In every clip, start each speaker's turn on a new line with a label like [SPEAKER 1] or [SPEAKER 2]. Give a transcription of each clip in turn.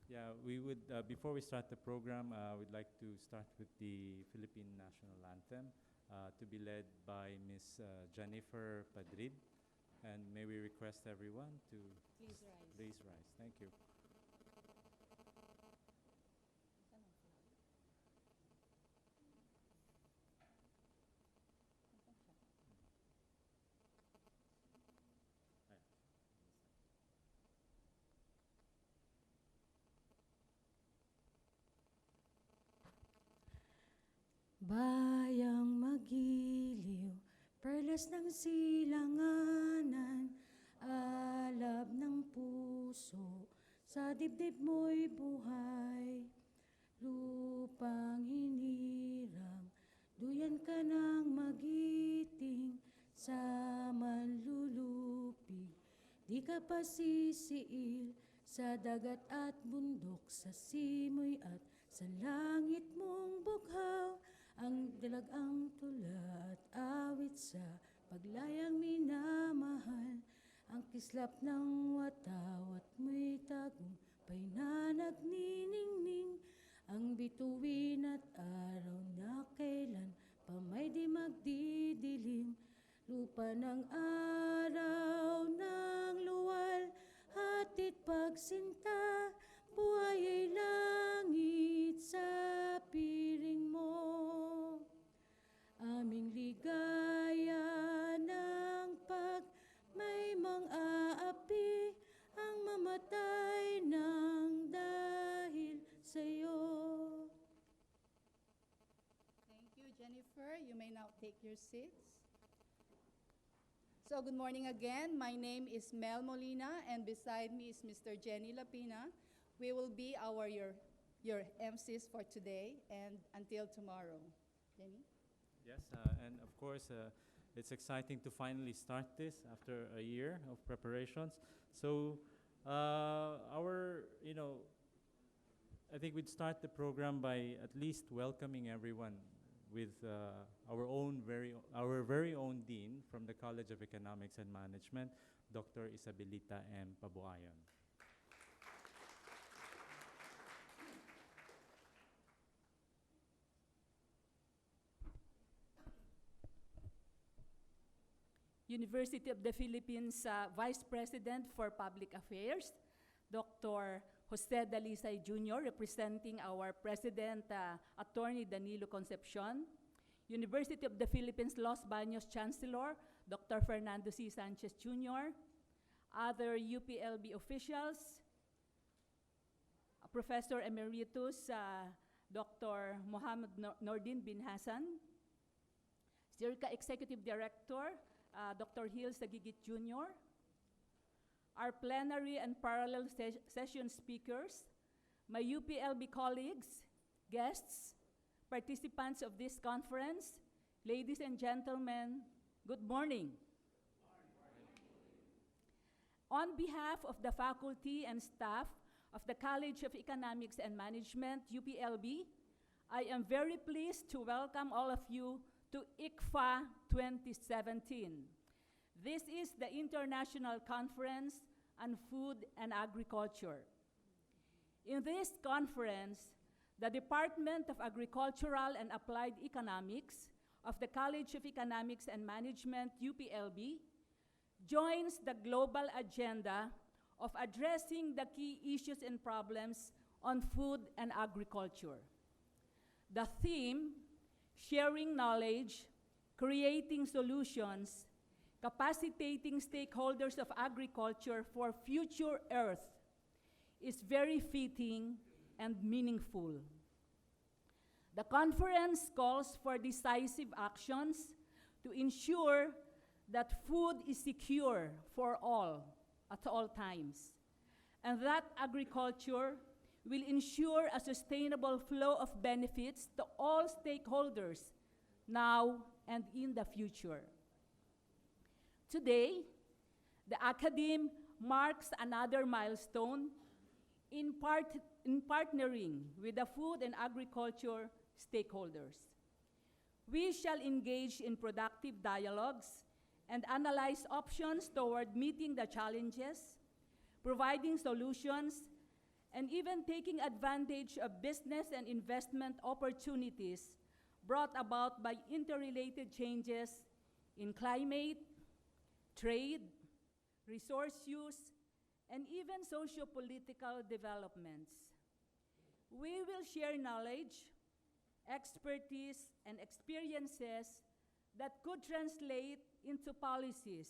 [SPEAKER 1] Yeah, we would, before we start the program, we'd like to start with the Philippine National Anthem, to be led by Miss Jennifer Padrid. And may we request everyone to
[SPEAKER 2] Please rise.
[SPEAKER 1] please rise. Thank you.
[SPEAKER 2] Bayang magiliw, perlas ng silanganan, alab ng puso, sa dibdib mo'y buhay. Lupang hinirang, duyan ka ng magiting, sa manlulupig, di ka pa sisiil, sa dagat at bundok, sa simoy at sa langit mong bughaw. Ang dalagang tula at awit sa paglayang minamahal, ang kislap ng watawat mo'y tagumpay na nagniningning, ang bituin at araw na kailan pa may di magdidilim, lupa ng araw ng luwal, hatid pagsinta, buhay ay langit sa piling mo. Aming ligaya ng pag may mang-aapi, ang mamatay ng dahil sa'yo.
[SPEAKER 3] Thank you, Jennifer. You may now take your seats. So, good morning again. My name is Mel Molina, and beside me is Mr. Jenny Lapina. We will be your MCs for today and until tomorrow. Jenny?
[SPEAKER 1] Yes, and of course, it's exciting to finally start this after a year of preparations. So, I think we'd start the program by at least welcoming everyone with our very own dean from the College of Economics and Management, Dr. Isabelita M. Pabuayon.
[SPEAKER 4] University of the Philippines Vice President for Public Affairs, Dr. Jose Dalisay Jr., representing our President, Attorney Danilo Concepcion, University of the Philippines Los Baños Chancellor, Dr. Fernando C. Sanchez Jr., other UPLB officials, Professor Emeritus Dr. Mohammed Nordin bin Hassan, CIRCA Executive Director, Dr. Hill Sagigit Jr., our plenary and parallel session speakers, my UPLB colleagues, guests, participants of this conference, ladies and gentlemen, good morning. On behalf of the faculty and staff of the College of Economics and Management, UPLB, I am very pleased to welcome all of you to ICFA 2017. This is the International Conference on Food and Agriculture. In this conference, the Department of Agricultural and Applied Economics of the College of Economics and Management, UPLB, joins the global agenda of addressing the key issues and problems on food and agriculture. The theme, sharing knowledge, creating solutions, capacitating stakeholders of agriculture for future Earth, is very fitting and meaningful. The conference calls for decisive actions to ensure that food is secure for all at all times, and that agriculture will ensure a sustainable flow of benefits to all stakeholders now and in the future. Today, the Academe marks another milestone in partnering with the food and agriculture stakeholders. We shall engage in productive dialogues and analyze options toward meeting the challenges, providing solutions, and even taking advantage of business and investment opportunities brought about by interrelated changes in climate, trade, resource use, and even socio-political developments. We will share knowledge, expertise, and experiences that could translate into policies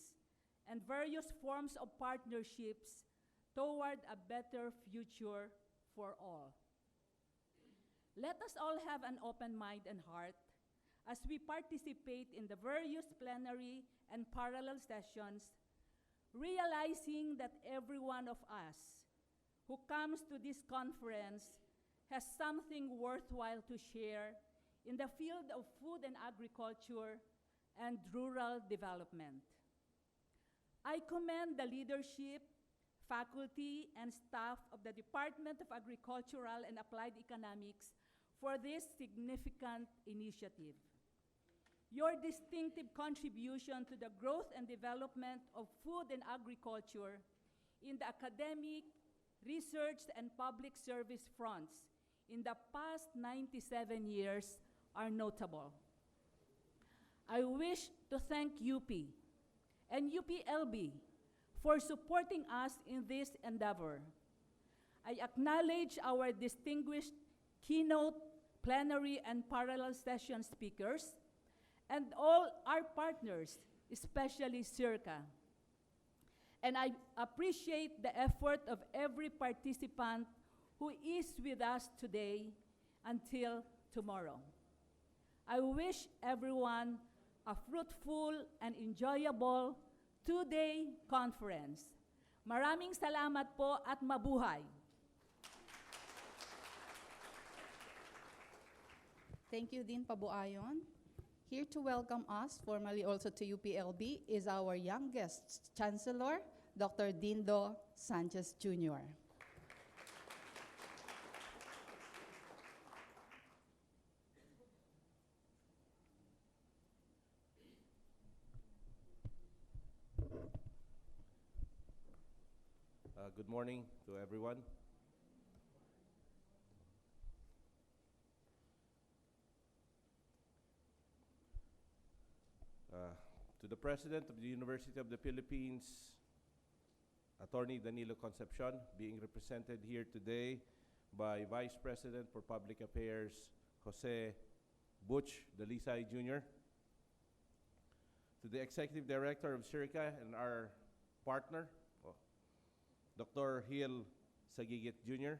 [SPEAKER 4] and various forms of partnerships toward a better future for all. Let us all have an open mind and heart as we participate in the various plenary and parallel sessions, realizing that every one of us who comes to this conference has something worthwhile to share in the field of food and agriculture and rural development. I commend the leadership, faculty, and staff of the Department of Agricultural and Applied Economics for this significant initiative. Your distinctive contribution to the growth and development of food and agriculture in the academic, research, and public service fronts in the past 97 years are notable. I wish to thank UP and UPLB for supporting us in this endeavor. I acknowledge our distinguished keynote, plenary, and parallel session speakers, and all our partners, especially CIRCA. And I appreciate the effort of every participant who is with us today until tomorrow. I wish everyone a fruitful and enjoyable two-day conference. Maraming salamat po at mabuhay.
[SPEAKER 3] Thank you, Dean Pabuayon. Here to welcome us, formally also to UPLB, is our youngest Chancellor, Dr. Dindo Sanchez Jr.
[SPEAKER 5] Good morning to everyone. To the President of the University of the Philippines, Attorney Danilo Concepcion, being represented here today by Vice President for Public Affairs, Jose Butch Dalisay Jr. To the Executive Director of CIRCA and our partner, Dr. Hill Sagigit Jr.,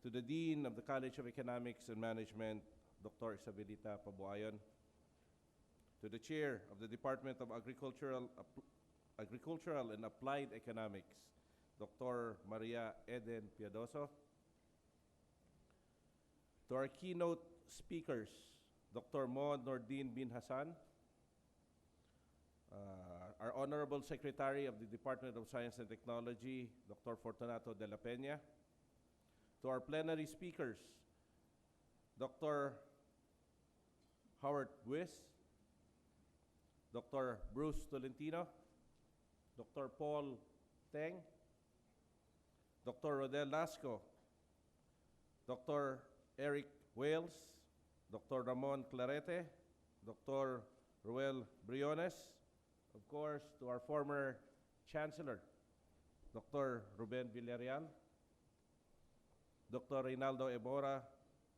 [SPEAKER 5] to the Dean of the College of Economics and Management, Dr. Isabelita Pabuayon, to the Chair of the Department of Agricultural and Applied Economics, Dr. Maria Eden Piadoso, to our keynote speakers, Dr. Mo Nordin bin Hassan, our Honorable Secretary of the Department of Science and Technology, Dr. Fortunato de la Peña, to our plenary speakers, Dr. Howard Buis, Dr. Bruce Tolentino, Dr. Paul Teng, Dr. Rodel Lasco, Dr. Eric Wales, Dr. Ramon Clarete, Dr. Ruel Briones, of course, to our former Chancellor, Dr. Ruben Villarreal, Dr. Reynaldo Ebora,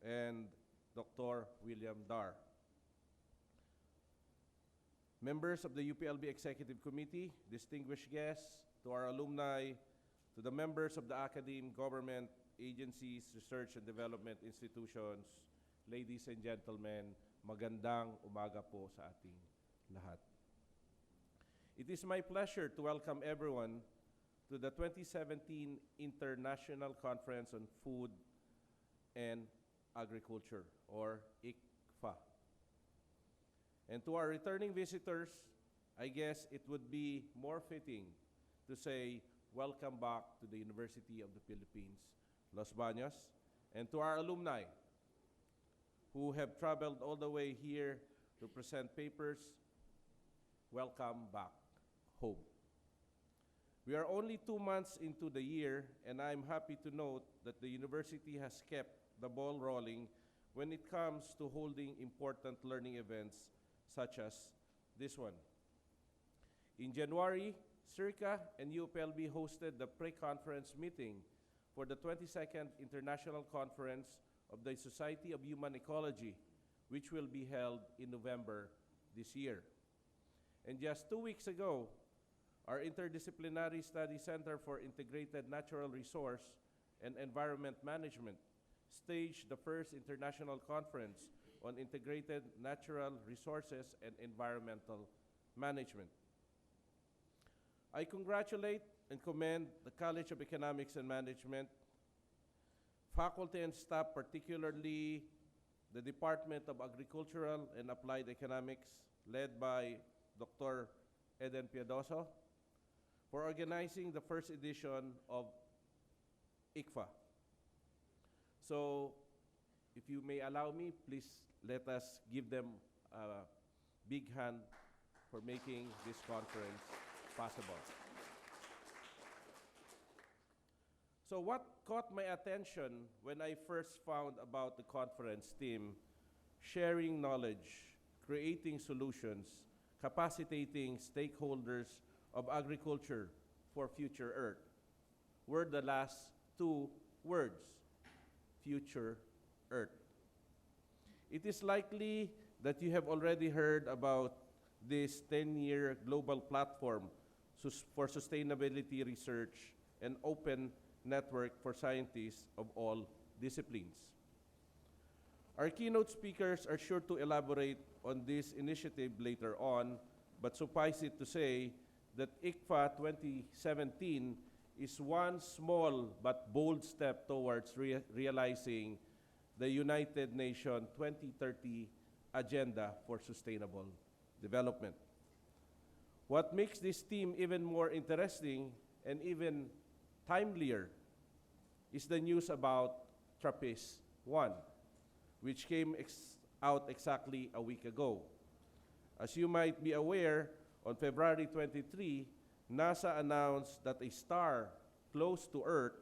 [SPEAKER 5] and Dr. William Dar. Members of the UPLB Executive Committee, distinguished guests, to our alumni, to the members of the academe, government, agencies, research and development institutions, ladies and gentlemen, magandang umaga po sa ating lahat. It is my pleasure to welcome everyone to the 2017 International Conference on Food and Agriculture, or ICFA. And to our returning visitors, I guess it would be more fitting to say welcome back to the University of the Philippines, Los Baños, and to our alumni who have traveled all the way here to present papers, welcome back home. We are only 2 months into the year, and I'm happy to note that the university has kept the ball rolling when it comes to holding important learning events such as this one. In January, CIRCA and UPLB hosted the pre-conference meeting for the 22nd International Conference of the Society of Human Ecology, which will be held in November this year. And just 2 weeks ago, our Interdisciplinary Study Center for Integrated Natural Resource and Environment Management staged the first international conference on integrated natural resources and environmental management. I congratulate and commend the College of Economics and Management, faculty and staff, particularly the Department of Agricultural and Applied Economics, led by Dr. Eden Piadoso, for organizing the first edition of ICFA. So, if you may allow me, please let us give them a big hand for making this conference possible. So what caught my attention when I first found about the conference theme, sharing knowledge, creating solutions, capacitating stakeholders of agriculture for future Earth, were the last two words, future Earth. It is likely that you have already heard about this 10-year global platform for sustainability research and open network for scientists of all disciplines. Our keynote speakers are sure to elaborate on this initiative later on, but suffice it to say that ICFA 2017 is one small but bold step towards realizing the United Nations 2030 Agenda for Sustainable Development. What makes this theme even more interesting and even timelier is the news about TRAPPIST 1, which came out exactly a week ago. As you might be aware, on February 23, NASA announced that a star close to Earth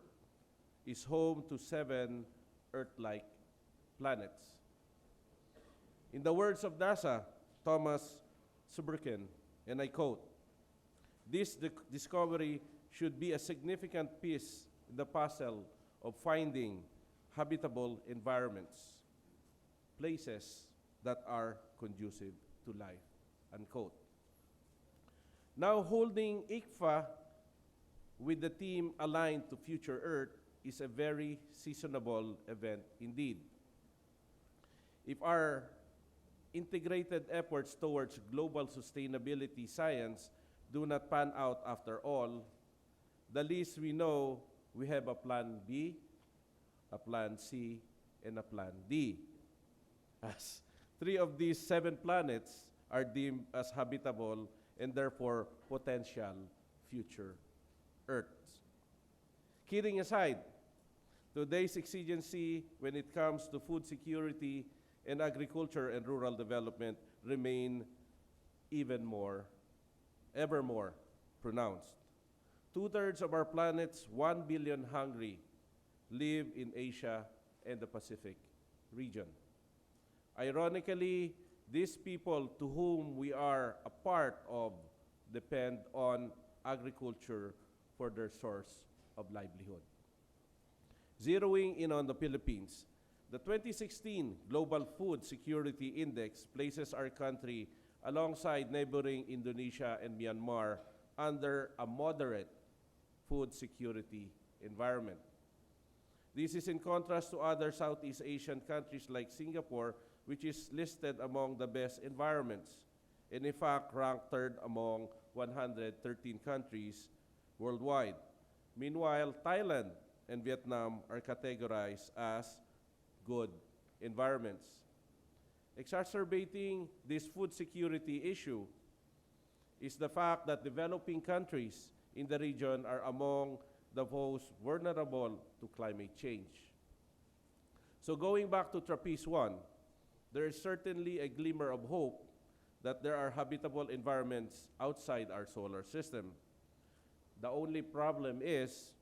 [SPEAKER 5] is home to 7 Earth-like planets. In the words of NASA, Thomas Zurbuchen, and I quote, "This discovery should be a significant piece in the puzzle of finding habitable environments, places that are conducive to life," unquote. Now, holding ICFA with the theme aligned to future Earth is a very seasonable event indeed. If our integrated efforts towards global sustainability science do not pan out after all, the least we know, we have a plan B, a plan C, and a plan D, as 3 of these 7 planets are deemed as habitable and therefore potential future Earths. Kidding aside, today's exigency when it comes to food security and agriculture and rural development remain ever more pronounced. 2/3 of our planet's 1 billion hungry live in Asia and the Pacific region. Ironically, these people to whom we are a part of depend on agriculture for their source of livelihood. Zeroing in on the Philippines, the 2016 Global Food Security Index places our country alongside neighboring Indonesia and Myanmar under a moderate food security environment. This is in contrast to other Southeast Asian countries like Singapore, which is listed among the best environments, and in fact ranked 3rd among 113 countries worldwide. Meanwhile, Thailand and Vietnam are categorized as good environments. Exacerbating this food security issue is the fact that developing countries in the region are among the most vulnerable to climate change. So going back to TRAPPIST 1, there is certainly a glimmer of hope that there are habitable environments outside our solar system. The only problem is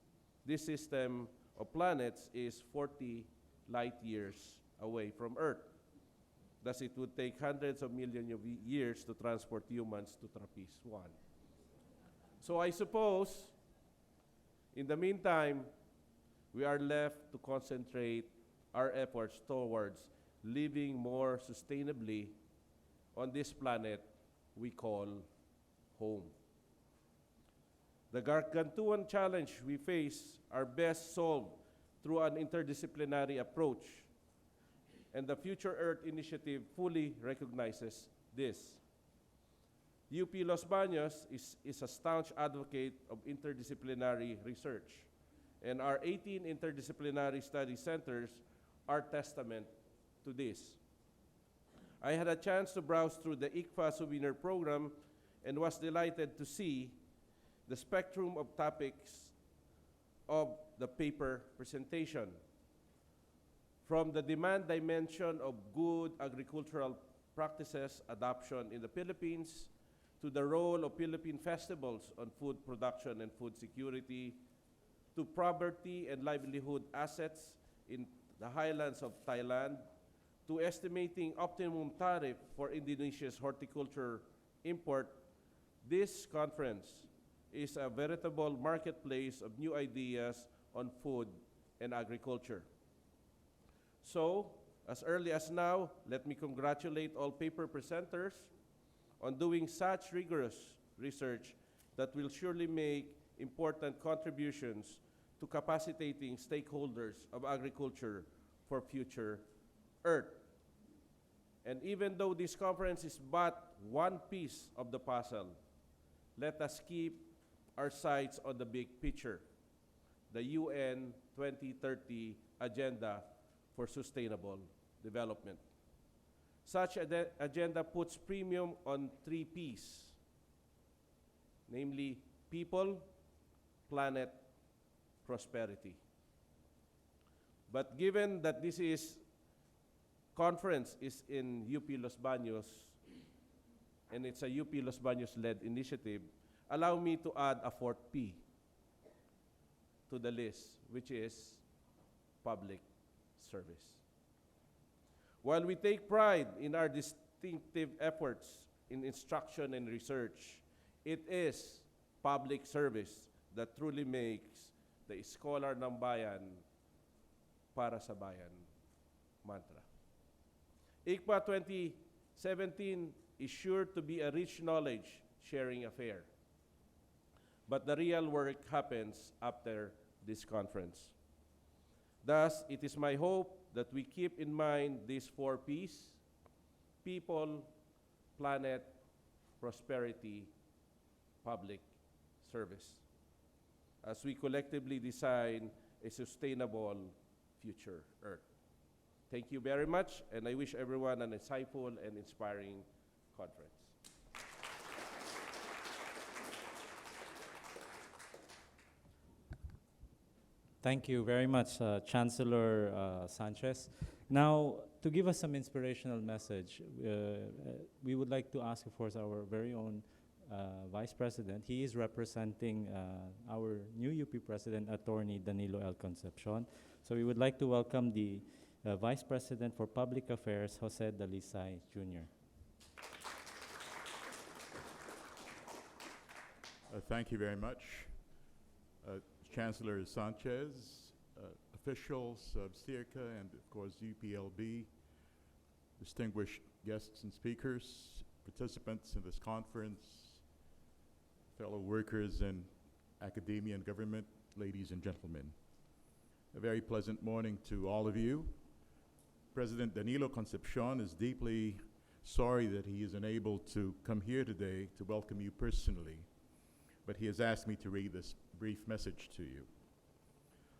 [SPEAKER 5] this system of planets is 40 light years away from Earth. Thus, it would take hundreds of millions of years to transport humans to Trappist 1. So I suppose, in the meantime, we are left to concentrate our efforts towards living more sustainably on this planet we call home. The gargantuan challenge we face are best solved through an interdisciplinary approach, and the Future Earth Initiative fully recognizes this. UP Los Baños is a staunch advocate of interdisciplinary research, and our 18 interdisciplinary study centers are testament to this. I had a chance to browse through the ICFA souvenir program and was delighted to see the spectrum of topics of the paper presentation. From the demand dimension of good agricultural practices adoption in the Philippines, to the role of Philippine festivals on food production and food security, to poverty and livelihood assets in the highlands of Thailand, to estimating optimum tariff for Indonesia's horticulture import, this conference is a veritable marketplace of new ideas on food and agriculture. So, as early as now, let me congratulate all paper presenters on doing such rigorous research that will surely make important contributions to capacitating stakeholders of agriculture for future Earth. And even though this conference is but one piece of the puzzle, let us keep our sights on the big picture, the UN 2030 Agenda for Sustainable Development. Such agenda puts premium on 3 Ps, namely people, planet, prosperity. But given that conference is in UP Los Baños, and it's a UP Los Baños-led initiative, allow me to add a 4th P to the list, which is public service. While we take pride in our distinctive efforts in instruction and research, it is public service that truly makes the Scholar ng Bayan para sa Bayan mantra. ICPA 2017 is sure to be a rich knowledge-sharing affair. But the real work happens after this conference. Thus, it is my hope that we keep in mind these 4 Ps: people, planet, prosperity, public service, as we collectively design a sustainable future Earth. Thank you very much, and I wish everyone an insightful and inspiring conference.
[SPEAKER 1] Thank you very much, Chancellor Sanchez. Now, to give us some inspirational message, we would like to ask, of course, our very own Vice President. He is representing our new UP President, Attorney Danilo L. Concepcion. So we would like to welcome the Vice President for Public Affairs, Jose Dalisay Jr.
[SPEAKER 6] Thank you very much. Chancellor Sanchez, officials of CIRCA and of course UPLB, distinguished guests and speakers, participants in this conference, fellow workers in academia and government, ladies and gentlemen. A very pleasant morning to all of you. President Danilo Concepcion is deeply sorry that he is unable to come here today to welcome you personally, but he has asked me to read this brief message to you.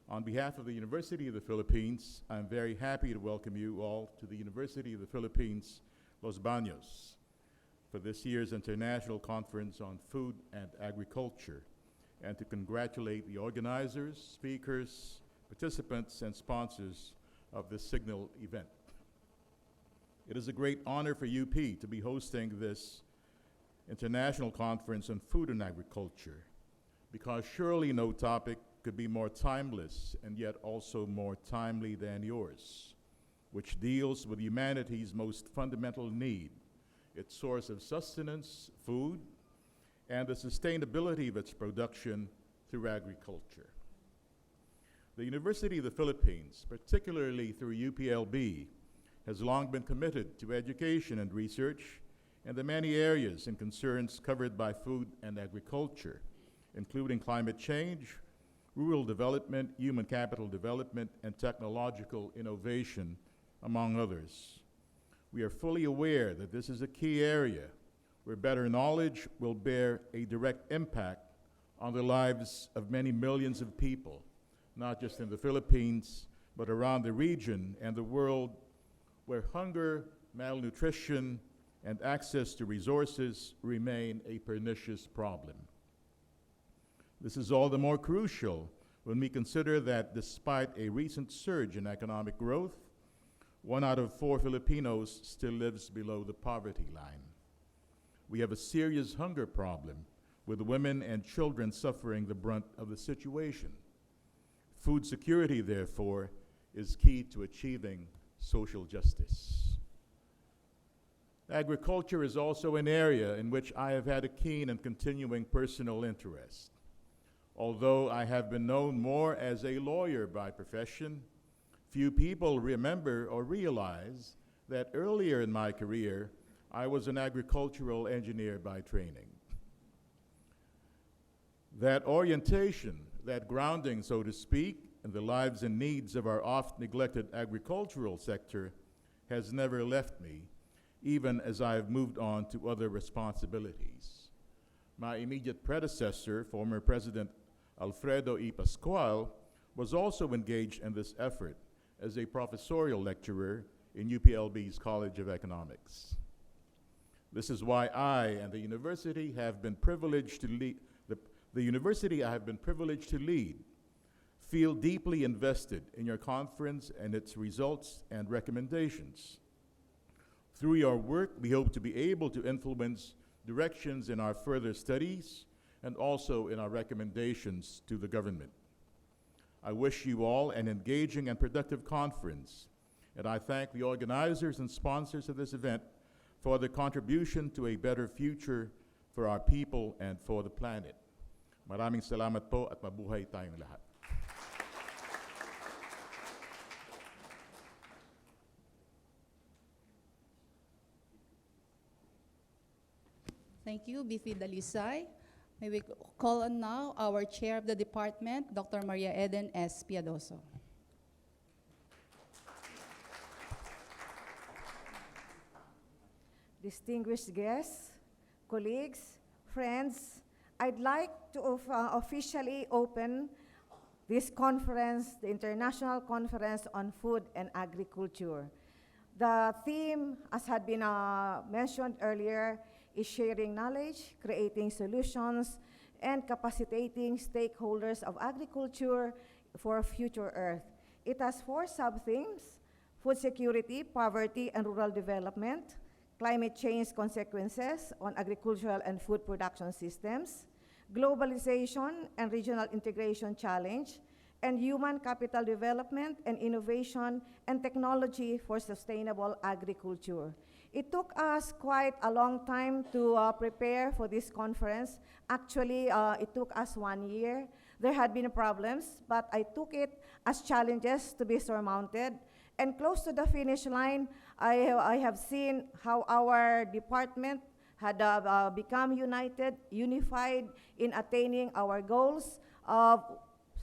[SPEAKER 6] On behalf of the University of the Philippines, I'm very happy to welcome you all to the University of the Philippines, Los Baños, for this year's International Conference on Food and Agriculture, and to congratulate the organizers, speakers, participants, and sponsors of this signal event. It is a great honor for UP to be hosting this International Conference on Food and Agriculture, because surely no topic could be more timeless and yet also more timely than yours, which deals with humanity's most fundamental need, its source of sustenance, food, and the sustainability of its production through agriculture. The University of the Philippines, particularly through UPLB, has long been committed to education and research in the many areas and concerns covered by food and agriculture, including climate change, rural development, human capital development, and technological innovation, among others. We are fully aware that this is a key area where better knowledge will bear a direct impact on the lives of many millions of people, not just in the Philippines, but around the region and the world, where hunger, malnutrition, and access to resources remain a pernicious problem. This is all the more crucial when we consider that despite a recent surge in economic growth, 1 out of 4 Filipinos still lives below the poverty line. We have a serious hunger problem, with women and children suffering the brunt of the situation. Food security, therefore, is key to achieving social justice. Agriculture is also an area in which I have had a keen and continuing personal interest. Although I have been known more as a lawyer by profession, few people remember or realize that earlier in my career, I was an agricultural engineer by training. That orientation, that grounding, so to speak, in the lives and needs of our oft-neglected agricultural sector has never left me, even as I have moved on to other responsibilities. My immediate predecessor, former President Alfredo E. Pascual, was also engaged in this effort as a professorial lecturer in UPLB's College of Economics. This is why I and the university have been privileged to lead, the university I have been privileged to lead, feel deeply invested in your conference and its results and recommendations. Through your work, we hope to be able to influence directions in our further studies and also in our recommendations to the government. I wish you all an engaging and productive conference, and I thank the organizers and sponsors of this event for their contribution to a better future for our people and for the planet. Maraming salamat po at mabuhay tayong lahat.
[SPEAKER 3] Thank you, Bifi Dalisay. May we call on now our Chair of the Department, Dr. Maria Eden S. Piadoso.
[SPEAKER 7] Distinguished guests, colleagues, friends, I'd like to officially open this conference, the International Conference on Food and Agriculture. The theme, as had been mentioned earlier, is sharing knowledge, creating solutions, and capacitating stakeholders of agriculture for a future Earth. It has 4 sub-themes: food security, poverty, and rural development, climate change consequences on agricultural and food production systems, globalization and regional integration challenge, and human capital development and innovation and technology for sustainable agriculture. It took us quite a long time to prepare for this conference. Actually, it took us 1 year. There had been problems, but I took it as challenges to be surmounted. And close to the finish line, I have seen how our department had become unified in attaining our goals of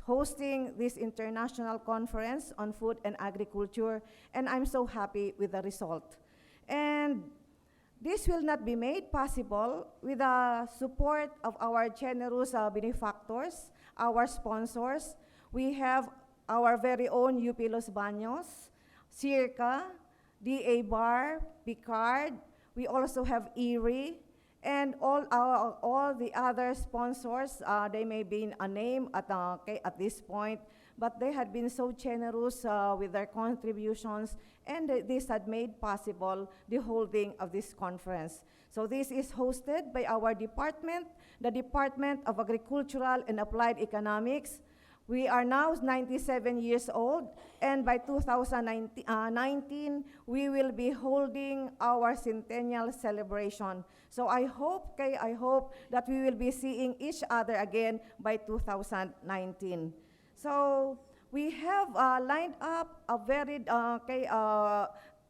[SPEAKER 7] hosting this international conference on food and agriculture, and I'm so happy with the result. And this will not be made possible with the support of our generous benefactors, our sponsors. We have our very own UP Los Baños, Circa, DA Bar, Picard. We also have Erie, and all the other sponsors. They may be a name at this point, but they had been so generous with their contributions, and this had made possible the holding of this conference. So this is hosted by our department, the Department of Agricultural and Applied Economics. We are now 97 years old, and by 2019, we will be holding our centennial celebration. So I hope that we will be seeing each other again by 2019. So we have lined up a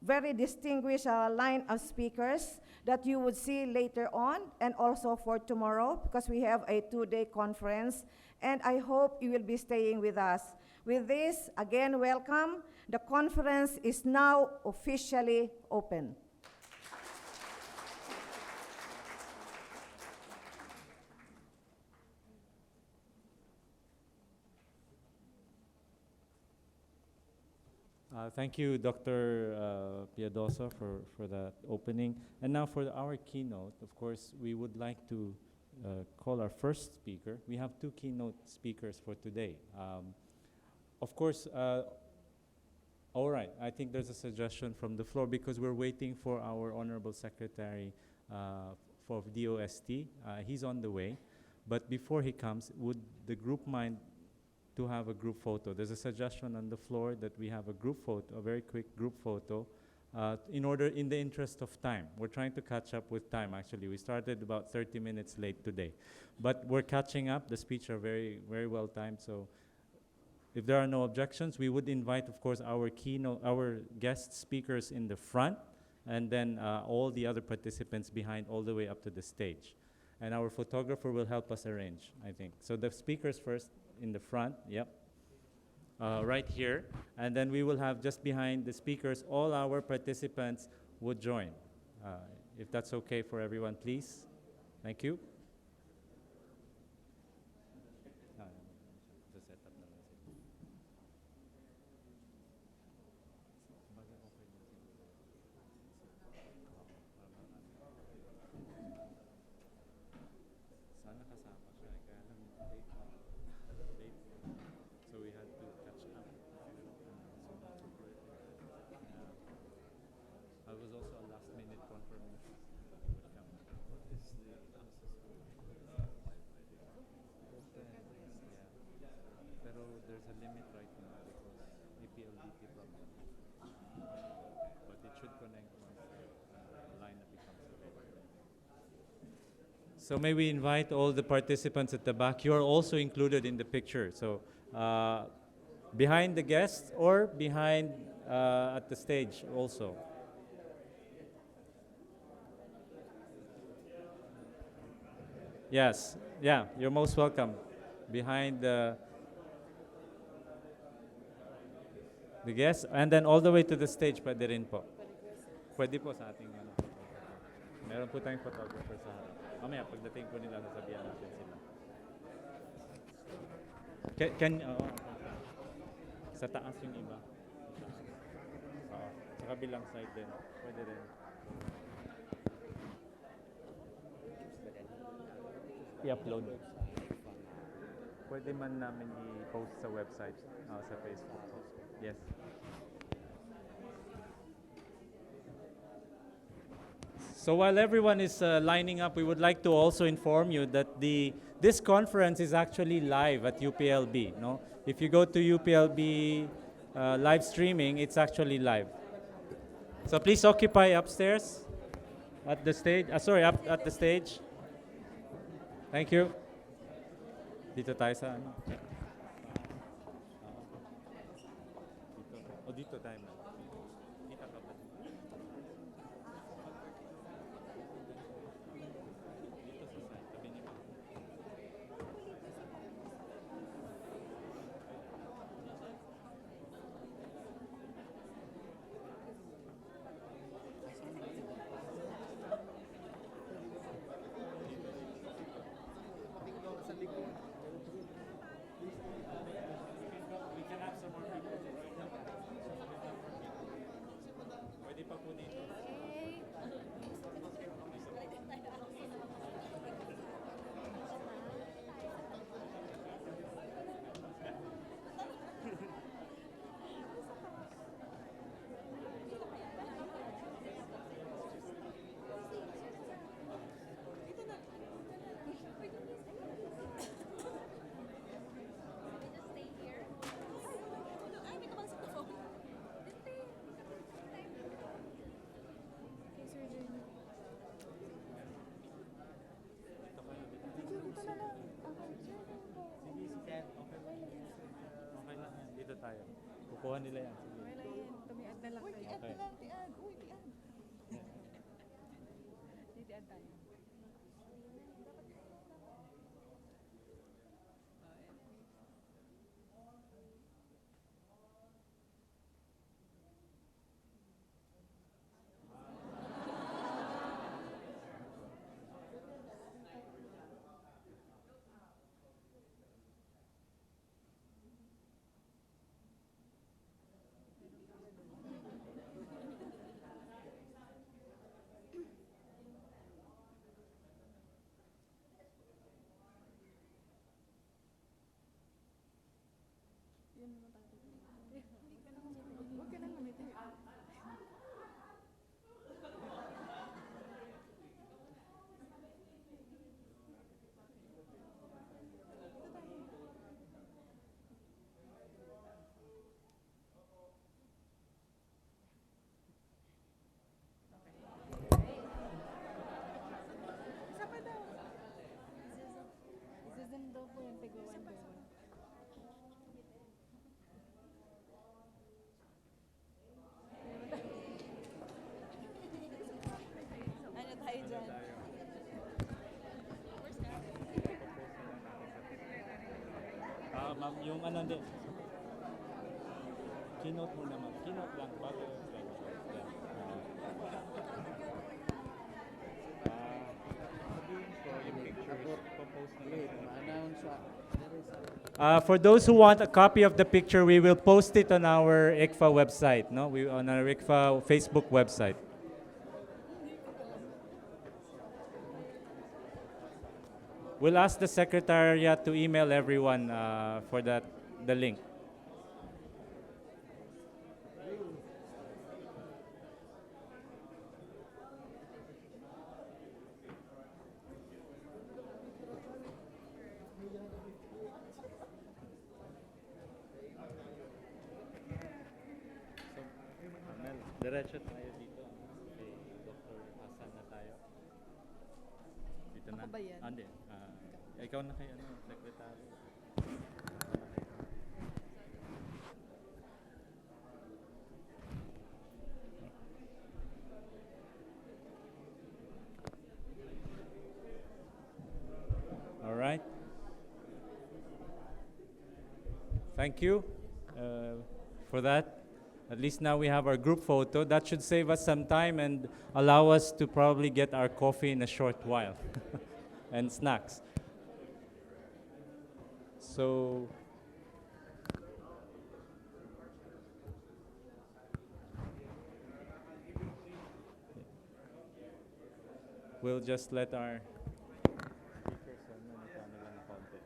[SPEAKER 7] very distinguished line of speakers that you would see later on, and also for tomorrow, because we have a 2-day conference, and I hope you will be staying with us. With this, again, welcome. The conference is now officially open.
[SPEAKER 1] Thank you, Dr. Piadosa, for that opening. And now for our keynote, of course, we would like to call our first speaker. We have 2 keynote speakers for today. Of course, all right, I think there's a suggestion from the floor because we're waiting for our Honorable Secretary for DOST. He's on the way. But before he comes, would the group mind to have a group photo? There's a suggestion on the floor that we have a group photo, a very quick group photo, in the interest of time. We're trying to catch up with time, actually. We started about 30 minutes late today. But we're catching up. The speeches are very, very well timed. So if there are no objections, we would invite, of course, our guest speakers in the front, and then all the other participants behind, all the way up to the stage. And our photographer will help us arrange, I think. So the speakers first in the front, yep. Right here. And then we will have just behind the speakers, all our participants would join. If that's okay for everyone, please. Thank you. There's a limit right now because EPLDT problem. But it should connect once the lineup becomes available. So may we invite all the participants at the back. You are also included in the picture. So behind the guests or behind at the stage also. Yes, yeah, you're most welcome. Behind the guests, and then all the way to the stage, pwede rin po. Pwede po sa ating ano. Meron po tayong photographer sa harap. Mamaya, pagdating po nila, sasabihan natin sila. Sa taas yung iba. Sa kabilang side din. Pwede rin. I-upload. Pwede man namin i-post sa website, sa Facebook. Yes. So while everyone is lining up, we would like to also inform you that this conference is actually live at UPLB. No? If you go to UPLB live streaming, it's actually live. So please occupy upstairs at the stage. Up at the stage. Thank you. Dito tayo sa ano. Dito tayo. Kita ka ba? Dito sa side, tabi niyo. We can have some more people. tayo. Kukuha nila yan. Sige.
[SPEAKER 2] Wala yan. Tumiad na lang kayo.
[SPEAKER 1] Okay.
[SPEAKER 2] Titiad tayo. Huwag ka nang lumiti. Isa pa daw. Zoom daw po yung tigwawan daw. Ano tayo dyan?
[SPEAKER 1] Ma'am, yung ano din. Keynote mo naman. Keynote lang. Bago slideshow. Yan. Sabihin ko yung pictures. Popost na lang. For those who want a copy of the picture, we will post it on our ICFA website, no? On our ICFA Facebook website. We'll ask the secretariat to email everyone for the link. Mel, diretso tayo dito. Kay Dr. Hassan na tayo. Dito na.
[SPEAKER 3] Ako ba yan?
[SPEAKER 1] Hindi. Ikaw na kay secretary. All right. Thank you for that. At least now we have our group photo. That should save us some time and allow us to probably get our coffee in a short while and snacks. So, we'll just let our speakers ng konti.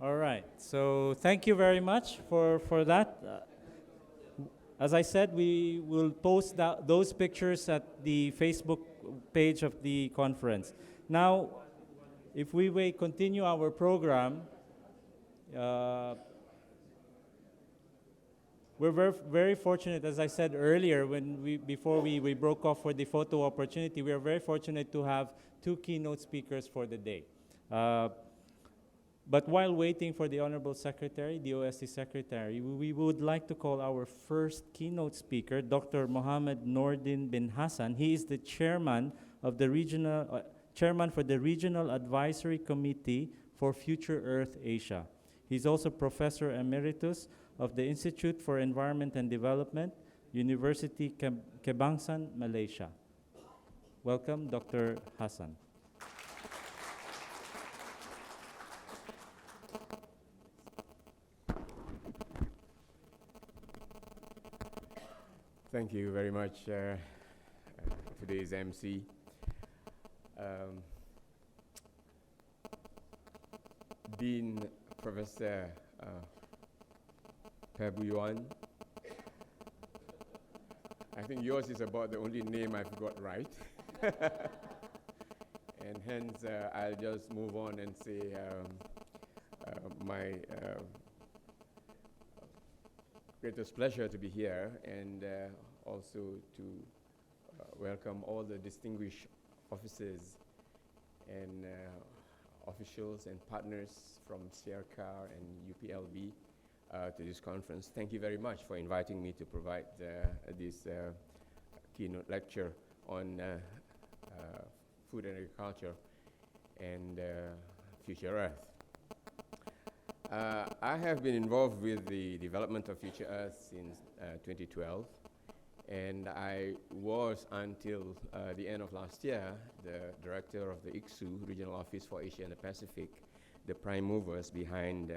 [SPEAKER 1] All right. So thank you very much for that. As I said, we will post those pictures at the Facebook page of the conference. Now, if we may continue our program, we're very fortunate, as I said earlier, before we broke off for the photo opportunity, we are very fortunate to have two keynote speakers for the day. But while waiting for the Honorable Secretary, the OSC Secretary, we would like to call our first keynote speaker, Dr. Mohammed Nordin bin Hassan. He is the chairman of the chairman for the Regional Advisory Committee for Future Earth Asia. He's also Professor Emeritus of the Institute for Environment and Development, University Kebangsaan, Malaysia. Welcome, Dr. Hassan.
[SPEAKER 8] Thank you very much, today's MC. Dean Professor Pebuyuan. I think yours is about the only name I've got right. And hence, I'll just move on and say my greatest pleasure to be here, and also to welcome all the distinguished officers and officials and partners from CRCAR and UPLB to this conference. Thank you very much for inviting me to provide this keynote lecture on food and agriculture and Future Earth. I have been involved with the development of Future Earth since 2012, and I was, until the end of last year, the director of the ICSU, Regional Office for Asia and the Pacific, the prime movers behind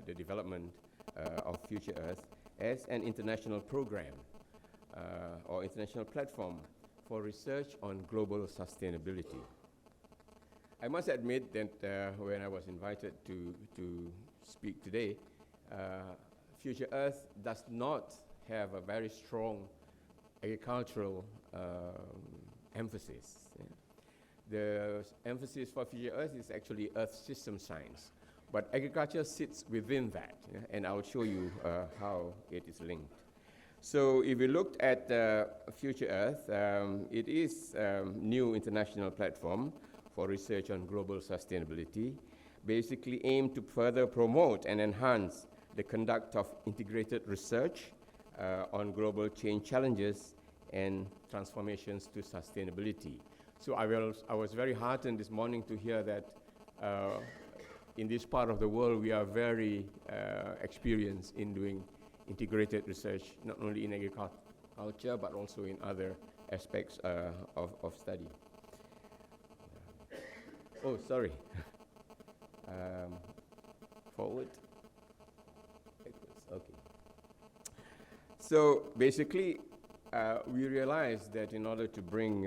[SPEAKER 8] the development of Future Earth as an international program or international platform for research on global sustainability. I must admit that when I was invited to speak today, Future Earth does not have a very strong agricultural emphasis. Yeah. The emphasis for Future Earth is actually Earth system science, but agriculture sits within that, yeah, and I'll show you how it is linked. So if we looked at Future Earth, it is a new international platform for research on global sustainability, basically aimed to further promote and enhance the conduct of integrated research on global change challenges and transformations to sustainability. So I was very heartened this morning to hear that in this part of the world we are very experienced in doing integrated research, not only in agriculture but also in other aspects of study. Oh, sorry. Forward. Okay. So basically, we realized that in order to bring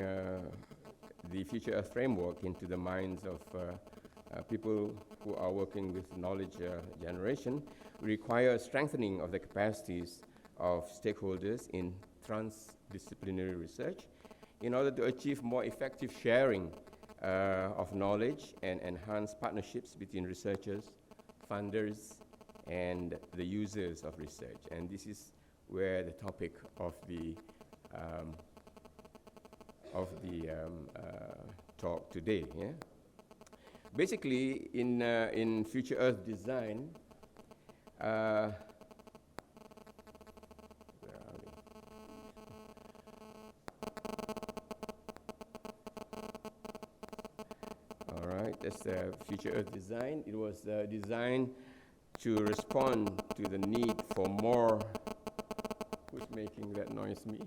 [SPEAKER 8] the Future Earth framework into the minds of people who are working with knowledge generation, we require a strengthening of the capacities of stakeholders in transdisciplinary research in order to achieve more effective sharing of knowledge and enhance partnerships between researchers, funders, and the users of research. And this is where the topic of the talk today. Yeah? Basically, in Future Earth design, that's Future Earth design. It was designed to respond to the need for more. Who's making that noise? Me?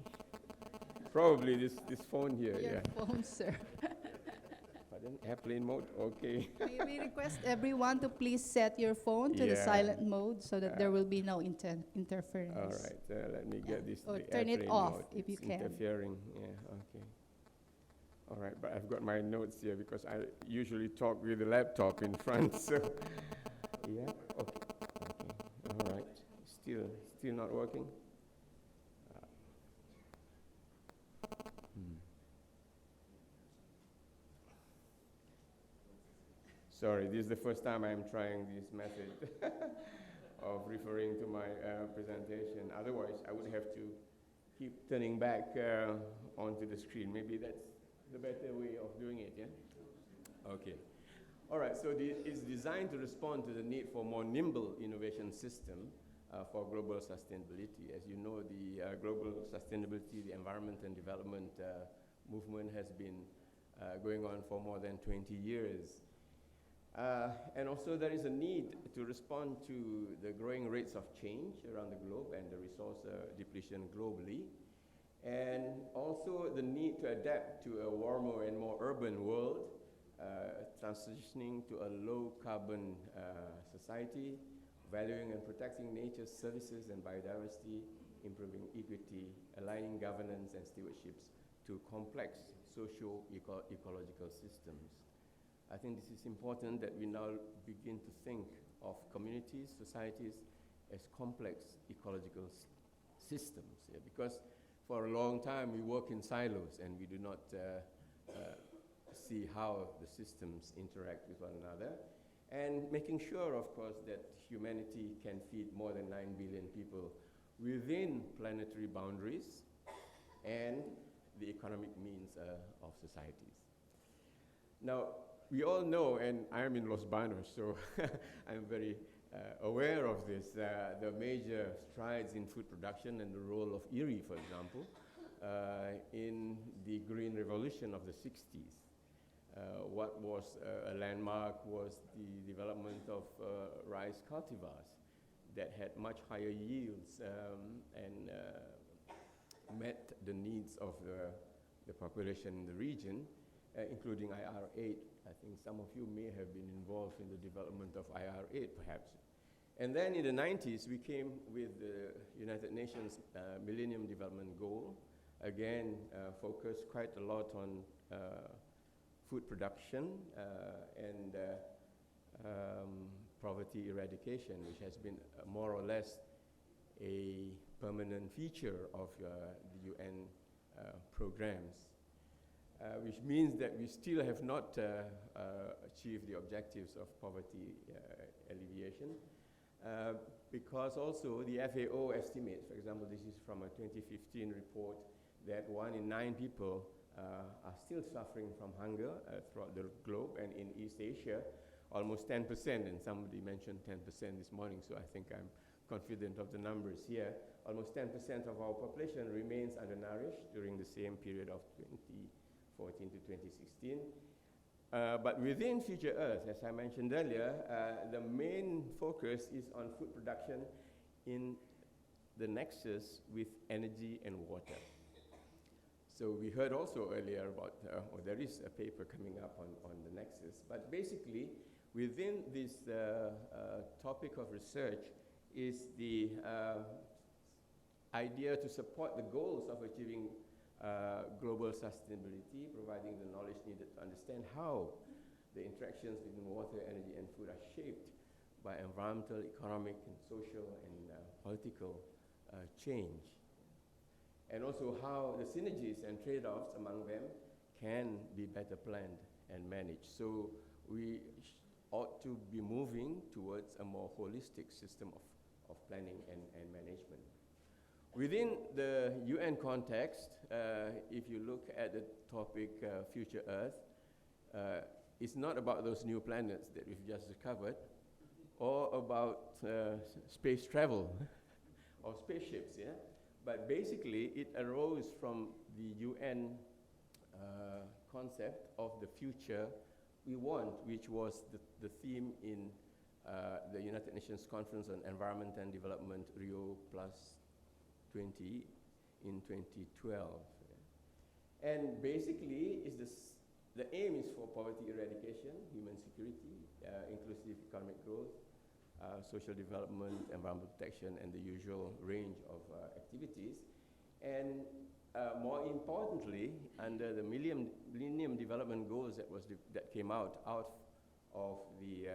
[SPEAKER 8] Probably this phone here.
[SPEAKER 3] Your
[SPEAKER 8] yeah.
[SPEAKER 3] phone, sir.
[SPEAKER 8] Pardon? Airplane mode. Okay.
[SPEAKER 3] May we request everyone to please set your phone to the silent mode so that there will be no interference.
[SPEAKER 8] All right. Let me get this.
[SPEAKER 3] Or
[SPEAKER 8] the
[SPEAKER 3] turn it
[SPEAKER 8] airplane
[SPEAKER 3] off
[SPEAKER 8] mode.
[SPEAKER 3] if you
[SPEAKER 8] It's
[SPEAKER 3] can.
[SPEAKER 8] Interfering. Yeah. Okay. All right, but I've got my notes here because I usually talk with the laptop in front. So, yeah. Okay. All right. Still not working. Sorry, this is the first time I'm trying this method of referring to my presentation. Otherwise, I would have to keep turning back onto the screen. Maybe that's the better way of doing it, yeah? Okay. All right, so it's designed to respond to the need for more nimble innovation system for global sustainability. As you know, the global sustainability, the environment and development movement has been going on for more than 20 years. And also there is a need to respond to the growing rates of change around the globe and the resource depletion globally. And also the need to adapt to a warmer and more urban world, transitioning to a low-carbon society, valuing and protecting nature's services and biodiversity, improving equity, aligning governance and stewardships to complex socio-ecological systems. I think this is important that we now begin to think of communities, societies, as complex ecological systems. Yeah, because for a long time we work in silos and we do not see how the systems interact with one another. And making sure, of course, that humanity can feed more than 9 billion people within planetary boundaries and the economic means of societies. Now, we all know, and I'm in Los Banos, so I'm very aware of this, the major strides in food production and the role of Erie, for example, in the Green Revolution of the 60s. What was a landmark was the development of rice cultivars that had much higher yields and met the needs of the population in the region, including IR8. I think some of you may have been involved in the development of IR8, perhaps. And then in the 90s, we came with the United Nations Millennium Development Goal, again, focused quite a lot on food production and poverty eradication, which has been more or less a permanent feature of the UN programs, which means that we still have not achieved the objectives of poverty alleviation, because also the FAO estimates, for example, this is from a 2015 report, that 1 in 9 people are still suffering from hunger throughout the globe, and in East Asia, almost 10%, and somebody mentioned 10% this morning, so I think I'm confident of the numbers here. Almost 10% of our population remains undernourished during the same period of 2014 to 2016. But within Future Earth, as I mentioned earlier, the main focus is on food production in the nexus with energy and water. So we heard also earlier about, or there is a paper coming up on the nexus, but basically within this topic of research is the idea to support the goals of achieving global sustainability, providing the knowledge needed to understand how the interactions between water, energy, and food are shaped by environmental, economic, and social and political change. And also how the synergies and trade-offs among them can be better planned and managed. So we ought to be moving towards a more holistic system of planning and management. Within the UN context, if you look at the topic Future Earth, it's not about those new planets that we've just discovered, or about space travel or spaceships, yeah? But basically, it arose from the UN concept of the future we want, which was the theme in the United Nations Conference on Environment and Development, Rio Plus 20 in 2012. And basically, the aim is for poverty eradication, human security, inclusive economic growth, social development, environmental protection, and the usual range of activities. And more importantly, under the Millennium Development Goals that came out of the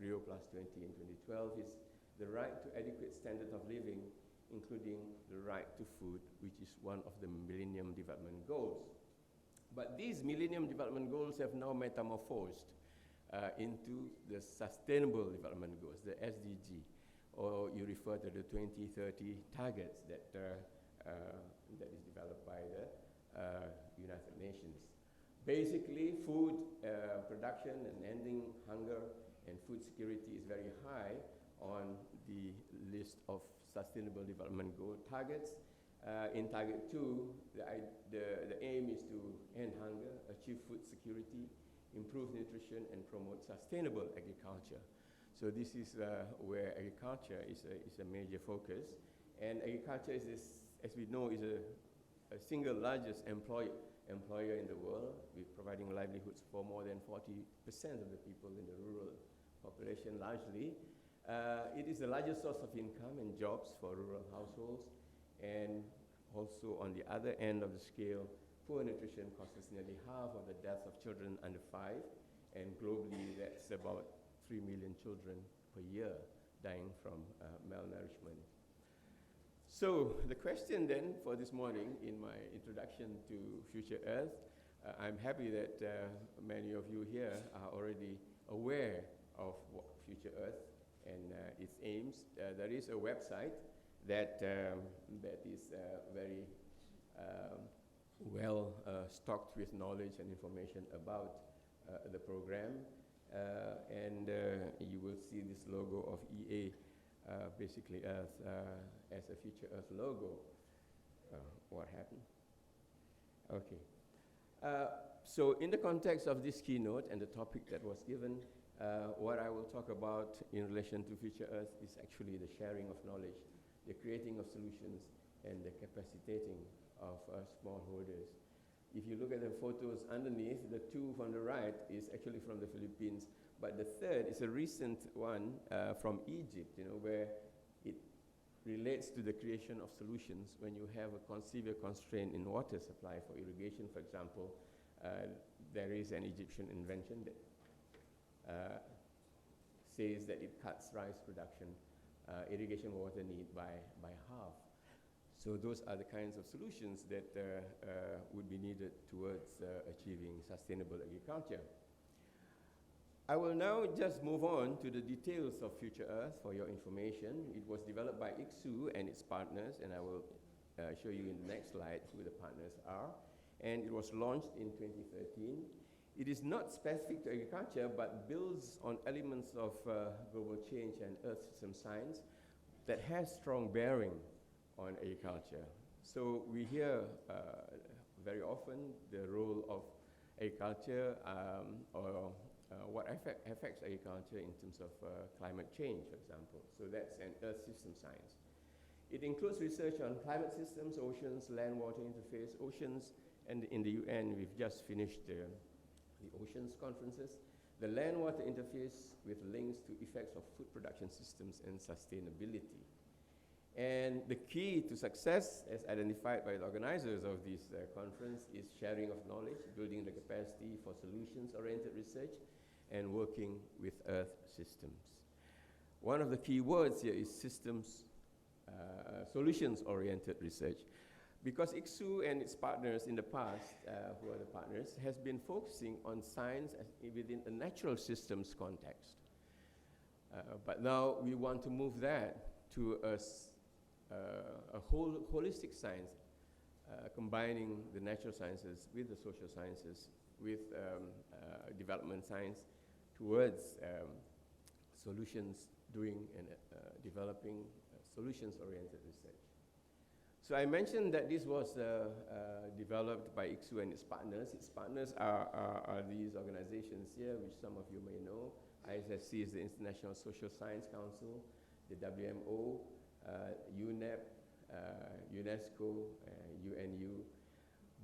[SPEAKER 8] Rio Plus 20 in 2012 is the right to adequate standard of living, including the right to food, which is one of the Millennium Development Goals. But these Millennium Development Goals have now metamorphosed into the Sustainable Development Goals, the SDG, or you refer to the 2030 targets that is developed by the United Nations. Basically, food production and ending hunger and food security is very high on the list of Sustainable Development Goal targets. In Target 2, the aim is to end hunger, achieve food security, improve nutrition, and promote sustainable agriculture. So this is where agriculture is a major focus. And agriculture is, as we know, is a single largest employer in the world, with providing livelihoods for more than 40% of the people in the rural population largely. It is the largest source of income and jobs for rural households. And also on the other end of the scale, poor nutrition causes nearly half of the deaths of children under 5, and globally that's about 3 million children per year dying from malnourishment. So the question then for this morning in my introduction to Future Earth, I'm happy that many of you here are already aware of what Future Earth and its aims. There is a website that is very well stocked with knowledge and information about the program. And you will see this logo of EA, basically Earth, as a Future Earth logo. What happened? Okay. So in the context of this keynote and the topic that was given, what I will talk about in relation to Future Earth is actually the sharing of knowledge, the creating of solutions, and the capacitating of smallholders. If you look at the photos underneath, the two from the right is actually from the Philippines, but the third is a recent one from Egypt, where it relates to the creation of solutions when you have a severe constraint in water supply for irrigation, for example. There is an Egyptian invention that says that it cuts rice production, irrigation water need by half. So those are the kinds of solutions that would be needed towards achieving sustainable agriculture. I will now just move on to the details of Future Earth for your information. It was developed by ICSU and its partners, and I will show you in the next slide who the partners are. And it was launched in 2013. It is not specific to agriculture, but builds on elements of global change and Earth system science that has strong bearing on agriculture. So we hear very often the role of agriculture or what affects agriculture in terms of climate change, for example. So that's an Earth system science. It includes research on climate systems, oceans, land-water interface, oceans, and in the UN, we've just finished the oceans conferences, the land-water interface with links to effects of food production systems and sustainability. And the key to success, as identified by the organizers of this conference, is sharing of knowledge, building the capacity for solutions-oriented research, and working with Earth systems. One of the key words here is systems, solutions-oriented research, because ICSU and its partners in the past, who are the partners, has been focusing on science within a natural systems context. But now we want to move that to a holistic science, combining the natural sciences with the social sciences, with development science, towards solutions, doing and developing solutions-oriented research. So I mentioned that this was developed by ICSU and its partners. Its partners are these organizations here, which some of you may know. ISSC is the International Social Science Council, the WMO, UNEP, UNESCO, UNU.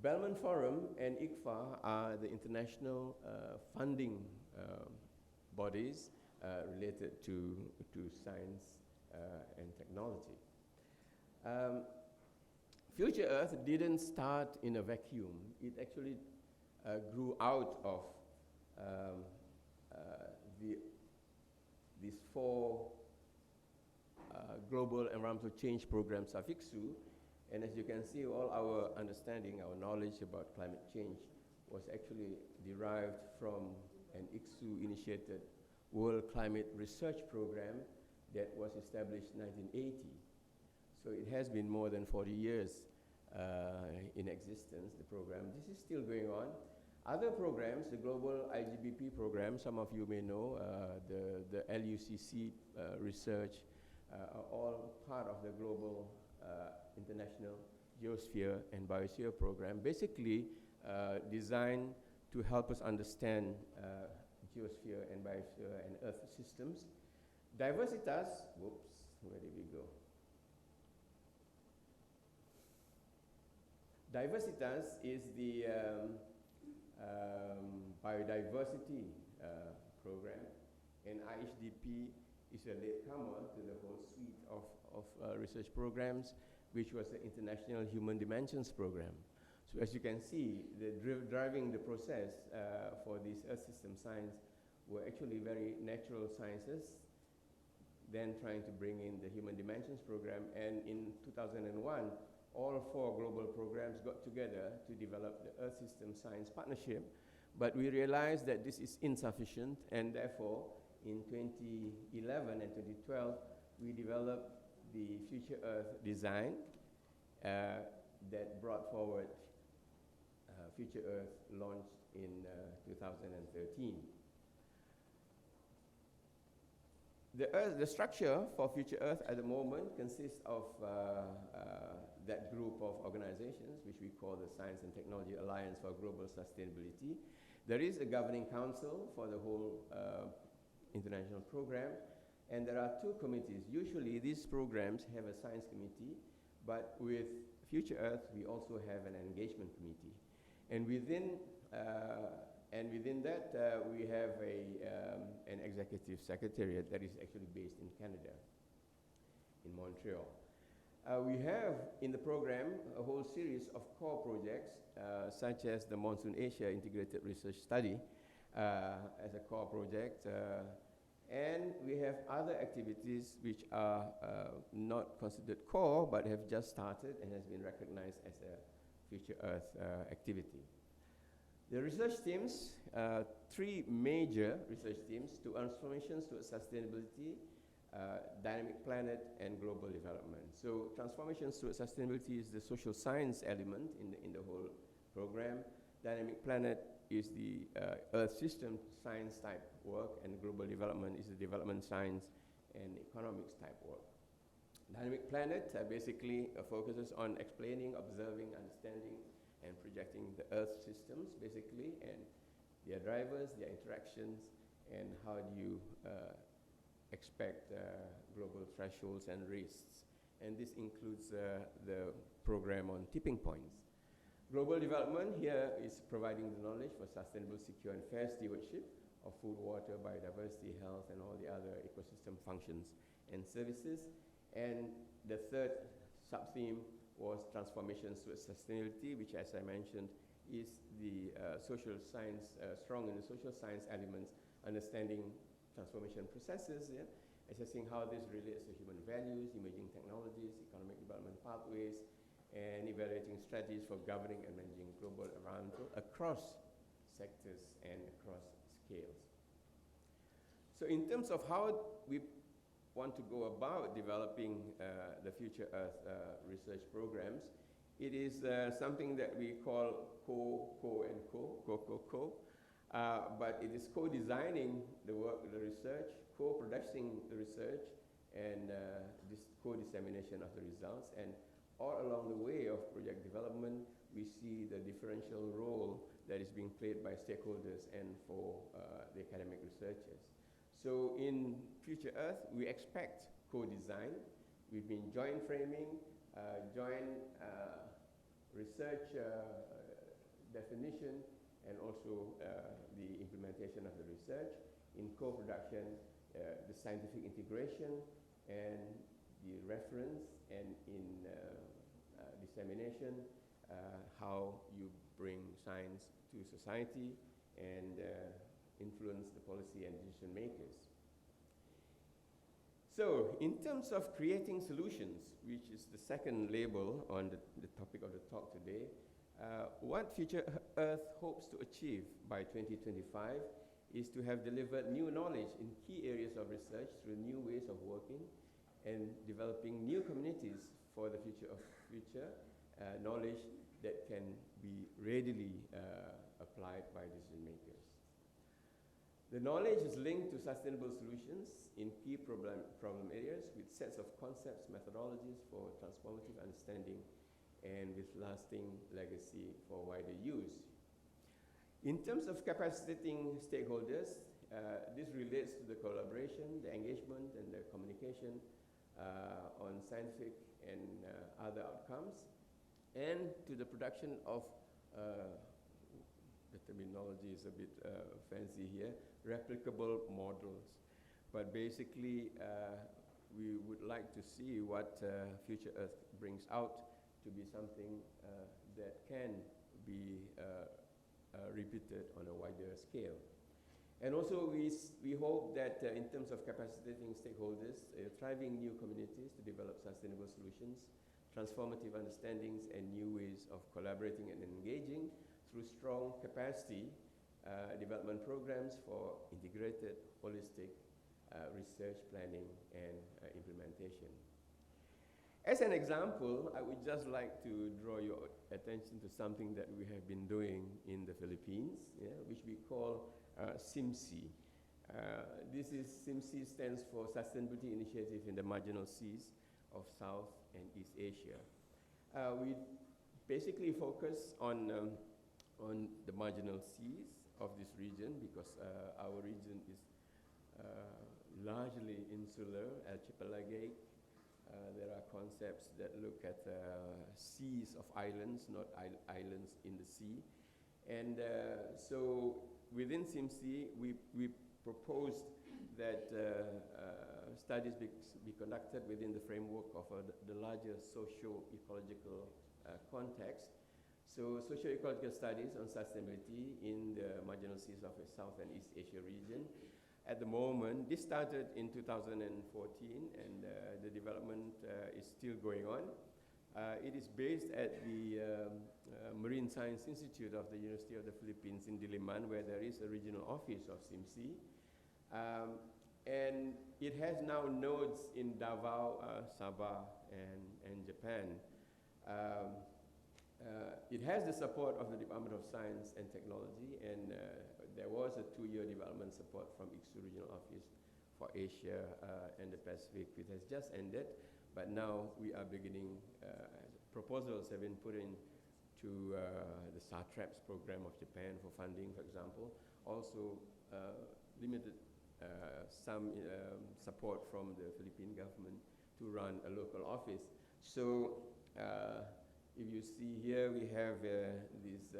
[SPEAKER 8] Bellman Forum and ICFA are the international funding bodies related to science and technology. Future Earth didn't start in a vacuum. It actually grew out of these four global environmental change programs of ICSU. And as you can see, all our understanding, our knowledge about climate change was actually derived from an ICSU-initiated World Climate Research Program that was established in 1980. So it has been more than 40 years in existence, the program. This is still going on. Other programs, the Global IGBP program, some of you may know, the LUCC research, are all part of the Global International Geosphere and Biosphere program, basically designed to help us understand geosphere and biosphere and Earth systems. Diversitas, whoops, where did we go? Diversitas is the biodiversity program, and IHDP is a latecomer to the whole suite of research programs, which was the International Human Dimensions Program. So as you can see, driving the process for this Earth system science were actually very natural sciences, then trying to bring in the Human Dimensions program. And in 2001, all 4 global programs got together to develop the Earth System Science Partnership. But we realized that this is insufficient, and therefore, in 2011 and 2012, we developed the Future Earth design that brought forward Future Earth, launched in 2013. The structure for Future Earth at the moment consists of that group of organizations, which we call the Science and Technology Alliance for Global Sustainability. There is a governing council for the whole international program, and there are 2 committees. Usually these programs have a science committee, but with Future Earth, we also have an engagement committee. And within that, we have an executive secretariat that is actually based in Canada, in Montreal. We have in the program a whole series of core projects, such as the Monsoon Asia Integrated Research Study as a core project. And we have other activities which are not considered core, but have just started and has been recognized as a Future Earth activity. The research teams, 3 major research teams: transformations to sustainability, dynamic planet, and global development. So transformations to sustainability is the social science element in the whole program. Dynamic planet is the Earth system science type work, and global development is the development science and economics type work. Dynamic planet basically focuses on explaining, observing, understanding, and projecting the Earth systems, basically, and their drivers, their interactions, and how do you expect global thresholds and risks. And this includes the program on tipping points. Global development here is providing the knowledge for sustainable, secure, and fair stewardship of food, water, biodiversity, health, and all the other ecosystem functions and services. And the third sub-theme was transformations to sustainability, which, as I mentioned, is the social science, strong in the social science elements, understanding transformation processes, assessing how this relates to human values, emerging technologies, economic development pathways, and evaluating strategies for governing and managing global environmental across sectors and across scales. So in terms of how we want to go about developing the Future Earth research programs, it is something that we call co, and co. But it is co-designing the work, the research, co-producing the research, and this co-dissemination of the results. And all along the way of project development, we see the differential role that is being played by stakeholders and for the academic researchers. So in Future Earth, we expect co-design. We've been joint framing, joint research definition, and also the implementation of the research. In co-production, the scientific integration and the reference, and in dissemination, how you bring science to society and influence the policy and decision makers. So in terms of creating solutions, which is the second label on the topic of the talk today, what Future Earth hopes to achieve by 2025 is to have delivered new knowledge in key areas of research through new ways of working and developing new communities for the future of future knowledge that can be readily applied by decision makers. The knowledge is linked to sustainable solutions in key problem areas with sets of concepts, methodologies for transformative understanding, and with lasting legacy for wider use. In terms of capacitating stakeholders, this relates to the collaboration, the engagement, and the communication on scientific and other outcomes, and to the production of, the terminology is a bit fancy here, replicable models. But basically, we would like to see what Future Earth brings out to be something that can be repeated on a wider scale. And also we hope that in terms of capacitating stakeholders, thriving new communities to develop sustainable solutions, transformative understandings, and new ways of collaborating and engaging through strong capacity development programs for integrated, holistic research planning and implementation. As an example, I would just like to draw your attention to something that we have been doing in the Philippines, which we call SIMSI. SIMSI stands for Sustainability Initiative in the Marginal Seas of South and East Asia. We basically focus on the marginal seas of this region because our region is largely insular, archipelagic. There are concepts that look at seas of islands, not islands in the sea. And so within SIMSI, we proposed that studies be conducted within the framework of the larger socio-ecological context. So socio-ecological studies on sustainability in the marginal seas of the South and East Asia region. At the moment, this started in 2014, and the development is still going on. It is based at the Marine Science Institute of the University of the Philippines in Diliman, where there is a regional office of SIMSI. And it has now nodes in Davao, Sabah, and Japan. It has the support of the Department of Science and Technology, and there was a 2-year development support from ICSU Regional Office for Asia and the Pacific, which has just ended, but now we are beginning, proposals have been put in to the SATRAPS program of Japan for funding, for example. Also limited some support from the Philippine government to run a local office. So if you see here, we have these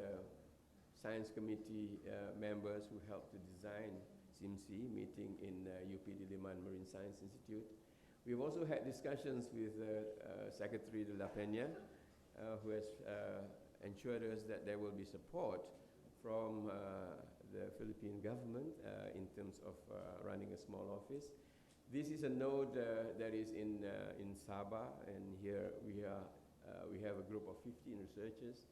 [SPEAKER 8] science committee members who helped to design SIMSI, meeting in UP Diliman Marine Science Institute. We've also had discussions with Secretary de la Peña, who has ensured us that there will be support from the Philippine government in terms of running a small office. This is a node that is in Sabah, and here we have a group of 15 researchers,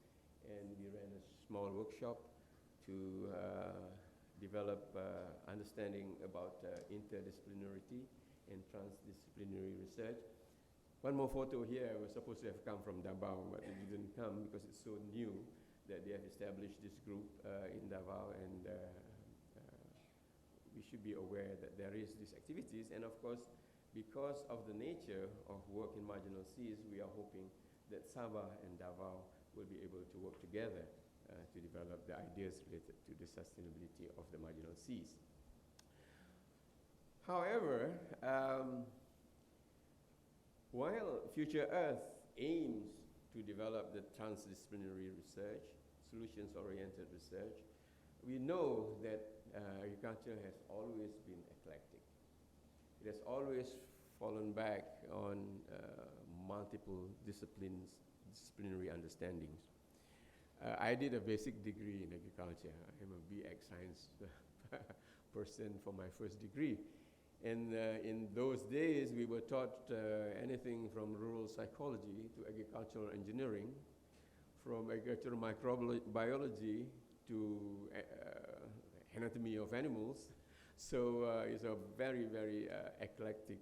[SPEAKER 8] and we ran a small workshop to develop understanding about interdisciplinarity and transdisciplinary research. One more photo here was supposed to have come from Davao, but it didn't come because it's so new that they have established this group in Davao, and we should be aware that there is these activities. And of course, because of the nature of work in marginal seas, we are hoping that Sabah and Davao will be able to work together to develop the ideas related to the sustainability of the marginal seas. However, while Future Earth aims to develop the transdisciplinary research, solutions-oriented research, we know that agriculture has always been eclectic. It has always fallen back on multiple disciplinary understandings. I did a basic degree in agriculture. I'm a BX science person for my first degree. And in those days, we were taught anything from rural psychology to agricultural engineering, from agricultural microbiology to anatomy of animals. So it's a very, very eclectic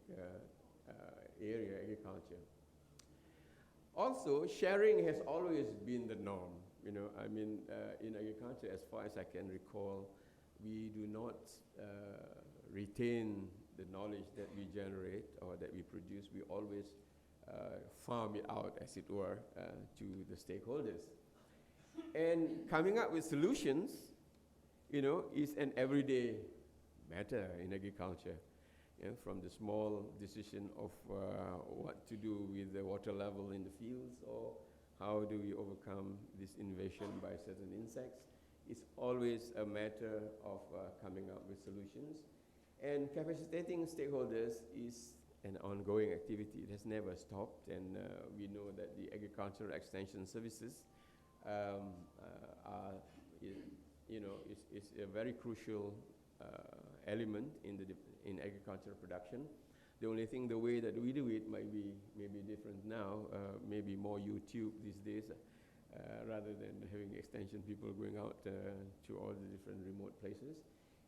[SPEAKER 8] area, agriculture. Also, sharing has always been the norm. You know, I mean, in agriculture, as far as I can recall, we do not retain the knowledge that we generate or that we produce. We always farm it out, as it were, to the stakeholders. And coming up with solutions, you know, is an everyday matter in agriculture. From the small decision of what to do with the water level in the fields, or how do we overcome this invasion by certain insects. It's always a matter of coming up with solutions. And capacitating stakeholders is an ongoing activity. It has never stopped, and we know that the agricultural extension services are, is a very crucial element in in agricultural production. The only thing, the way that we do it might be maybe different now, maybe more YouTube these days, rather than having extension people going out to all the different remote places.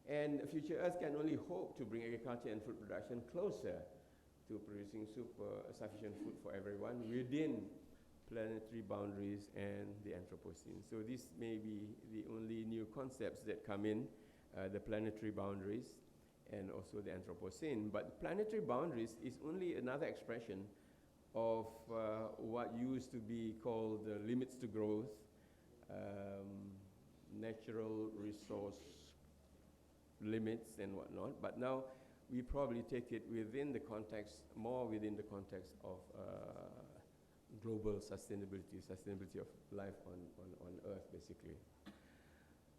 [SPEAKER 8] And Future Earth can only hope to bring agriculture and food production closer to producing sufficient food for everyone within planetary boundaries and the Anthropocene. So this may be the only new concepts that come in, the planetary boundaries and also the Anthropocene. But planetary boundaries is only another expression of what used to be called limits to growth, natural resource limits and whatnot. But now we probably take it within the context, more within the context of global sustainability of life on Earth, basically.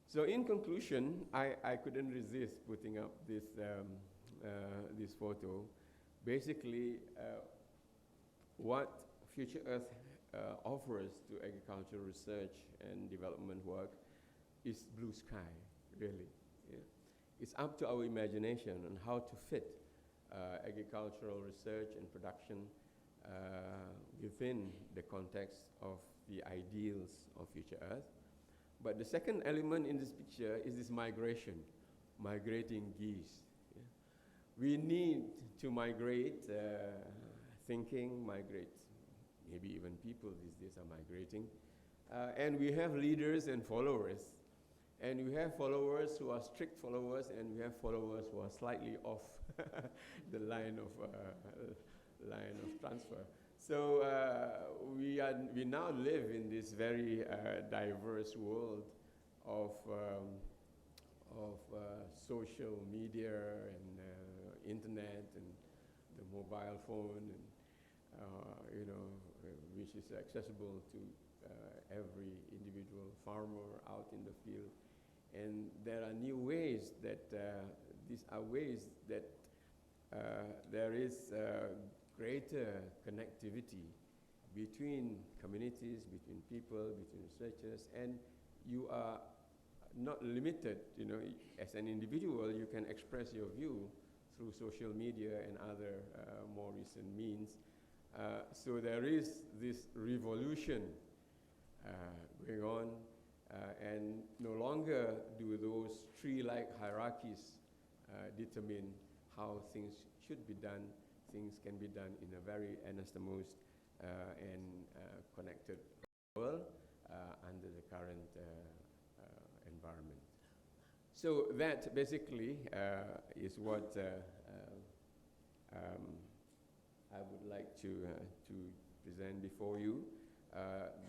[SPEAKER 8] So in conclusion, I couldn't resist putting up this, this photo. Basically, what Future Earth offers to agricultural research and development work is blue sky, really. Yeah. It's up to our imagination on how to fit agricultural research and production within the context of the ideals of Future Earth. But the second element in this picture is this migration, migrating geese. Yeah. We need to migrate thinking, migrate, maybe even people these days are migrating. And we have leaders and followers. And we have followers who are strict followers, and we have followers who are slightly off the line of transfer. So we now live in this very diverse world of social media and internet and the mobile phone, and which is accessible to every individual farmer out in the field. And there are new ways that these are ways that there is greater connectivity between communities, between people, between researchers, and you are not limited, as an individual, you can express your view through social media and other more recent means. So there is this revolution going on, and no longer do those tree-like hierarchies determine how things should be done. Things can be done in a very anastomosed and connected world under the current environment. So that basically is what I would like to present before you.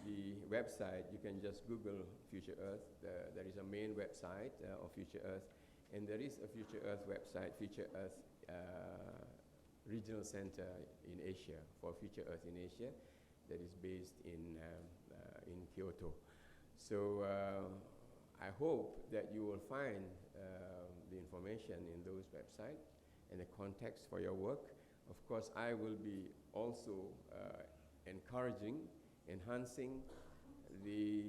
[SPEAKER 8] The website, you can just Google Future Earth. There is a main website of Future Earth, and there is a Future Earth website, Future Earth Regional Center in Asia, for Future Earth in Asia, that is based in Kyoto. So I hope that you will find the information in those websites and the context for your work. Of course, I will be also encouraging, enhancing the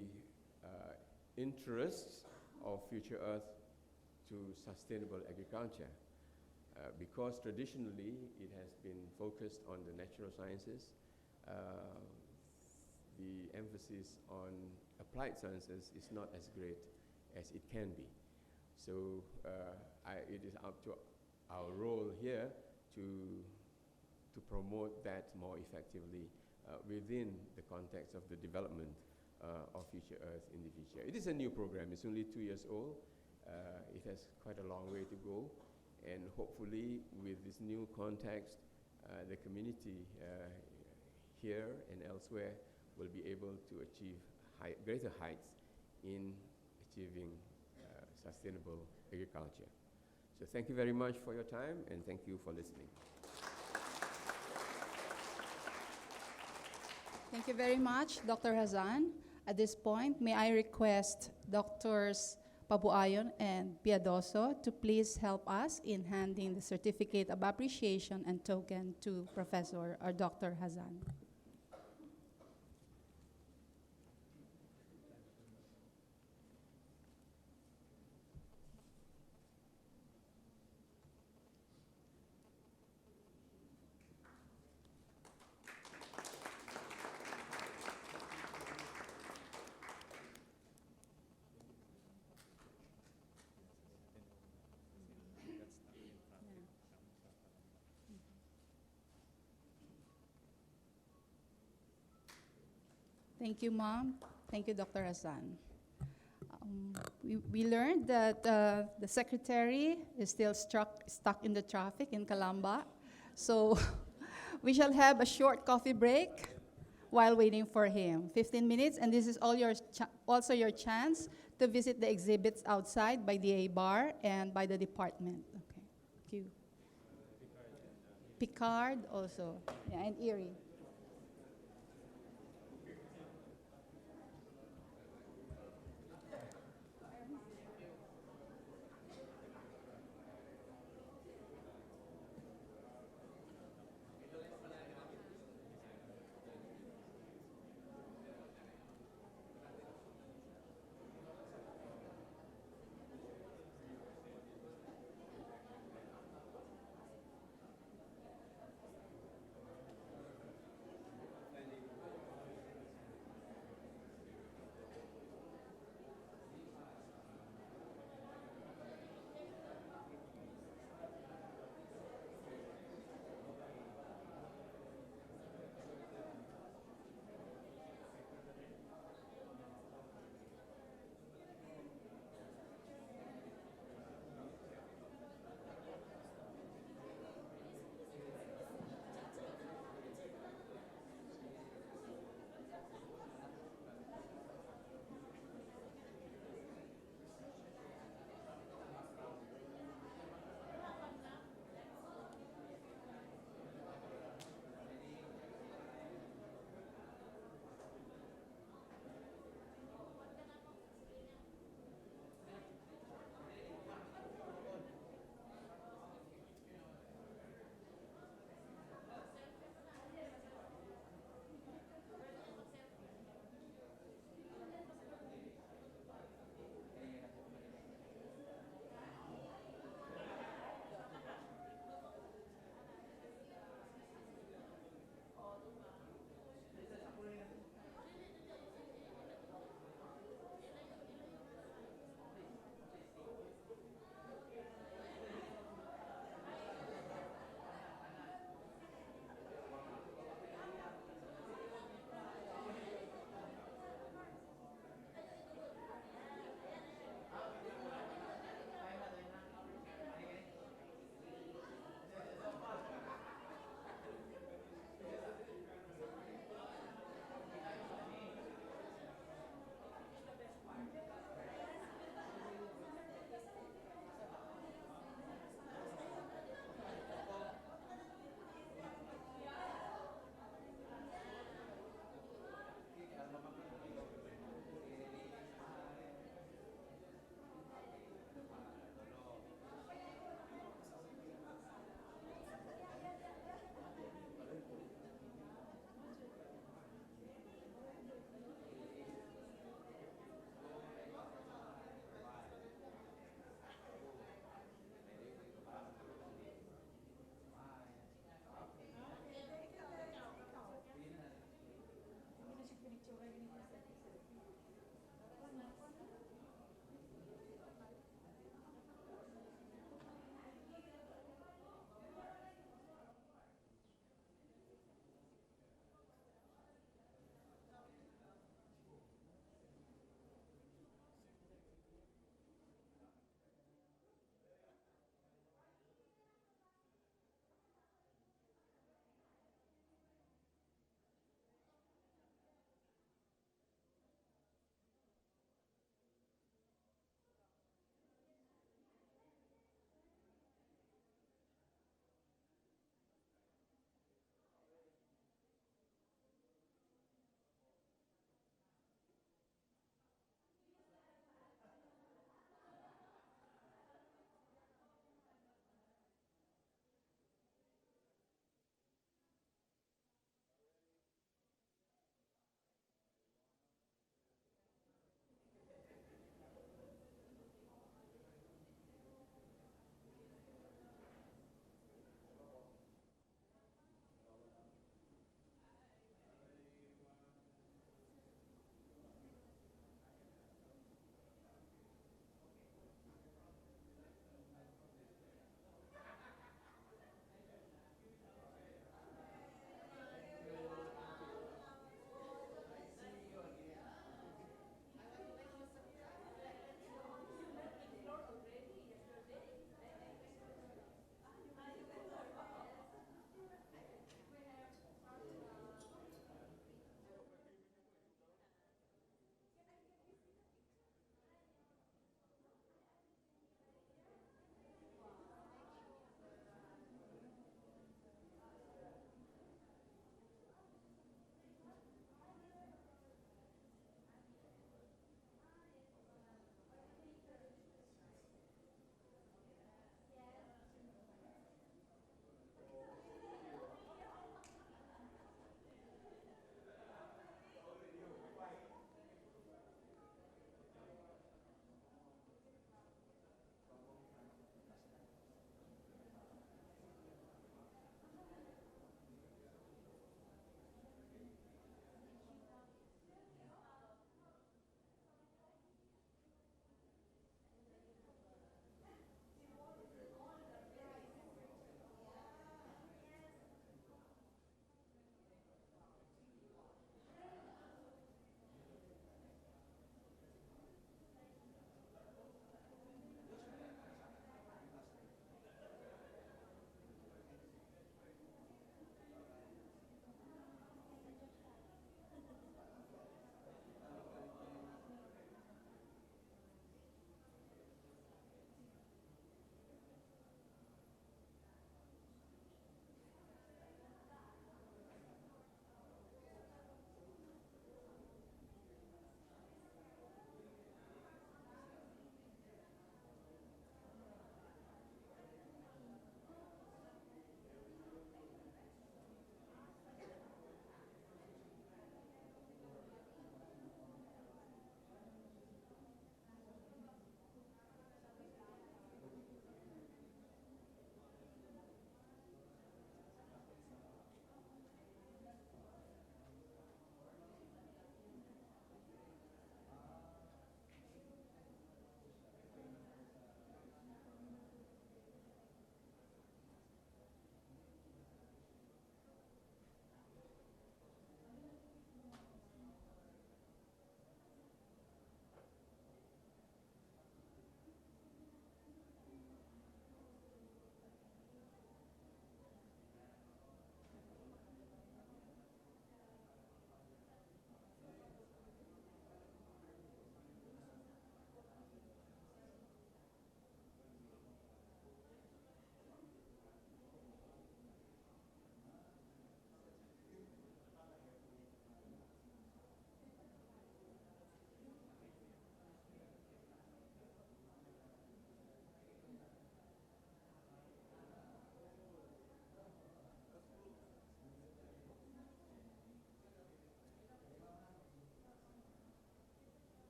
[SPEAKER 8] interests of Future Earth to sustainable agriculture. Because traditionally it has been focused on the natural sciences, the emphasis on applied sciences is not as great as it can be. So it is up to our role here to promote that more effectively within the context of the development of Future Earth in the future. It is a new program. It's only 2 years old. It has quite a long way to go. And hopefully, with this new context, the community here and elsewhere will be able to achieve greater heights in achieving sustainable agriculture. So thank you very much for your time, and thank you for listening.
[SPEAKER 3] Thank you very much, Dr. Hazan. At this point, may I request Drs. Pabuayon and Piadoso to please help us in handing the certificate of appreciation and token to Professor or Dr. Hazan. Thank you, Mom. Thank you, Dr. Hassan. We learned that the secretary is still stuck in the traffic in Calamba. So we shall have a short coffee break while waiting for him. 15 minutes, and this is also your chance to visit the exhibits outside by the A bar and by the department. Okay, thank you. Picard also, yeah, and Erie.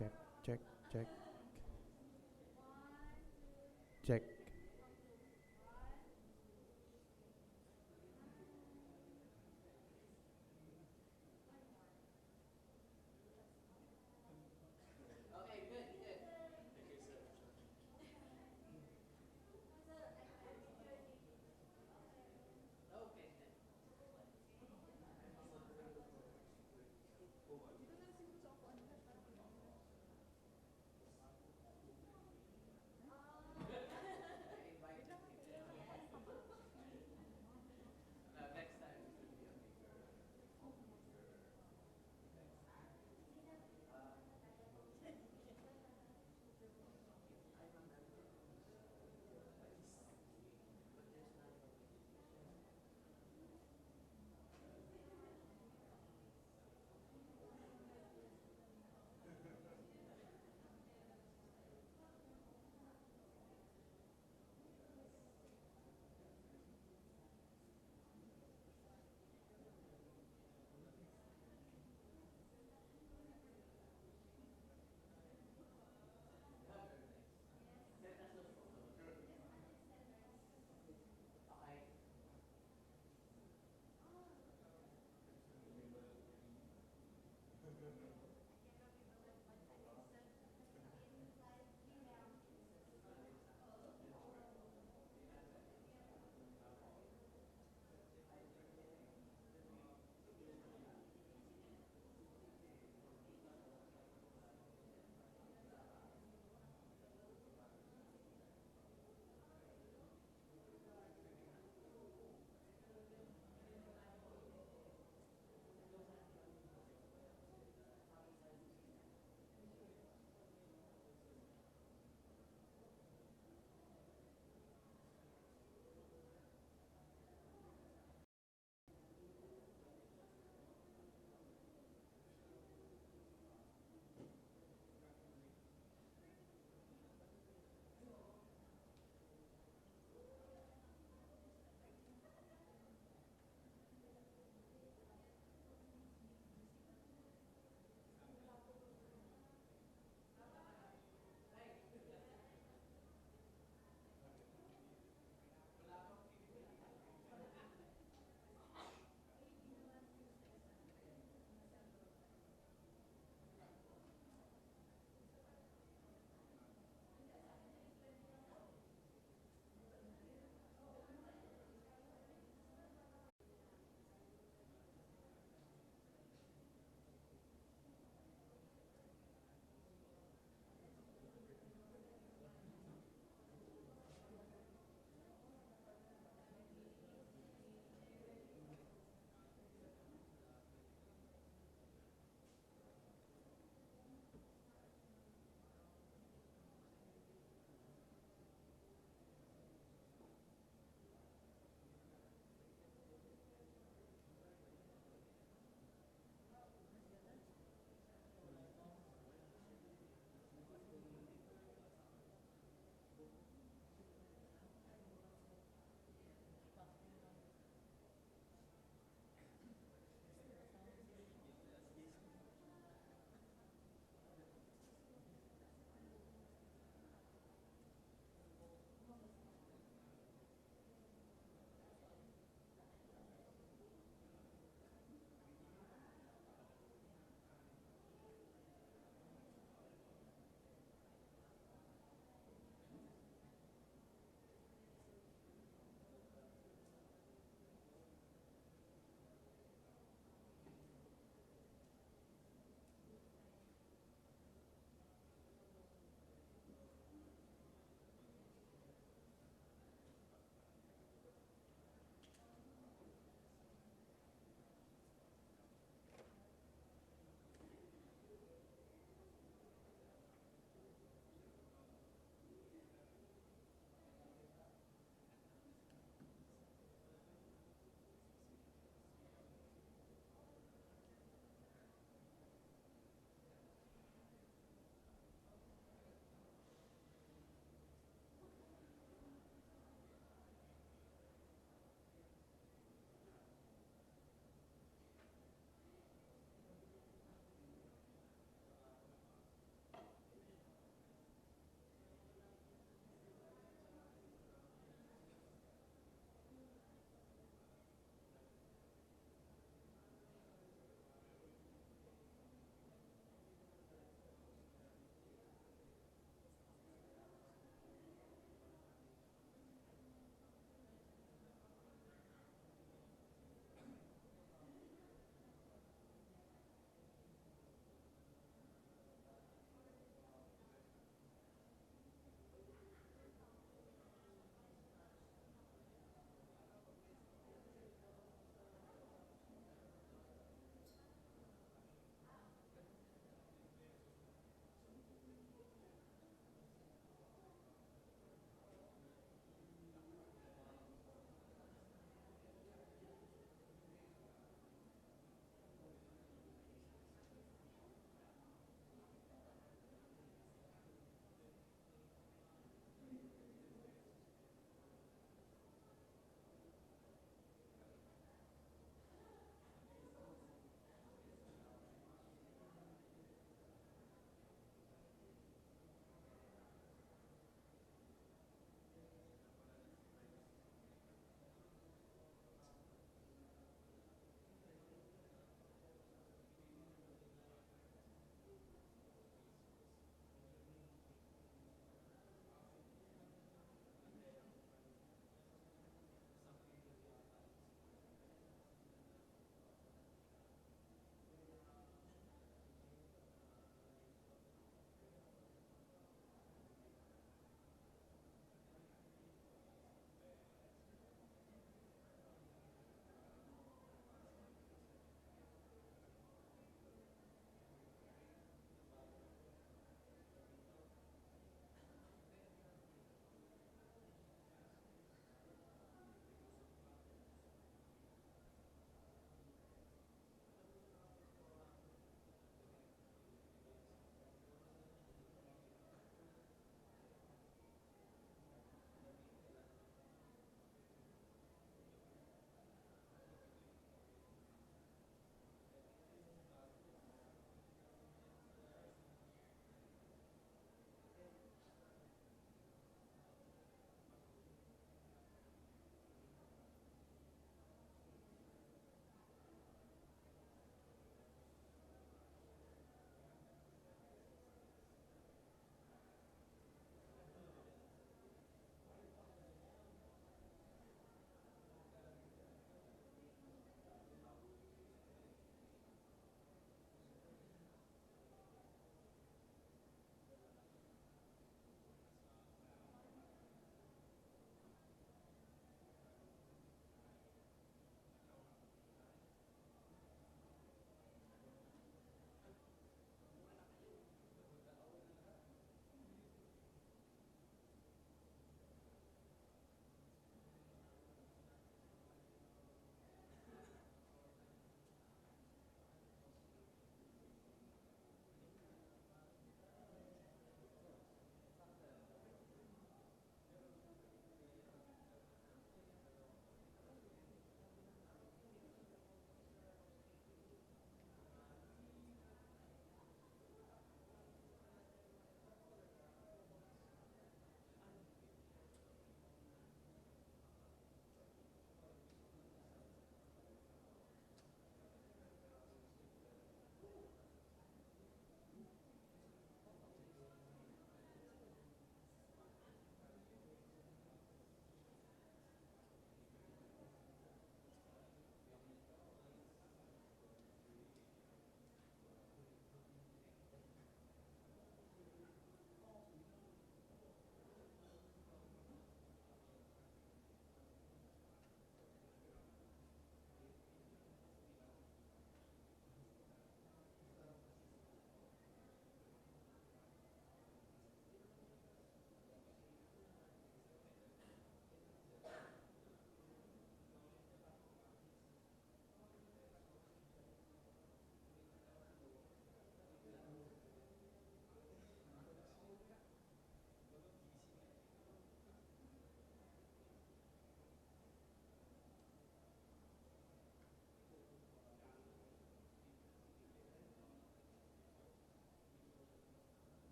[SPEAKER 9] check, check, check. Check.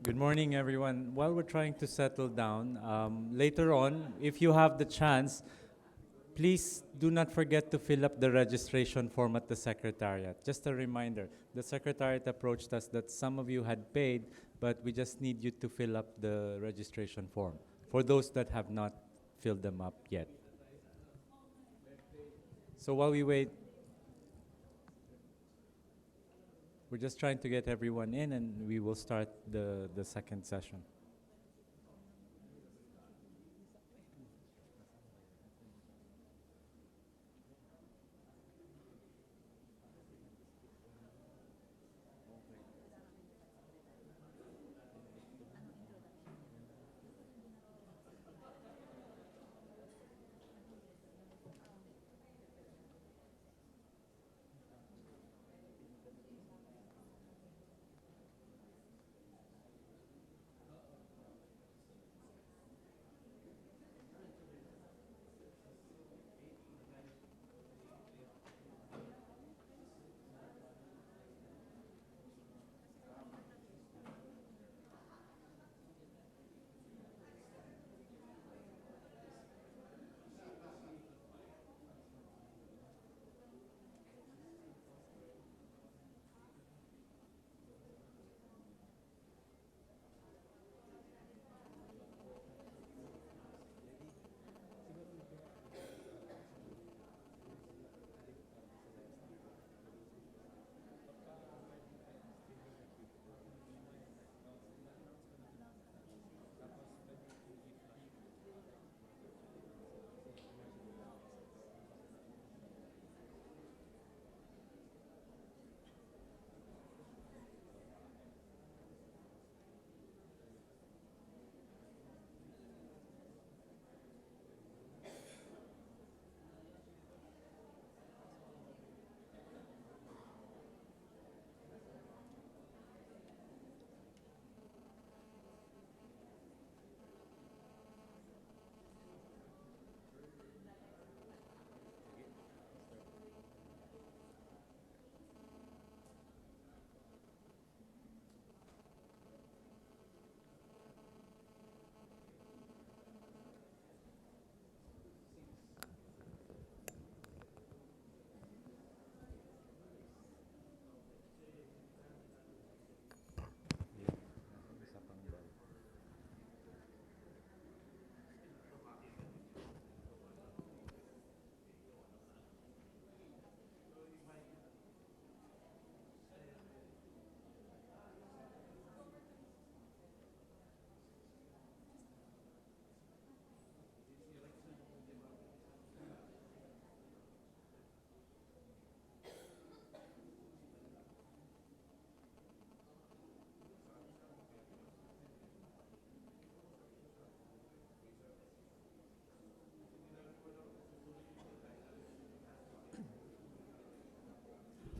[SPEAKER 1] Good morning, everyone. While we're trying to settle down, later on, if you have the chance, please do not forget to fill up the registration form at the Secretariat. Just a reminder, the Secretariat approached us that some of you had paid, but we just need you to fill up the registration form for those that have not filled them up yet. So while we wait, we're just trying to get everyone in, and we will start the second session.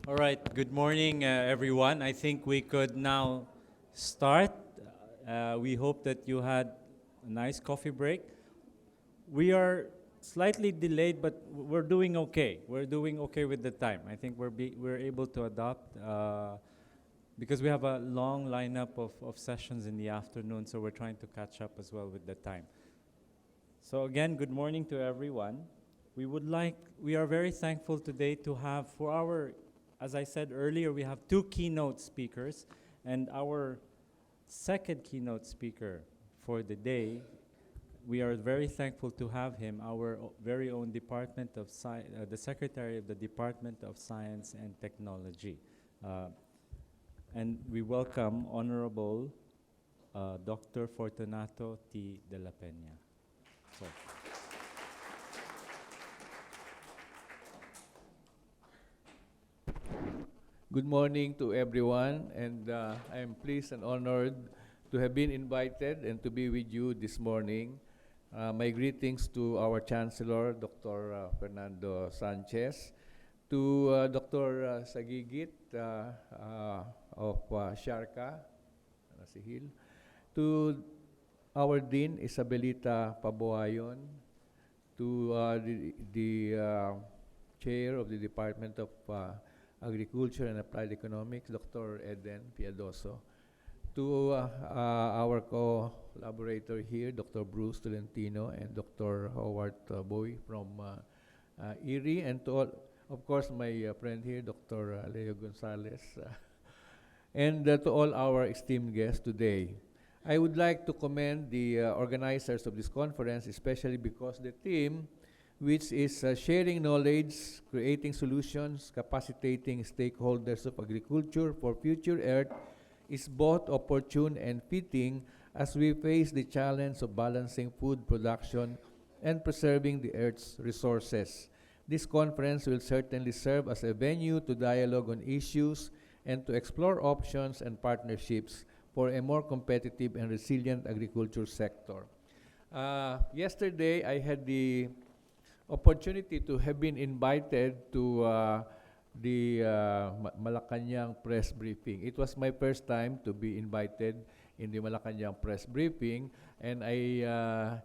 [SPEAKER 1] All right, good morning, everyone. I think we could now start. We hope that you had a nice coffee break. We are slightly delayed, but we're doing okay. We're doing okay with the time. I think we're able to adapt because we have a long lineup of sessions in the afternoon, so we're trying to catch up as well with the time. So again, good morning to everyone. We are very thankful today to have for our, as I said earlier, we have two keynote speakers, and our second keynote speaker for the day, we are very thankful to have him, our very own the Secretary of the Department of Science and Technology. And we welcome Honorable Dr. Fortunato T. de la Peña. So.
[SPEAKER 10] Good morning to everyone, and I am pleased and honored to have been invited and to be with you this morning. My greetings to our Chancellor, Dr. Fernando Sanchez, to Dr. Sagigit of Sharka, Nasihil, to our Dean, Isabelita Paboayon, to the Chair of the Department of Agriculture and Applied Economics, Dr. Eden Piadoso, to our collaborator here, Dr. Bruce Tolentino and Dr. Howard Bowie from Erie, and to all, of course, my friend here, Dr. Leo Gonzalez, and to all our esteemed guests today. I would like to commend the organizers of this conference, especially because the theme, which is sharing knowledge, creating solutions, capacitating stakeholders of agriculture for future Earth, is both opportune and fitting as we face the challenge of balancing food production and preserving the Earth's resources. This conference will certainly serve as a venue to dialogue on issues and to explore options and partnerships for a more competitive and resilient agriculture sector. Yesterday, I had the opportunity to have been invited to the Malacanang press briefing. It was my first time to be invited in the Malacanang press briefing, and I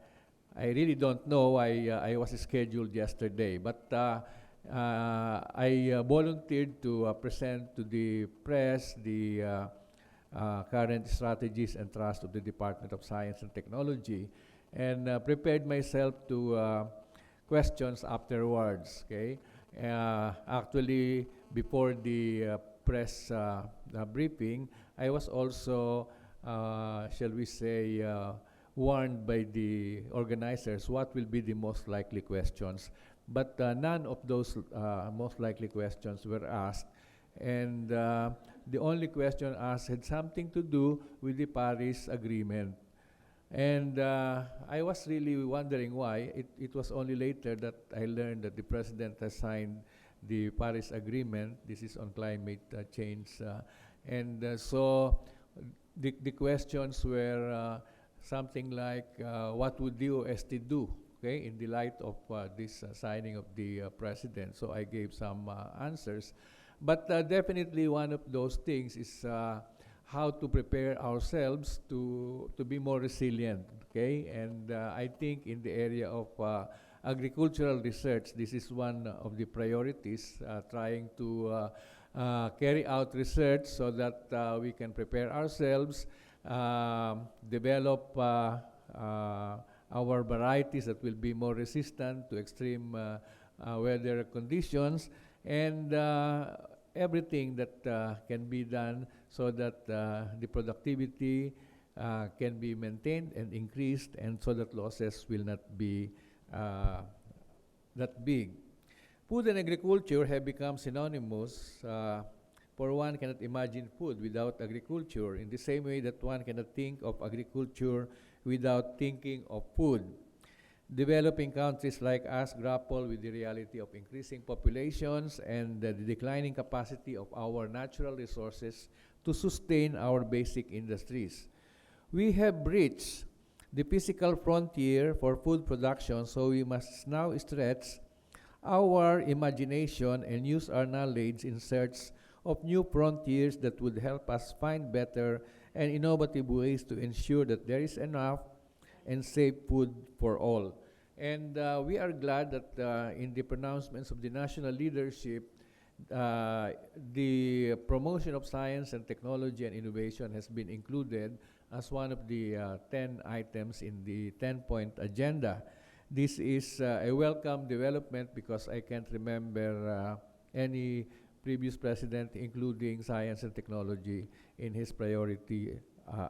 [SPEAKER 10] really don't know. I was scheduled yesterday, but I volunteered to present to the press the current strategies and trust of the Department of Science and Technology, and prepared myself to questions afterwards. Okay, actually, before the press briefing, I was also, shall we say, warned by the organizers what will be the most likely questions. But none of those most likely questions were asked, and the only question asked had something to do with the Paris Agreement. And I was really wondering why. It was only later that I learned that the President has signed the Paris Agreement. This is on climate change. So the questions were something like, what would the OST do, okay, in the light of this signing of the President? So I gave some answers. But definitely one of those things is how to prepare ourselves to be more resilient, okay? And I think in the area of agricultural research, this is one of the priorities, trying to carry out research so that we can prepare ourselves, develop our varieties that will be more resistant to extreme weather conditions, and everything that can be done so that the productivity can be maintained and increased, and so that losses will not be that big. Food and agriculture have become synonymous. For one cannot imagine food without agriculture, in the same way that one cannot think of agriculture without thinking of food. Developing countries like us grapple with the reality of increasing populations and the declining capacity of our natural resources to sustain our basic industries. We have breached the physical frontier for food production, so we must now stretch our imagination and use our knowledge in search of new frontiers that would help us find better and innovative ways to ensure that there is enough and safe food for all. And we are glad that in the pronouncements of the national leadership, the promotion of science and technology and innovation has been included as one of the 10 items in the 10-point agenda. This is a welcome development because I can't remember any previous president including science and technology in his priority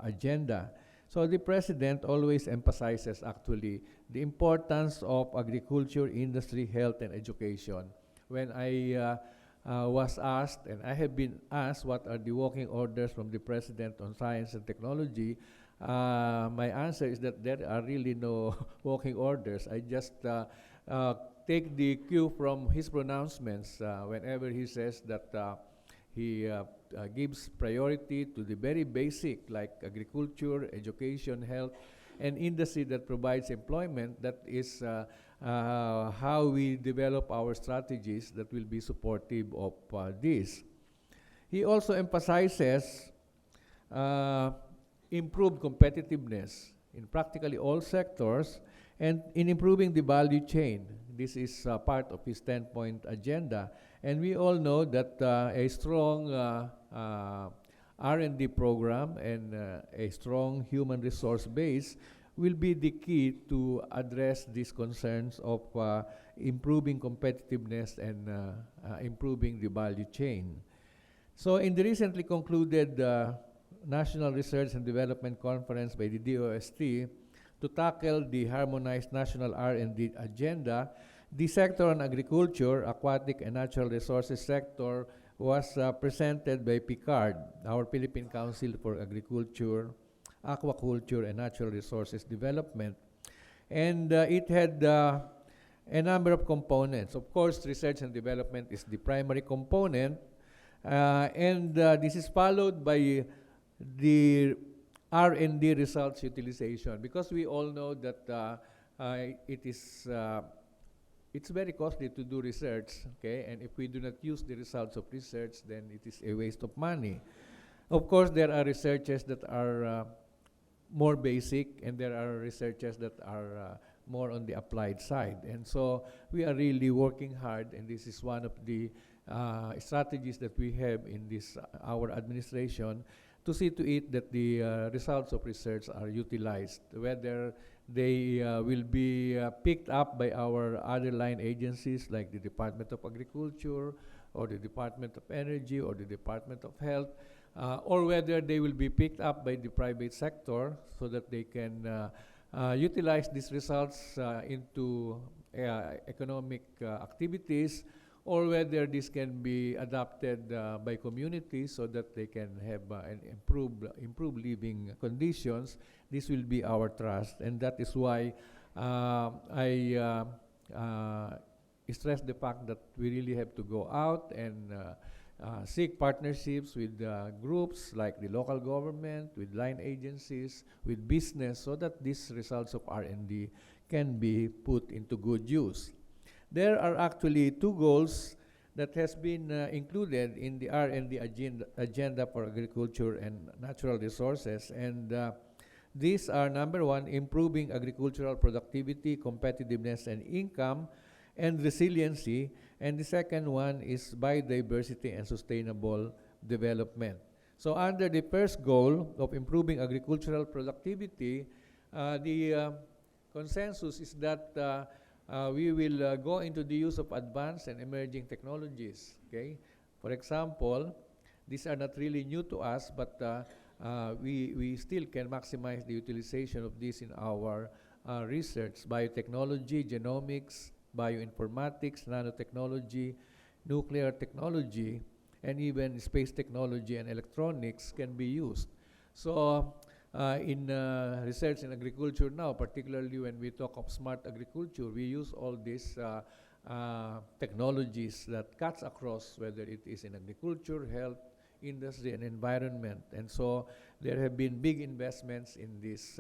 [SPEAKER 10] agenda. So the president always emphasizes actually the importance of agriculture, industry, health, and education. When I was asked, and I have been asked, what are the working orders from the president on science and technology, my answer is that there are really no working orders. I just take the cue from his pronouncements whenever he says that he gives priority to the very basic, like agriculture, education, health, and industry that provides employment. That is how we develop our strategies that will be supportive of this. He also emphasizes improved competitiveness in practically all sectors and in improving the value chain. This is part of his 10-point agenda. And we all know that a strong R&D program and a strong human resource base will be the key to address these concerns of improving competitiveness and improving the value chain. So in the recently concluded National Research and Development Conference by the DOST to tackle the harmonized national R&D agenda, the sector on agriculture, aquatic and natural resources sector was presented by PICARD, our Philippine Council for Agriculture, Aquaculture and Natural Resources Development. And it had a number of components. Of course, research and development is the primary component. This is followed by the R&D results utilization, because we all know that it's very costly to do research, okay? And if we do not use the results of research, then it is a waste of money. Of course, there are researches that are more basic, and there are researches that are more on the applied side. And so we are really working hard, and this is one of the strategies that we have in this our administration, to see to it that the results of research are utilized, whether they will be picked up by our other line agencies like the Department of Agriculture or the Department of Energy or the Department of Health, or whether they will be picked up by the private sector so that they can utilize these results into economic activities, or whether this can be adopted by communities so that they can have improve living conditions. This will be our trust, and that is why I stress the fact that we really have to go out and seek partnerships with groups like the local government, with line agencies, with business, so that these results of R&D can be put into good use. There are actually two goals that has been included in the R&D agenda for agriculture and natural resources, and these are, number one, improving agricultural productivity, competitiveness, and income, and resiliency, and the second one is biodiversity and sustainable development. So under the first goal of improving agricultural productivity, the consensus is that we will go into the use of advanced and emerging technologies, okay? For example, these are not really new to us, but we still can maximize the utilization of this in our research. Biotechnology, genomics, bioinformatics, nanotechnology, nuclear technology, and even space technology and electronics can be used. So in research in agriculture now, particularly when we talk of smart agriculture, we use all these technologies that cuts across, whether it is in agriculture, health, industry, and environment. And so there have been big investments in these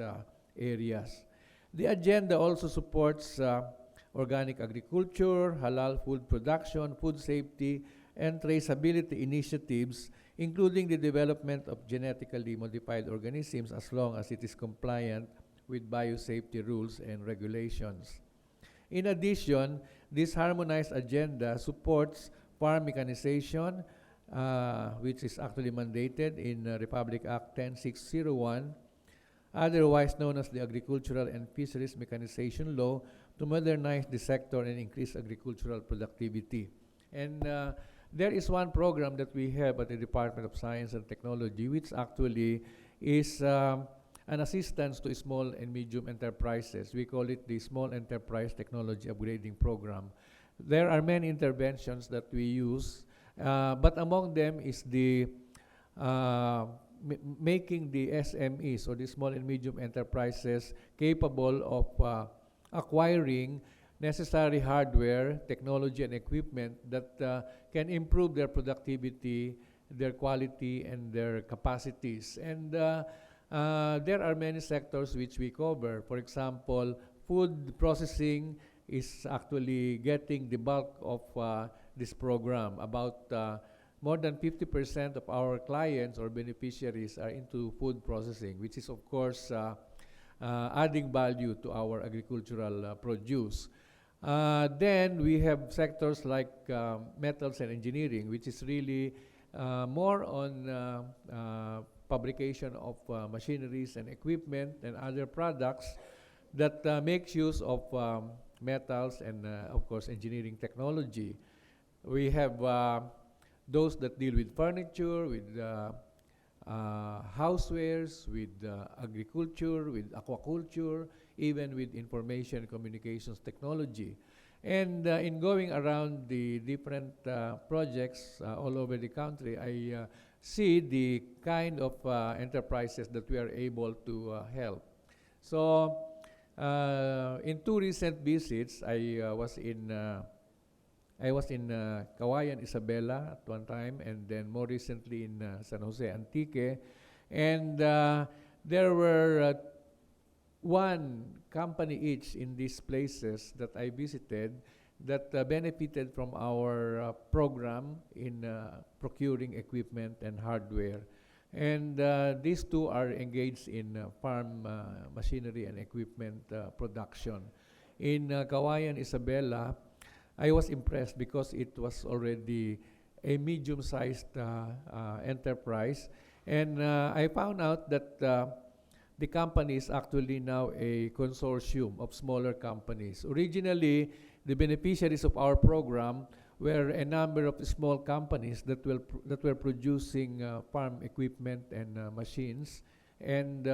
[SPEAKER 10] areas. The agenda also supports organic agriculture, halal food production, food safety, and traceability initiatives, including the development of genetically modified organisms as long as it is compliant with biosafety rules and regulations. In addition, this harmonized agenda supports farm mechanization, which is actually mandated in Republic Act 10601, otherwise known as the Agricultural and Fisheries Mechanization Law, to modernize the sector and increase agricultural productivity. And there is one program that we have at the Department of Science and Technology, which actually is an assistance to small and medium enterprises. We call it the Small Enterprise Technology Upgrading Program. There are many interventions that we use, but among them is the making the SMEs, or the small and medium enterprises, capable of acquiring necessary hardware, technology, and equipment that can improve their productivity, their quality, and their capacities. And there are many sectors which we cover. For example, food processing is actually getting the bulk of this program. About more than 50% of our clients or beneficiaries are into food processing, which is, of course, adding value to our agricultural produce. Then we have sectors like metals and engineering, which is really more on fabrication of machineries and equipment and other products that makes use of metals and, of course, engineering technology. We have those that deal with furniture, with housewares, with agriculture, with aquaculture, even with information communications technology. And in going around the different projects all over the country, I see the kind of enterprises that we are able to help. So in two recent visits, I was in Kawayan, Isabela at one time, and then more recently in San Jose, Antique. And there were one company each in these places that I visited that benefited from our program in procuring equipment and hardware. And these two are engaged in farm machinery and equipment production. In Kawayan, Isabela, I was impressed because it was already a medium-sized enterprise. And I found out that the company is actually now a consortium of smaller companies. Originally, the beneficiaries of our program were a number of small companies that were producing farm equipment and machines. And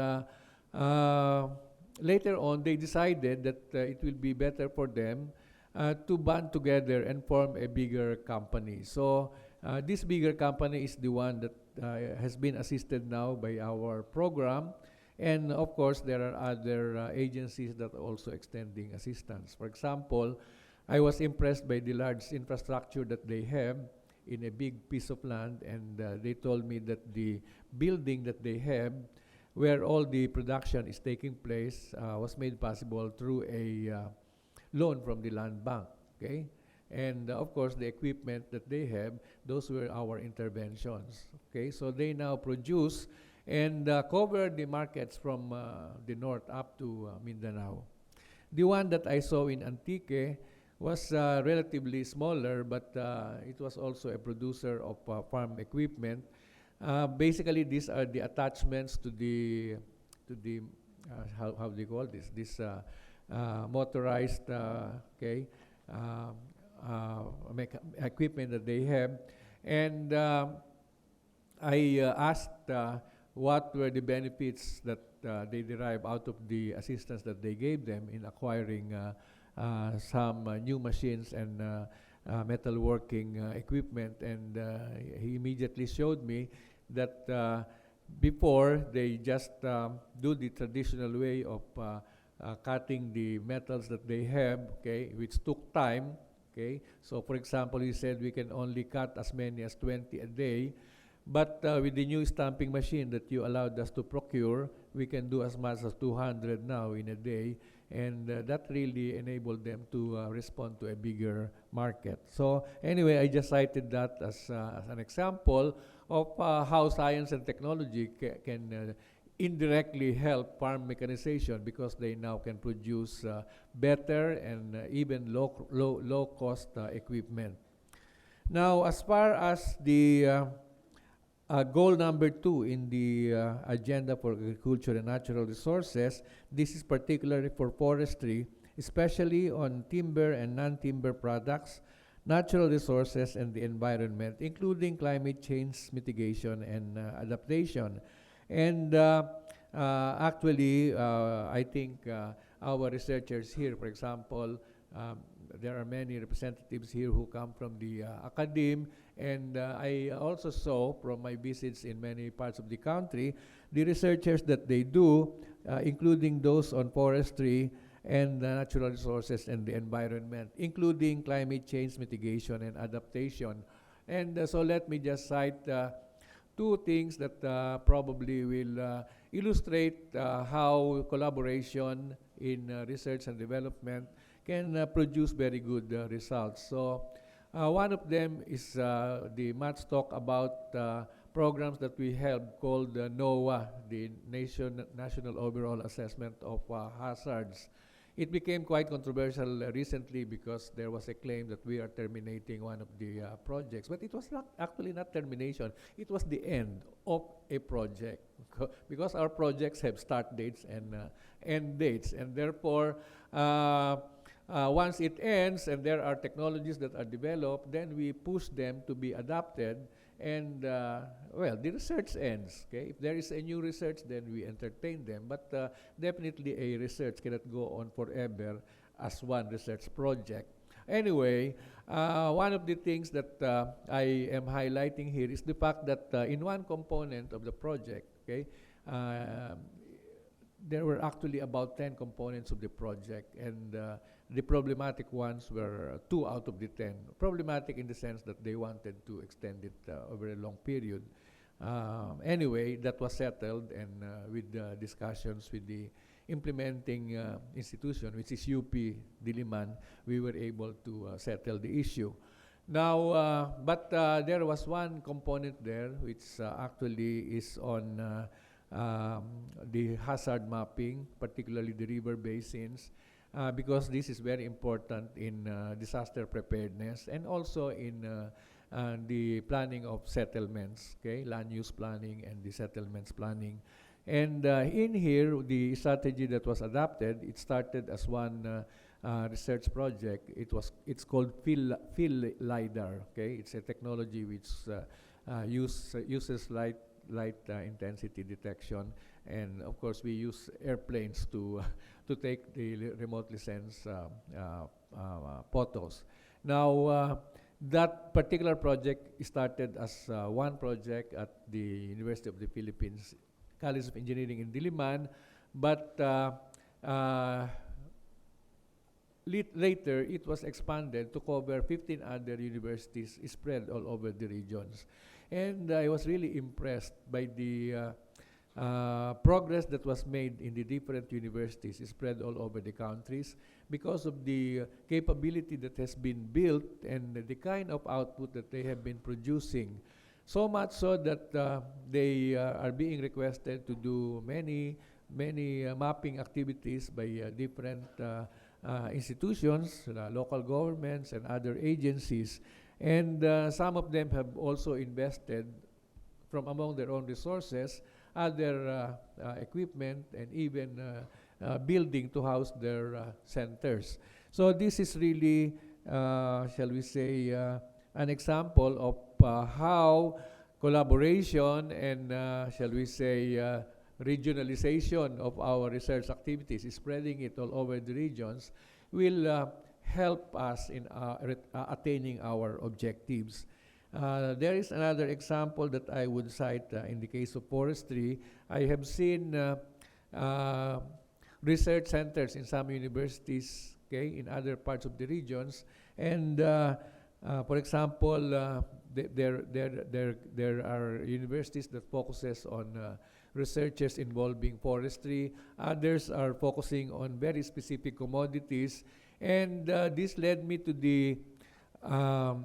[SPEAKER 10] later on, they decided that it will be better for them to band together and form a bigger company. So this bigger company is the one that has been assisted now by our program. And of course, there are other agencies that are also extending assistance. For example, I was impressed by the large infrastructure that they have in a big piece of land, and they told me that the building that they have, where all the production is taking place, was made possible through a loan from the land bank, okay? And of course, the equipment that they have, those were our interventions, okay? So they now produce and cover the markets from the north up to Mindanao. The one that I saw in Antique was relatively smaller, but it was also a producer of farm equipment. Basically, these are the attachments to the how do you call this? This motorized equipment that they have. And I asked what were the benefits that they derive out of the assistance that they gave them in acquiring some new machines and metalworking equipment. And he immediately showed me that before they just do the traditional way of cutting the metals that they have, okay, which took time, okay. So for example, he said we can only cut as many as 20 a day, but with the new stamping machine that you allowed us to procure, we can do as much as 200 now in a day, and that really enabled them to respond to a bigger market. So anyway, I just cited that as an example of how science and technology can indirectly help farm mechanization, because they now can produce better and even low cost equipment. Now, as far as the goal number 2 in the agenda for agriculture and natural resources, this is particularly for forestry, especially on timber and non-timber products, natural resources, and the environment, including climate change mitigation and adaptation. And actually, I think our researchers here, for example, there are many representatives here who come from the academe, and I also saw from my visits in many parts of the country, the researchers that they do, including those on forestry and natural resources and the environment, including climate change mitigation and adaptation. And so let me just cite two things that probably will illustrate how collaboration in research and development can produce very good results. So one of them is the Matt's talk about programs that we have called NOAA, the National Overall Assessment of Hazards. it became quite controversial recently because there was a claim that we are terminating one of the projects. But it was not actually not termination. It was the end of a project because our projects have start dates and end dates. And therefore, once it ends and there are technologies that are developed, then we push them to be adapted. And, well, the research ends, okay? If there is a new research, then we entertain them. But definitely a research cannot go on forever as one research project. Anyway, one of the things that I am highlighting here is the fact that in one component of the project, okay, there were actually about 10 components of the project, and the problematic ones were 2 out of the 10. Problematic in the sense that they wanted to extend it over a long period. Anyway, that was settled, and with discussions with the implementing institution, which is UP Diliman, we were able to settle the issue. Now, but there was one component there which actually is on the hazard mapping, particularly the river basins, because this is very important in disaster preparedness and also in the planning of settlements, okay, land use planning and the settlements planning. And in here, the strategy that was adopted, it started as one research project. It's called field LiDAR, okay? It's a technology which uses light intensity detection, and of course we use airplanes to take the remotely sensed photos. Now, that particular project started as one project at the University of the Philippines College of Engineering in Diliman, but later it was expanded to cover 15 other universities spread all over the regions. And I was really impressed by the progress that was made in the different universities spread all over the countries because of the capability that has been built and the kind of output that they have been producing. So much so that they are being requested to do many mapping activities by different institutions, local governments, and other agencies. And some of them have also invested from among their own resources, other equipment, and even building to house their centers. So this is really, shall we say, an example of how collaboration and, shall we say, regionalization of our research activities, spreading it all over the regions, will help us in attaining our objectives. There is another example that I would cite in the case of forestry. I have seen research centers in some universities, okay, in other parts of the regions, and for example, there are universities that focuses on researches involving forestry. Others are focusing on very specific commodities, and this led me to the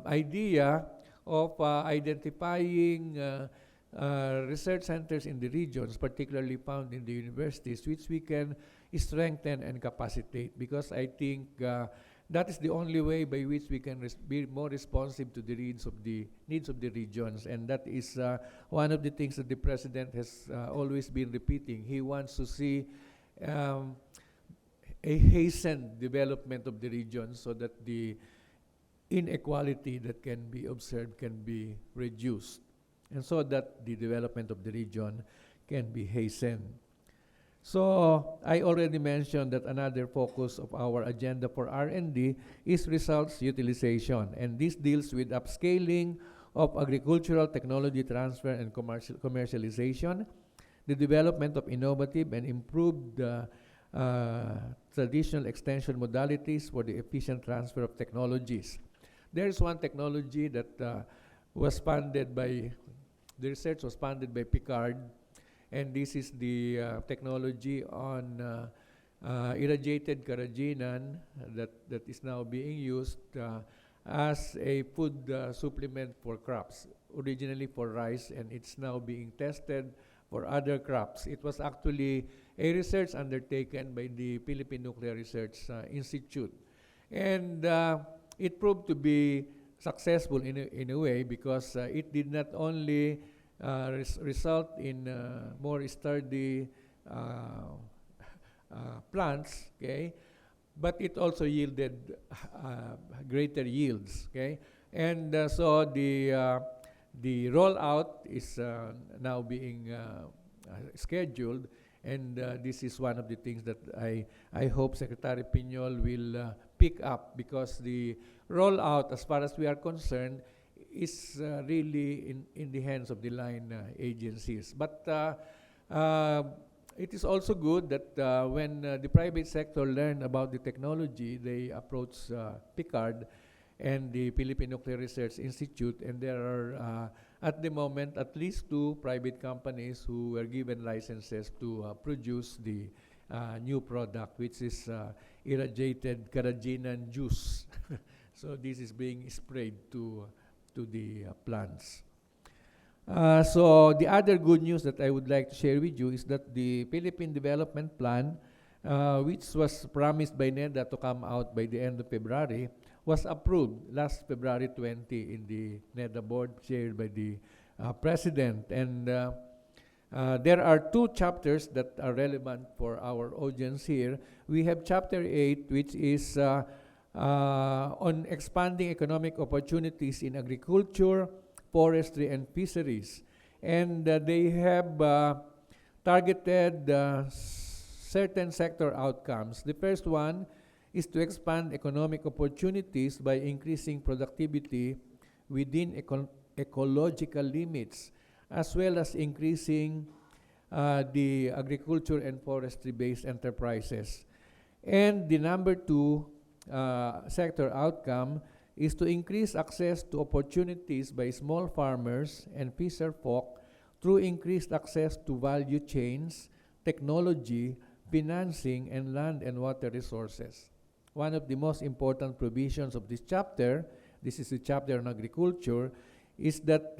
[SPEAKER 10] idea of identifying research centers in the regions, particularly found in the universities, which we can strengthen and capacitate, because I think that is the only way by which we can be more responsive to the needs of the regions. And that is one of the things that the President has always been repeating. He wants to see a hastened development of the region so that the inequality that can be observed can be reduced, and so that the development of the region can be hastened. So I already mentioned that another focus of our agenda for R&D is results utilization, and this deals with upscaling of agricultural technology transfer and commercialization, the development of innovative and improved traditional extension modalities for the efficient transfer of technologies. There is one technology that was funded by, the research was funded by Picard, and this is the technology on irradiated carrageenan that is now being used as a food supplement for crops, originally for rice, and it's now being tested for other crops. It was actually a research undertaken by the Philippine Nuclear Research Institute. And it proved to be successful in a way because it did not only result in more sturdy plants, okay, but it also yielded greater yields, okay, and so the rollout is now being scheduled, and this is one of the things that I hope Secretary Piñol will pick up, because the rollout, as far as we are concerned, is really in the hands of the line agencies. But it is also good that when the private sector learned about the technology, they approached PICARD and the Philippine Nuclear Research Institute, and there are at the moment at least 2 private companies who were given licenses to produce the new product, which is irradiated carrageenan juice. So this is being sprayed to the plants. So the other good news that I would like to share with you is that the Philippine Development Plan, which was promised by NEDA to come out by the end of February, was approved last February 20 in the NEDA board chaired by the President. And there are 2 chapters that are relevant for our audience here. We have Chapter 8, which is on expanding economic opportunities in agriculture, forestry, and fisheries. And they have targeted certain sector outcomes. The first one is to expand economic opportunities by increasing productivity within ecological limits, as well as increasing the agriculture and forestry-based enterprises. And the number 2 sector outcome is to increase access to opportunities by small farmers and fisher folk through increased access to value chains, technology, financing, and land and water resources. One of the most important provisions of this chapter, this is the chapter on agriculture, is that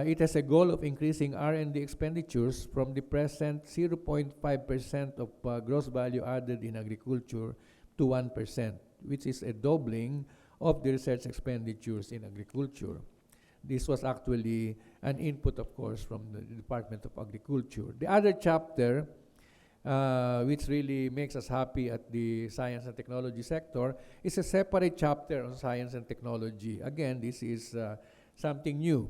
[SPEAKER 10] it has a goal of increasing R&D expenditures from the present 0.5% of gross value added in agriculture to 1%, which is a doubling of the research expenditures in agriculture. This was actually an input, of course, from the Department of Agriculture. The other chapter, which really makes us happy at the science and technology sector, is a separate chapter on science and technology. Again, this is something new.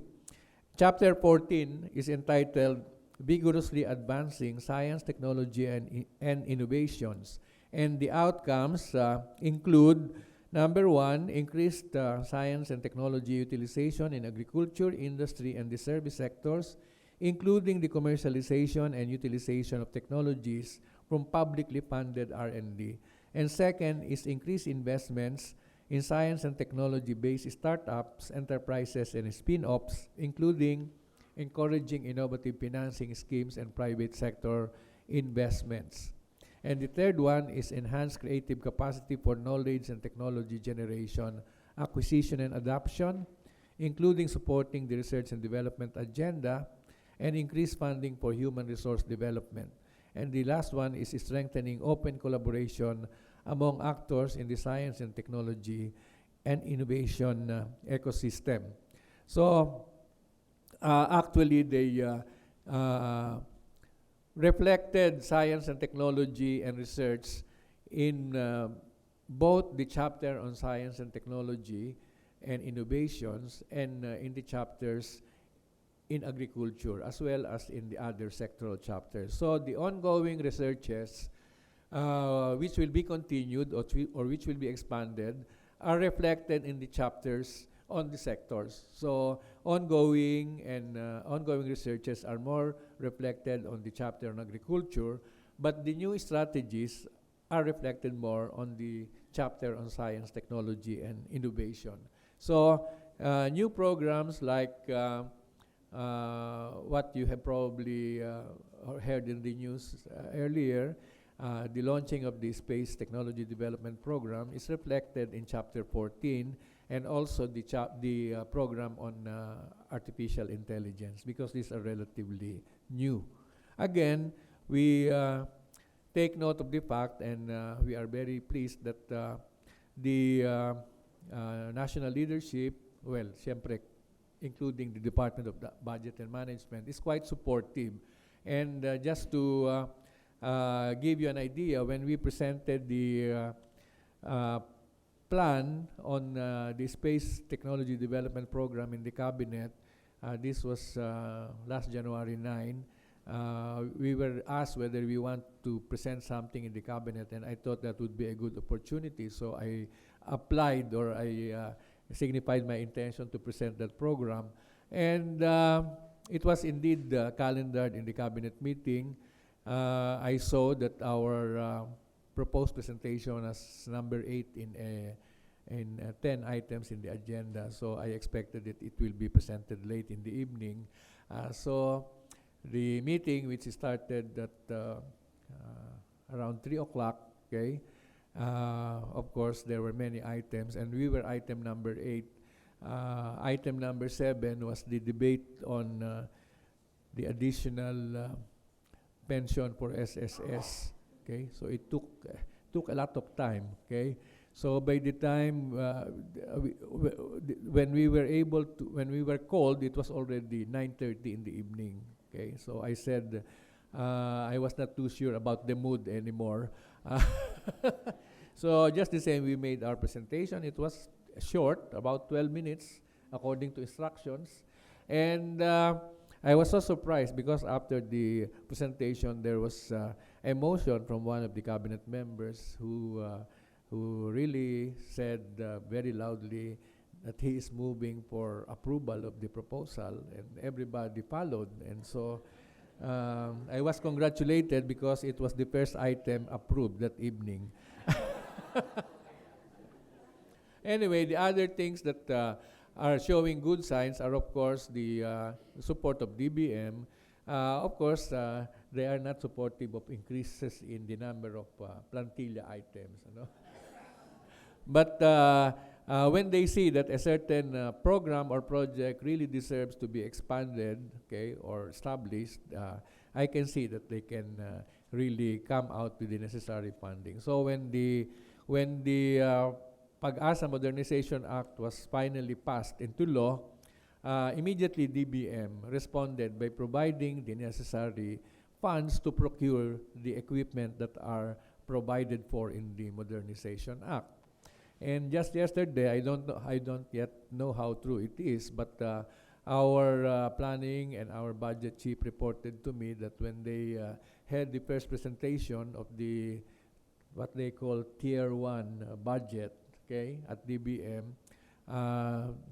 [SPEAKER 10] Chapter 14 is entitled Vigorously Advancing Science, Technology, and Innovations. And the outcomes include, number 1, increased science and technology utilization in agriculture, industry, and the service sectors, including the commercialization and utilization of technologies from publicly funded R&D. And second is increased investments in science and technology-based startups, enterprises, and spin-offs, including encouraging innovative financing schemes and private sector investments. And the third one is enhanced creative capacity for knowledge and technology generation, acquisition, and adoption, including supporting the research and development agenda, and increased funding for human resource development. And the last one is strengthening open collaboration among actors in the science and technology and innovation ecosystem. So actually they reflected science and technology and research in both the chapter on science and technology and innovations and in the chapters in agriculture, as well as in the other sectoral chapters. So the ongoing researches, which will be continued or which will be expanded, are reflected in the chapters on the sectors. So ongoing researches are more reflected on the chapter on agriculture, but the new strategies are reflected more on the chapter on science, technology, and innovation. So new programs like what you have probably heard in the news earlier, the launching of the Space Technology Development Program is reflected in Chapter 14, and also the program on artificial intelligence, because these are relatively new. Again, we take note of the fact, and we are very pleased that the national leadership, well, siyempre, including the Department of Budget and Management, is quite supportive. And just to give you an idea, when we presented the plan on the Space Technology Development Program in the Cabinet, this was last January 9, we were asked whether we want to present something in the Cabinet, and I thought that would be a good opportunity. So I applied, or I signified my intention to present that program. And it was indeed calendared in the Cabinet meeting. I saw that our proposed presentation as number 8 in 10 items in the agenda. So I expected that it will be presented late in the evening. So the meeting, which started at around 3 o'clock, okay, of course, there were many items, and we were item number 8. Item number 7 was the debate on the additional pension for SSS. Okay, so it took a lot of time. Okay, so by the time when we were called, it was already 9:30 in the evening. Okay, so I said I was not too sure about the mood anymore. So just the same, we made our presentation. It was short, about 12 minutes, according to instructions. And I was so surprised because after the presentation, there was a motion from one of the cabinet members who really said very loudly that he is moving for approval of the proposal, and everybody followed. And so I was congratulated because it was the first item approved that evening. Anyway, the other things that are showing good signs are, of course, the support of DBM. Of course, they are not supportive of increases in the number of plantilla items. You know? But when they see that a certain program or project really deserves to be expanded, okay, or established, I can see that they can really come out with the necessary funding. So when the Pag-asa Modernization Act was finally passed into law, immediately DBM responded by providing the necessary funds to procure the equipment that are provided for in the Modernization Act. And just yesterday, I don't yet know how true it is, but our planning and our budget chief reported to me that when they had the first presentation of the what they call Tier 1 budget, okay, at DBM,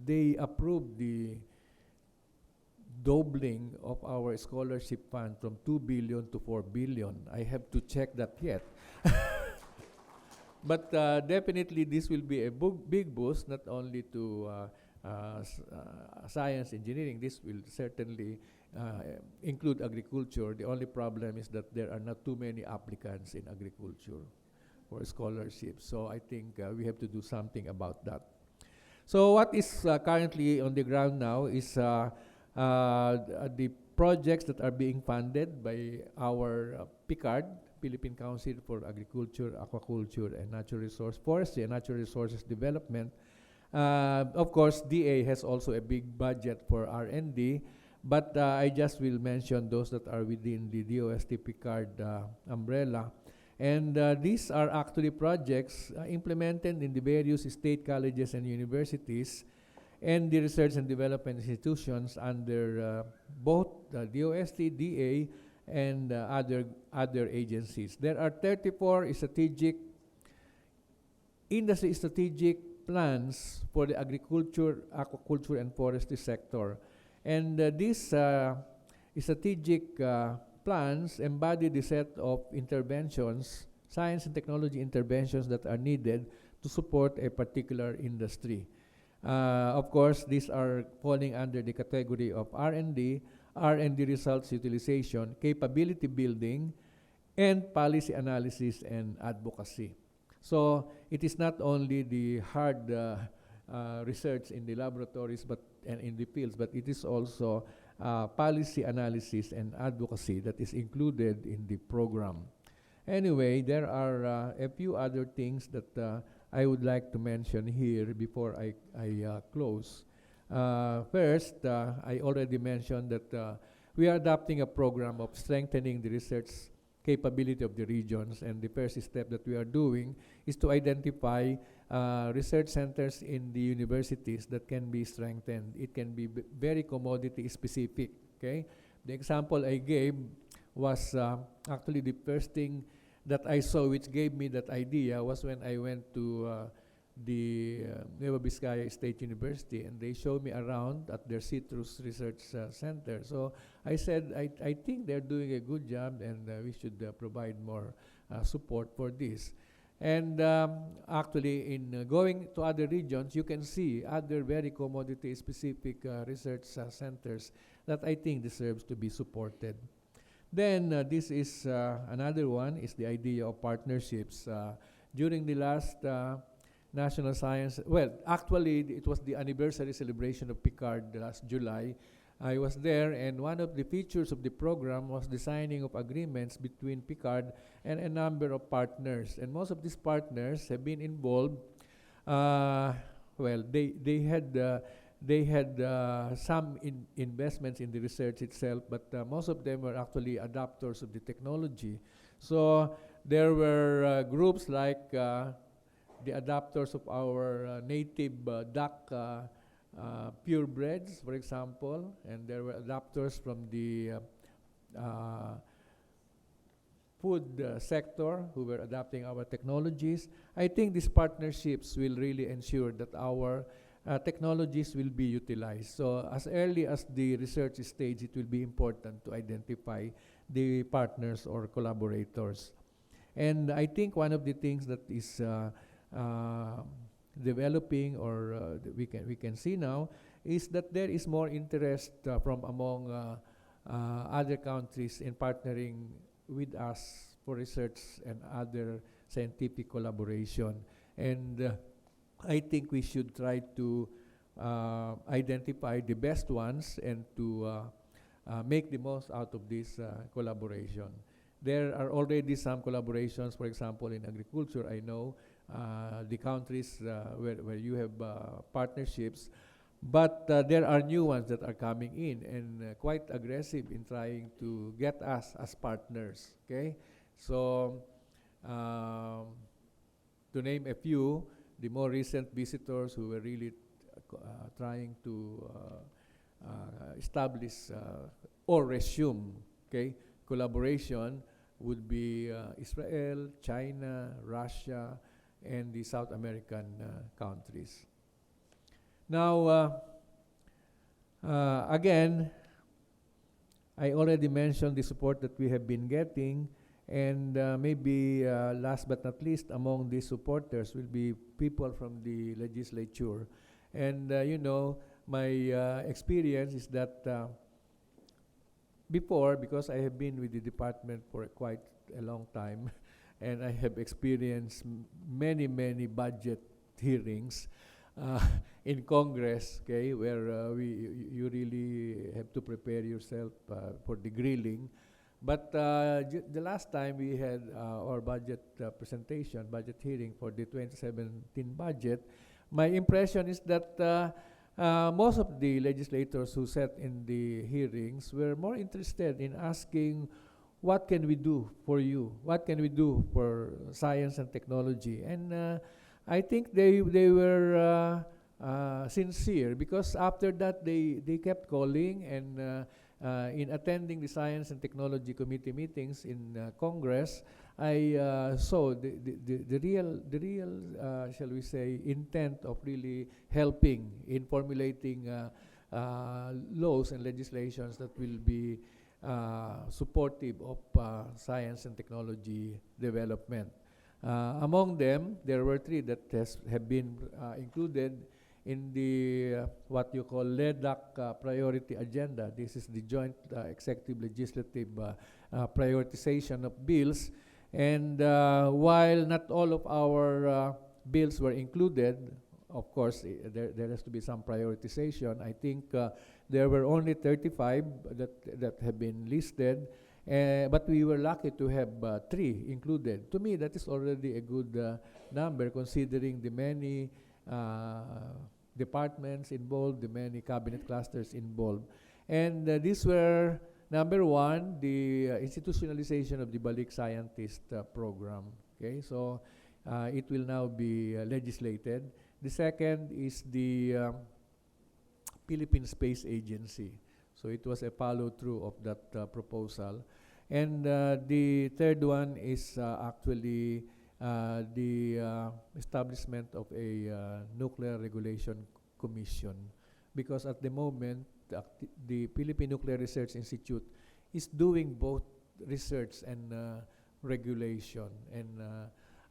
[SPEAKER 10] they approved the doubling of our scholarship fund from 2 billion to 4 billion. I have to check that yet. But definitely this will be a big boost, not only to science, engineering. This will certainly include agriculture. The only problem is that there are not too many applicants in agriculture for scholarships. So I think we have to do something about that. So what is currently on the ground now is the projects that are being funded by our PICARD, Philippine Council for Agriculture, Aquaculture, and Natural Resource Forestry and Natural Resources Development. Of course, DA has also a big budget for R&D, but I just will mention those that are within the DOST PICARD umbrella. And these are actually projects implemented in the various state colleges and universities and the research and development institutions under both DOST, DA, and other agencies. There are 34 industry strategic plans for the agriculture, aquaculture, and forestry sector. And these strategic plans embody the set of interventions, science and technology interventions that are needed to support a particular industry. Of course, these are falling under the category of R&D results utilization, capability building, and policy analysis and advocacy. So it is not only the hard research in the laboratories and in the fields, but it is also policy analysis and advocacy that is included in the program. Anyway, there are a few other things that I would like to mention here before I close. First, I already mentioned that we are adopting a program of strengthening the research capability of the regions, and the first step that we are doing is to identify research centers in the universities that can be strengthened. It can be very commodity specific, okay? The example I gave was actually the first thing that I saw which gave me that idea was when I went to the Nueva Vizcaya State University, and they showed me around at their citrus research center. So I said, I think they're doing a good job, and we should provide more support for this. And actually, in going to other regions, you can see other very commodity-specific research centers that I think deserves to be supported. Then this is another one, is the idea of partnerships. During the last National Science, well, actually, it was the anniversary celebration of PICARD last July. I was there, and one of the features of the program was the signing of agreements between PICARD and a number of partners. And most of these partners have been involved. Well, they had some investments in the research itself, but most of them were actually adopters of the technology. So there were groups like the adopters of our native duck purebreds, for example, and there were adopters from the food sector who were adopting our technologies. I think these partnerships will really ensure that our technologies will be utilized. So as early as the research stage, it will be important to identify the partners or collaborators. And I think one of the things that is developing, or we can see now, is that there is more interest from among other countries in partnering with us for research and other scientific collaboration. And I think we should try to identify the best ones and to make the most out of this collaboration. There are already some collaborations, for example, in agriculture. I know the countries where you have partnerships, but there are new ones that are coming in and quite aggressive in trying to get us as partners, okay? So to name a few, the more recent visitors who were really trying to establish or resume, okay, collaboration would be Israel, China, Russia, and the South American countries. Now, again, I already mentioned the support that we have been getting, and maybe last but not least, among these supporters will be people from the legislature. And you know, my experience is that before, because I have been with the department for quite a long time, and I have experienced many budget hearings in Congress, okay, where you really have to prepare yourself for the grilling. But the last time we had our budget presentation, budget hearing for the 2017 budget, my impression is that most of the legislators who sat in the hearings were more interested in asking, what can we do for you? What can we do for science and technology? And I think they were sincere, because after that they kept calling, and in attending the Science and Technology Committee meetings in Congress, I saw the real shall we say, intent of really helping in formulating laws and legislations that will be supportive of science and technology development. Among them, there were three that have been included in the what you call LEDAC priority agenda. This is the Joint Executive Legislative Prioritization of Bills. And while not all of our bills were included, of course, there has to be some prioritization. I think There were only 35 that have been listed, but we were lucky to have 3 included. To me, that is already a good number, considering the many departments involved, the many cabinet clusters involved. And these were, number 1, the institutionalization of the Balik Scientist program. Okay, so it will now be legislated. The second is the Philippine Space Agency. So it was a follow-through of that proposal. And the third one is actually the establishment of a Nuclear Regulation Commission. Because at the moment, the Philippine Nuclear Research Institute is doing both research and regulation. And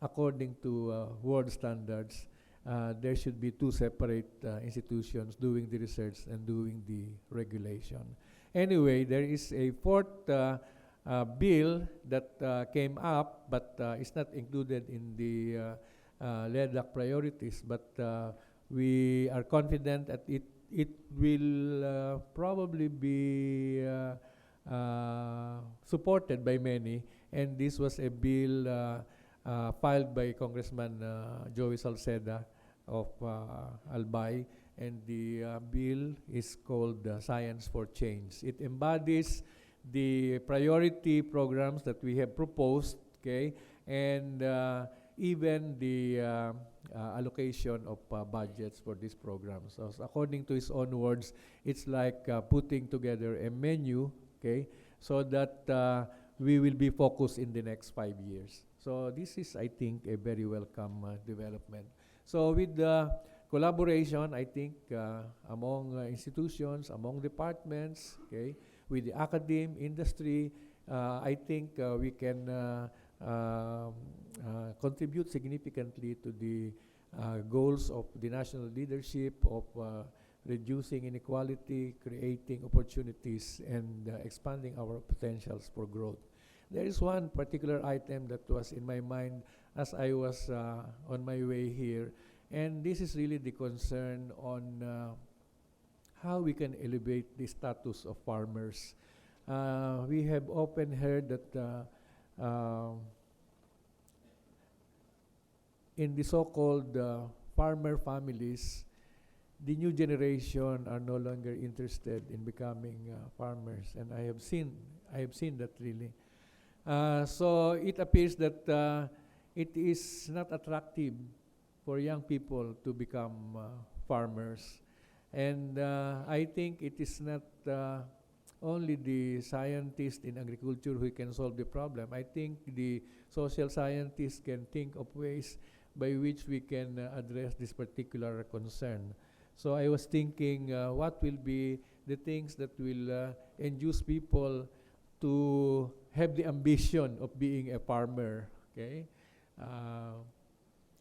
[SPEAKER 10] according to world standards, there should be 2 separate institutions doing the research and doing the regulation. Anyway, there is a 4th bill that came up, but it's not included in the LEDAC priorities, but we are confident that it will probably be supported by many, and this was a bill filed by Congressman Joey Salceda of Albay, and the bill is called Science for Change. It embodies the priority programs that we have proposed, okay, and even the allocation of budgets for these programs. So according to his own words, it's like putting together a menu, okay, so that we will be focused in the next 5 years. So this is, I think, a very welcome development. So with the collaboration, I think, among institutions, among departments, okay, with the academe, industry, I think we can contribute significantly to the goals of the national leadership of reducing inequality, creating opportunities, and expanding our potentials for growth. There is one particular item that was in my mind as I was on my way here, and this is really the concern on how we can elevate the status of farmers. We have often heard that in the so-called farmer families, the new generation are no longer interested in becoming farmers, and I have seen that really. So it appears that it is not attractive for young people to become farmers. And I think it is not only the scientists in agriculture who can solve the problem. I think the social scientists can think of ways by which we can address this particular concern. So I was thinking, what will be the things that will induce people to have the ambition of being a farmer, okay?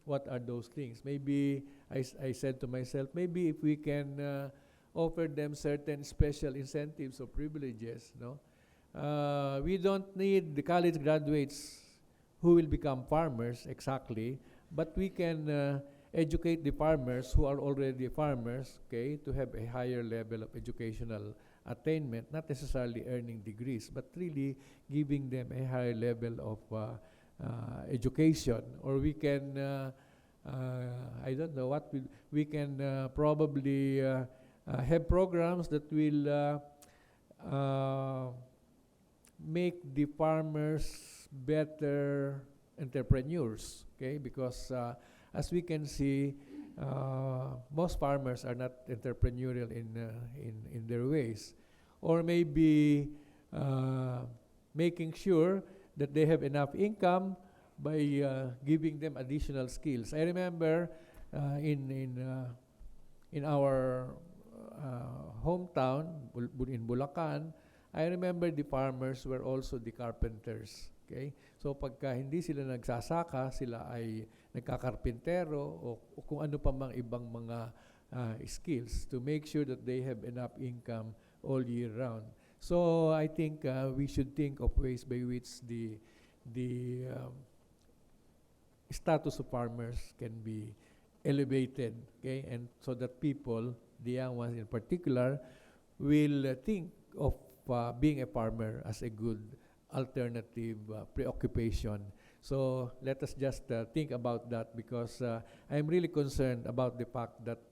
[SPEAKER 10] What are those things? Maybe I said to myself, maybe if we can offer them certain special incentives or privileges, no? We don't need the college graduates who will become farmers exactly, but we can educate the farmers who are already farmers, okay, to have a higher level of educational attainment, not necessarily earning degrees, but really giving them a higher level of education. Or we can, I don't know what, we can probably have programs that will make the farmers better entrepreneurs, okay, because as we can see, most farmers are not entrepreneurial in their ways, or maybe making sure that they have enough income by giving them additional skills. I remember in our hometown in Bulacan, I remember the farmers were also the carpenters. Okay? So pagka hindi sila nagsasaka, sila ay nagkakarpintero o kung ano pa mang ibang mga skills to make sure that they have enough income all year round. So I think we should think of ways by which the status of farmers can be elevated, okay, and so that people, the young ones in particular, will think of being a farmer as a good alternative preoccupation. So let us just think about that, because I'm really concerned about the fact that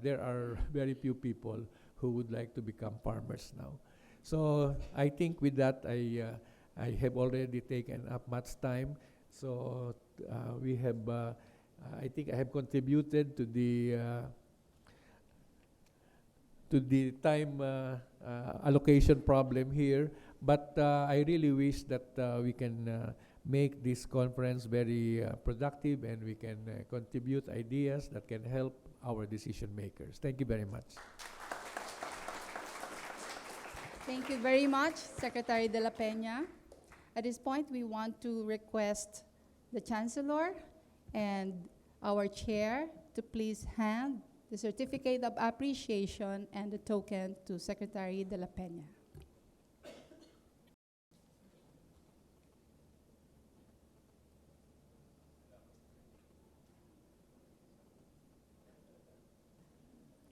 [SPEAKER 10] there are very few people who would like to become farmers now. So I think with that, I have already taken up much time. So we have, I think I have contributed to the time allocation problem here. But I really wish that we can make this conference very productive, and we can contribute ideas that can help our decision makers. Thank you very much.
[SPEAKER 3] Thank you very much, Secretary De La Peña. At this point, we want to request the Chancellor and our Chair to please hand the Certificate of Appreciation and the token to Secretary De La Peña.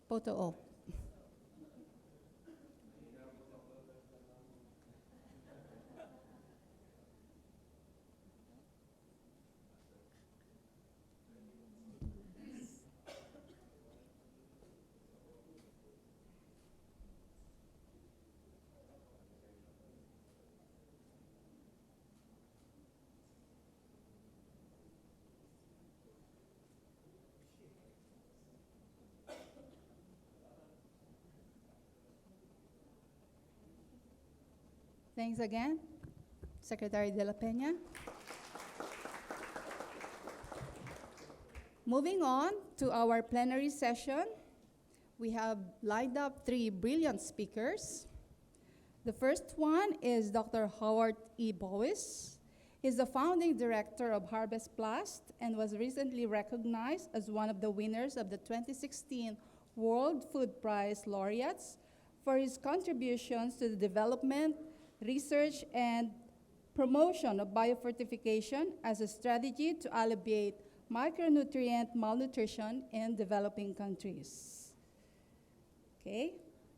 [SPEAKER 3] Photo op. Thanks again, Secretary De La Peña. Moving on to our plenary session, we have lined up 3 brilliant speakers. The first one is Dr. Howard E. Bowis. He's the founding director of Harvest Plus and was recently recognized as one of the winners of the 2016 World Food Prize laureates for his contributions to the development, research, and promotion of biofortification as a strategy to alleviate micronutrient malnutrition in developing countries. Okay,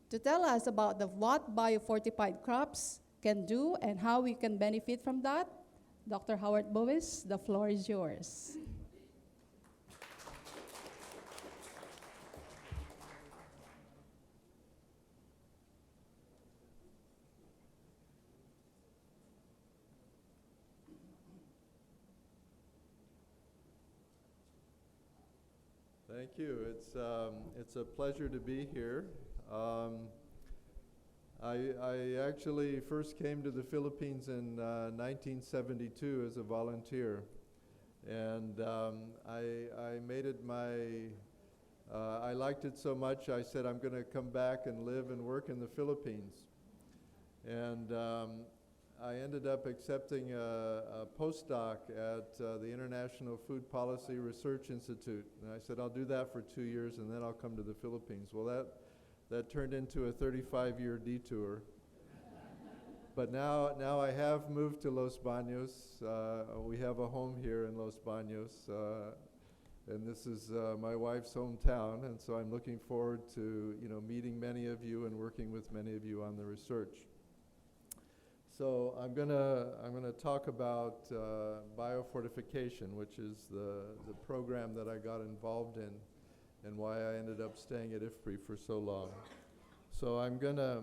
[SPEAKER 3] to tell us about what biofortified crops can do and how we can benefit from that, Dr. Howard Bowis, the floor is yours.
[SPEAKER 11] Thank you. It's a pleasure to be here. I actually first came to the Philippines in 1972 as a volunteer, and I made it I liked it so much I said I'm going to come back and live and work in the Philippines. And I ended up accepting a postdoc at the International Food Policy Research Institute. And I said, I'll do that for 2 years and then I'll come to the Philippines. Well, that turned into a 35-year detour. But now I have moved to Los Baños. We have a home here in Los Baños. And this is my wife's hometown. And so I'm looking forward to meeting many of you and working with many of you on the research. So I'm gonna talk about biofortification, which is the program that I got involved in, and why I ended up staying at IFPRI for so long. So I'm gonna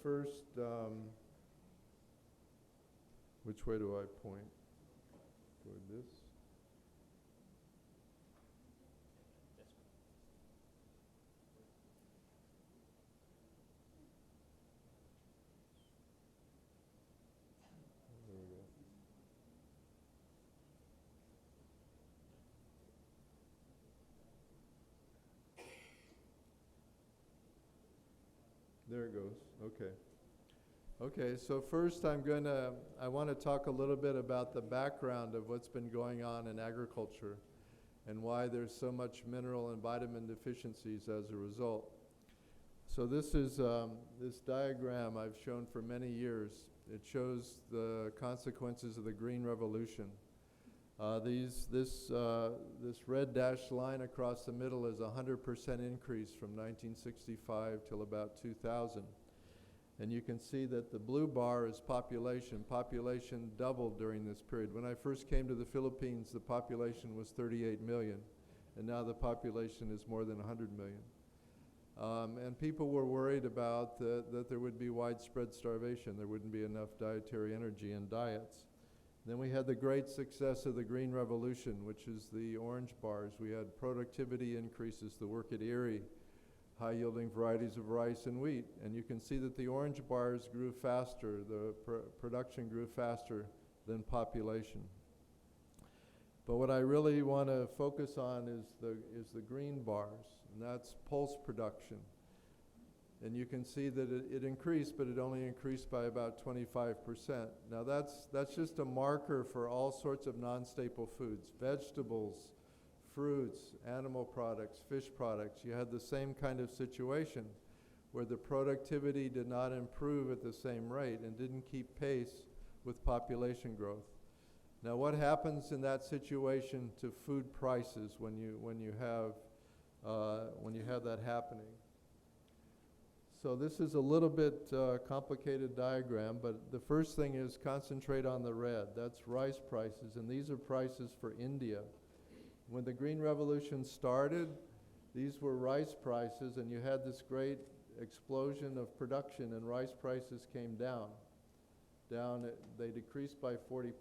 [SPEAKER 11] first. Which way do I point? Toward this. There it goes. Okay. Okay, so first I want to talk a little bit about the background of what's been going on in agriculture and why there's so much mineral and vitamin deficiencies as a result. So this is this diagram I've shown for many years. It shows the consequences of the Green Revolution. This red dashed line across the middle is a 100% increase from 1965 till about 2000. And you can see that the blue bar is population. Population doubled during this period. When I first came to the Philippines, the population was 38 million, and now the population is more than 100 million. And people were worried about that there would be widespread starvation. There wouldn't be enough dietary energy in diets. Then we had the great success of the Green Revolution, which is the orange bars. We had productivity increases, the work at Erie, high-yielding varieties of rice and wheat. And you can see that the orange bars grew faster, the production grew faster than population. But what I really want to focus on is the green bars, and that's pulse production. And you can see that it increased, but it only increased by about 25%. Now that's just a marker for all sorts of non-staple foods, vegetables, fruits, animal products, fish products. You had the same kind of situation where the productivity did not improve at the same rate and didn't keep pace with population growth. Now what happens in that situation to food prices when you have that happening? So this is a little bit complicated diagram, but the first thing is concentrate on the red. That's rice prices, and these are prices for India. When the Green Revolution started, these were rice prices, and you had this great explosion of production, and rice prices came down. They decreased by 40%.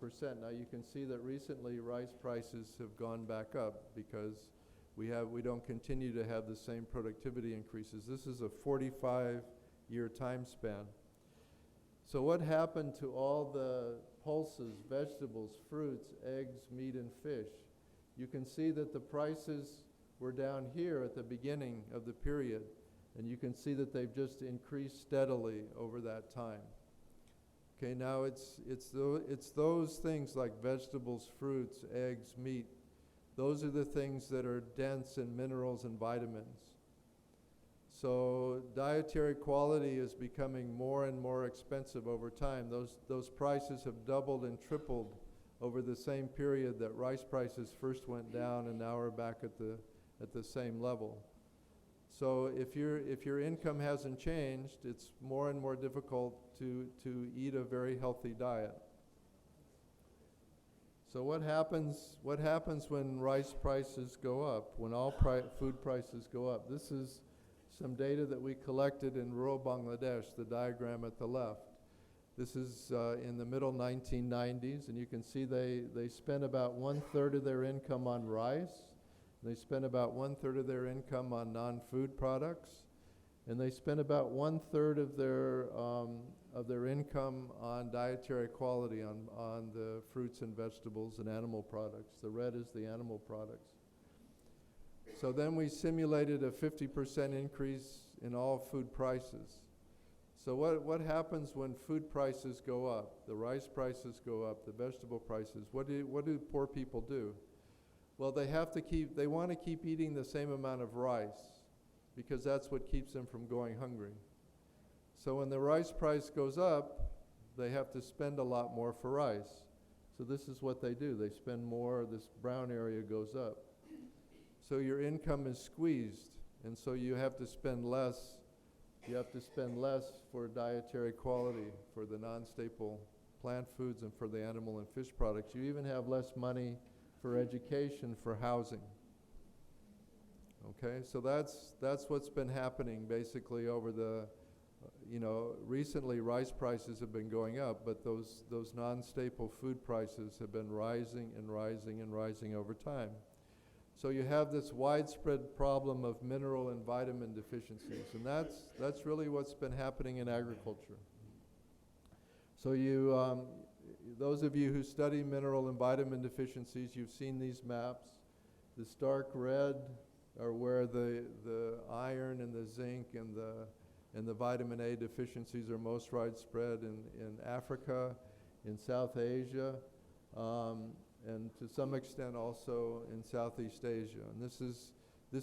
[SPEAKER 11] Now you can see that recently rice prices have gone back up because we don't continue to have the same productivity increases. This is a 45-year time span. So what happened to all the pulses, vegetables, fruits, eggs, meat, and fish? You can see that the prices were down here at the beginning of the period, and you can see that they've just increased steadily over that time. Okay, now it's those things like vegetables, fruits, eggs, meat. Those are the things that are dense in minerals and vitamins. So dietary quality is becoming more and more expensive over time. Those prices have doubled and tripled over the same period that rice prices first went down and now are back at the same level. So if your income hasn't changed, it's more and more difficult to eat a very healthy diet. So what happens when rice prices go up, when all food prices go up? This is some data that we collected in rural Bangladesh, the diagram at the left. This is in the middle 1990s, and you can see they spent about 1/3 of their income on rice. They spent about 1/3 of their income on non-food products, and they spent about 1/3 of their income on dietary quality, on the fruits and vegetables and animal products. The red is the animal products. So then we simulated a 50% increase in all food prices. So what happens when food prices go up? The rice prices go up, the vegetable prices. What do poor people do? Well, they want to keep eating the same amount of rice because that's what keeps them from going hungry. So when the rice price goes up, they have to spend a lot more for rice. So this is what they do. They spend more, this brown area goes up. So your income is squeezed, and so you have to spend less. You have to spend less for dietary quality, for the non-staple plant foods and for the animal and fish products. You even have less money for education, for housing. Okay, so that's what's been happening basically over the, recently rice prices have been going up, but those non-staple food prices have been rising and rising and rising over time. So you have this widespread problem of mineral and vitamin deficiencies, and that's really what's been happening in agriculture. So those of you who study mineral and vitamin deficiencies, you've seen these maps. The stark red are where the iron and the zinc and the vitamin A deficiencies are most widespread in Africa, in South Asia, and to some extent also in Southeast Asia. And this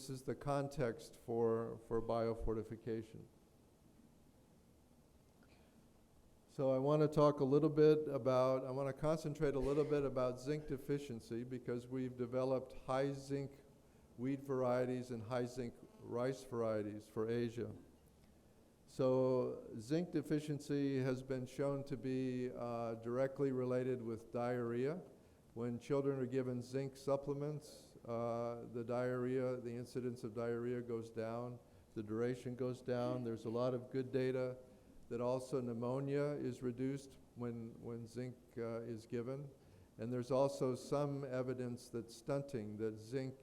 [SPEAKER 11] is the context for biofortification. So I want to talk a little bit about, I want to concentrate a little bit about zinc deficiency because we've developed high zinc wheat varieties and high zinc rice varieties for Asia. So zinc deficiency has been shown to be directly related with diarrhea. When children are given zinc supplements, the incidence of diarrhea goes down, the duration goes down. There's a lot of good data that also pneumonia is reduced when zinc is given. And there's also some evidence that stunting, that zinc,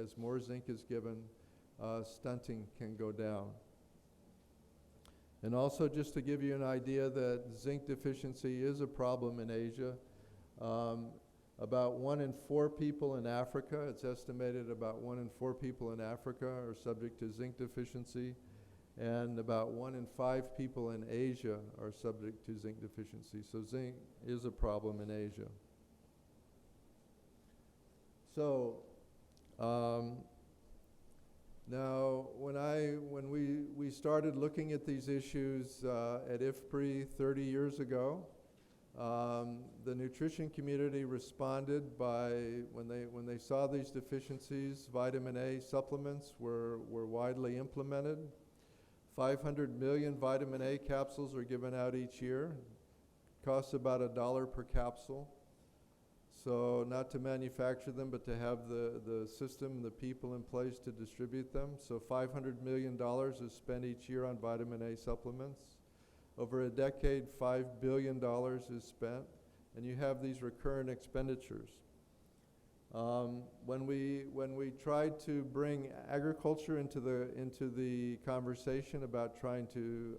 [SPEAKER 11] as more zinc is given, stunting can go down. And also just to give you an idea that zinc deficiency is a problem in Asia, about 1 in 4 people in Africa, it's estimated about 1 in 4 people in Africa are subject to zinc deficiency, and about 1 in 5 people in Asia are subject to zinc deficiency. So zinc is a problem in Asia. So now when we started looking at these issues at IFPRI 30 years ago, the nutrition community responded by, when they saw these deficiencies, vitamin A supplements were widely implemented. 500 million vitamin A capsules are given out each year. Costs about $1 per capsule. So not to manufacture them, but to have the system, the people in place to distribute them. So $500 million is spent each year on vitamin A supplements. Over a decade, $5 billion is spent, and you have these recurrent expenditures. When we tried to bring agriculture into the conversation about trying to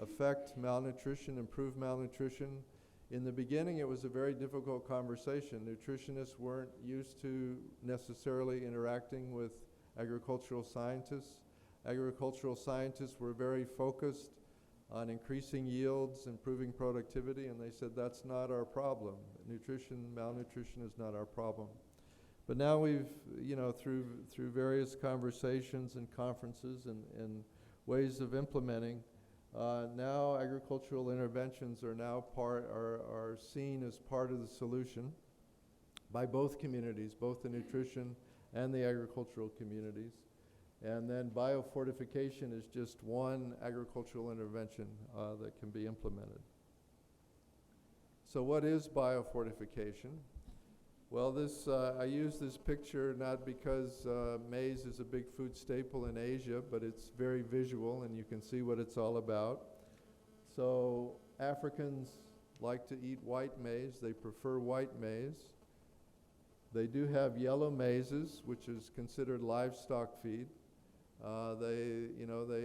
[SPEAKER 11] affect malnutrition, improve malnutrition, in the beginning it was a very difficult conversation. Nutritionists weren't used to necessarily interacting with agricultural scientists. Agricultural scientists were very focused on increasing yields, improving productivity, and they said that's not our problem. Malnutrition is not our problem. But now we've, through various conversations and conferences and ways of implementing, now agricultural interventions are seen as part of the solution by both communities, both the nutrition and the agricultural communities. And then biofortification is just one agricultural intervention that can be implemented. So what is biofortification? Well, I use this picture not because maize is a big food staple in Asia, but it's very visual and you can see what it's all about. So Africans like to eat white maize. They prefer white maize. They do have yellow mazes, which is considered livestock feed.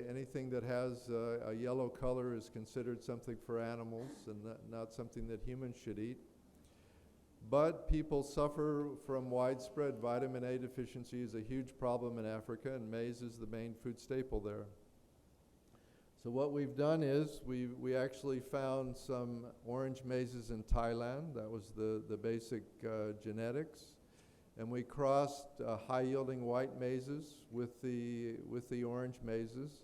[SPEAKER 11] Anything that has a yellow color is considered something for animals and not something that humans should eat. But people suffer from widespread vitamin A deficiency. Is a huge problem in Africa, and maize is the main food staple there. So what we've done is we actually found some orange mazes in Thailand. That was the basic genetics. And we crossed high-yielding white mazes with the orange mazes.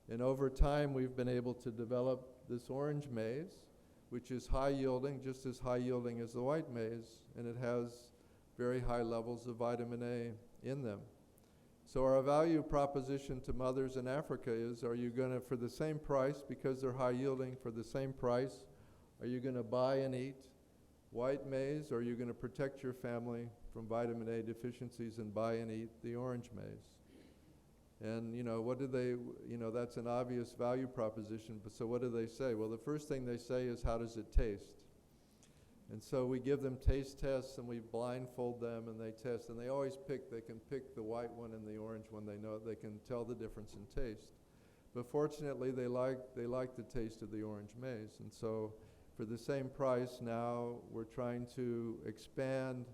[SPEAKER 11] And over time, we've been able to develop this orange maize, which is high-yielding, just as high-yielding as the white maize, and it has very high levels of vitamin A in them. So our value proposition to mothers in Africa is, are you going to, for the same price, because they're high-yielding, for the same price, are you going to buy and eat white maize, or are you going to protect your family from vitamin A deficiencies and buy and eat the orange maize? And that's an obvious value proposition, but so what do they say? Well, the first thing they say is, how does it taste? And so we give them taste tests and we blindfold them and they test, and they can pick the white one and the orange one. They can tell the difference in taste. But fortunately, they like the taste of the orange maize. And so for the same price now, we're trying to expand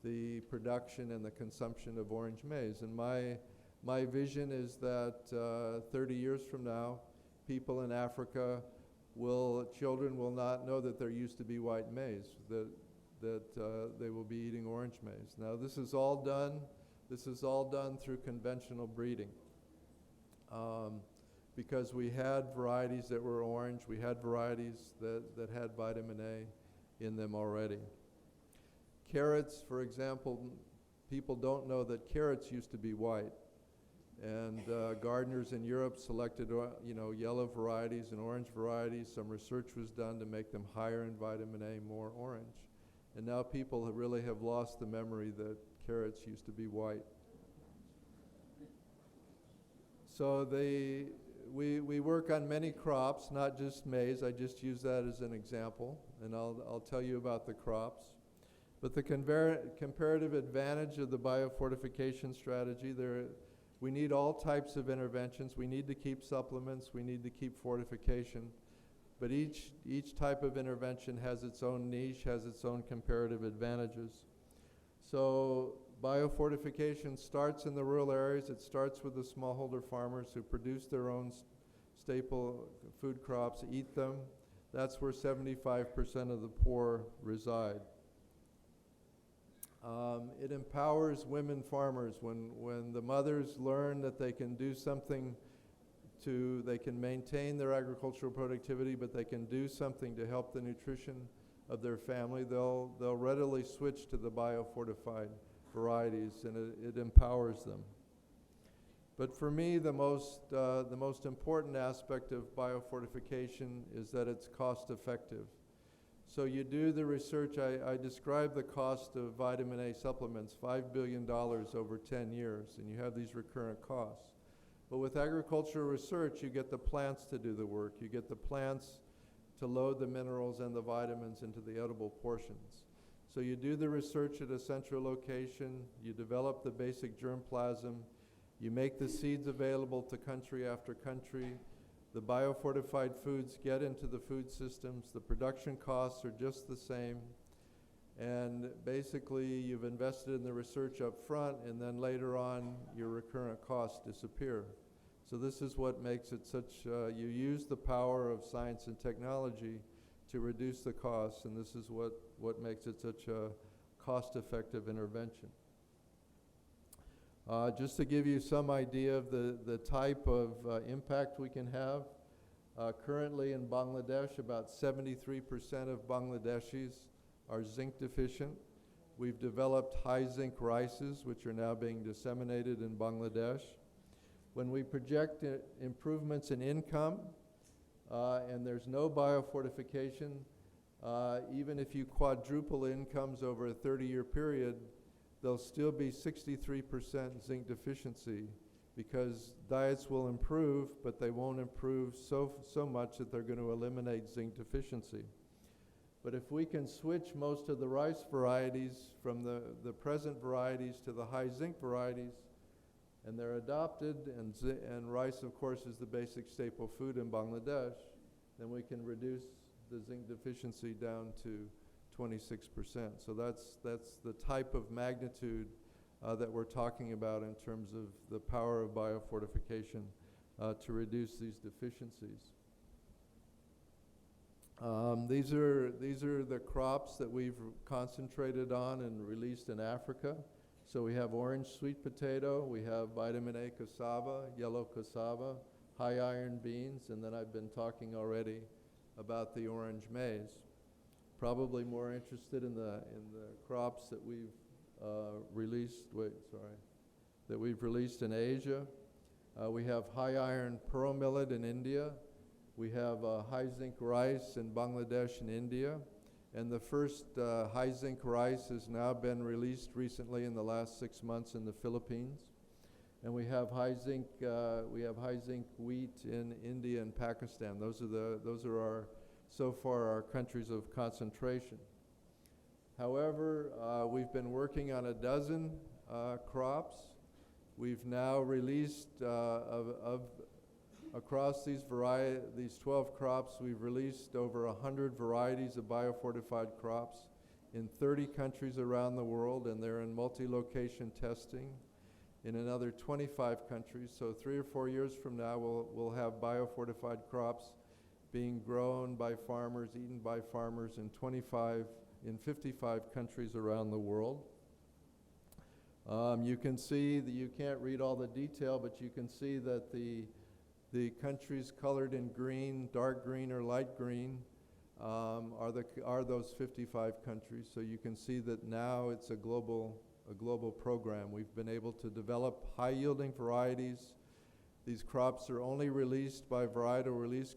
[SPEAKER 11] the production and the consumption of orange maize. And my vision is that 30 years from now, people in Africa children will not know that there used to be white maize, that they will be eating orange maize. Now this is all done through conventional breeding. because we had varieties that were orange, we had varieties that had vitamin A in them already. Carrots, for example, people don't know that carrots used to be white. And gardeners in Europe selected yellow varieties and orange varieties. Some research was done to make them higher in vitamin A, more orange. And now people really have lost the memory that carrots used to be white. So we work on many crops, not just maize. I just use that as an example, and I'll tell you about the crops. But the comparative advantage of the biofortification strategy, we need all types of interventions. We need to keep supplements. We need to keep fortification. But each type of intervention has its own niche, has its own comparative advantages. So biofortification starts in the rural areas. It starts with the smallholder farmers who produce their own staple food crops, eat them. That's where 75% of the poor reside. It empowers women farmers when the mothers learn that they can do something they can maintain their agricultural productivity, but they can do something to help the nutrition of their family. They'll readily switch to the biofortified varieties, and it empowers them. But for me, the most important aspect of biofortification is that it's cost effective. So you do the research. I described the cost of vitamin A supplements, $5 billion over 10 years, and you have these recurrent costs. But with agricultural research, you get the plants to do the work. You get the plants to load the minerals and the vitamins into the edible portions. So you do the research at a central location, you develop the basic germplasm, you make the seeds available to country after country. The biofortified foods get into the food systems. The production costs are just the same. And basically, you've invested in the research up front, and then later on, your recurrent costs disappear. So this is what makes it such, you use the power of science and technology to reduce the costs, and this is what makes it such a cost-effective intervention. Just to give you some idea of the type of impact we can have, currently in Bangladesh, about 73% of Bangladeshis are zinc deficient. We've developed high zinc rices, which are now being disseminated in Bangladesh. When we project improvements in income, and there's no biofortification, even if you quadruple incomes over a 30-year period, there'll still be 63% zinc deficiency, because diets will improve, but they won't improve so much that they're going to eliminate zinc deficiency. But if we can switch most of the rice varieties from the present varieties to the high zinc varieties, and they're adopted, and rice, of course, is the basic staple food in Bangladesh, then we can reduce the zinc deficiency down to 26%. So that's the type of magnitude that we're talking about in terms of the power of biofortification to reduce these deficiencies. These are the crops that we've concentrated on and released in Africa. So we have orange sweet potato, we have vitamin A cassava, yellow cassava, high iron beans, and then I've been talking already about the orange maize. Probably more interested in the crops that we've released in Asia. We have high iron pearl millet in India. We have high zinc rice in Bangladesh and India. And the first high zinc rice has now been released recently in the last 6 months in the Philippines. And we have high zinc wheat in India and Pakistan. Those are so far our countries of concentration. However, we've been working on a dozen crops. We've now released across these 12 crops, we've released over 100 varieties of biofortified crops in 30 countries around the world, and they're in multi-location testing in another 25 countries. So 3 or 4 years from now, we'll have biofortified crops being grown by farmers, eaten by farmers in 55 countries around the world. You can see that you can't read all the detail, but you can see that the The countries colored in green, dark green or light green, are those 55 countries. So you can see that now it's a global program. We've been able to develop high-yielding varieties. These crops are only released by varietal release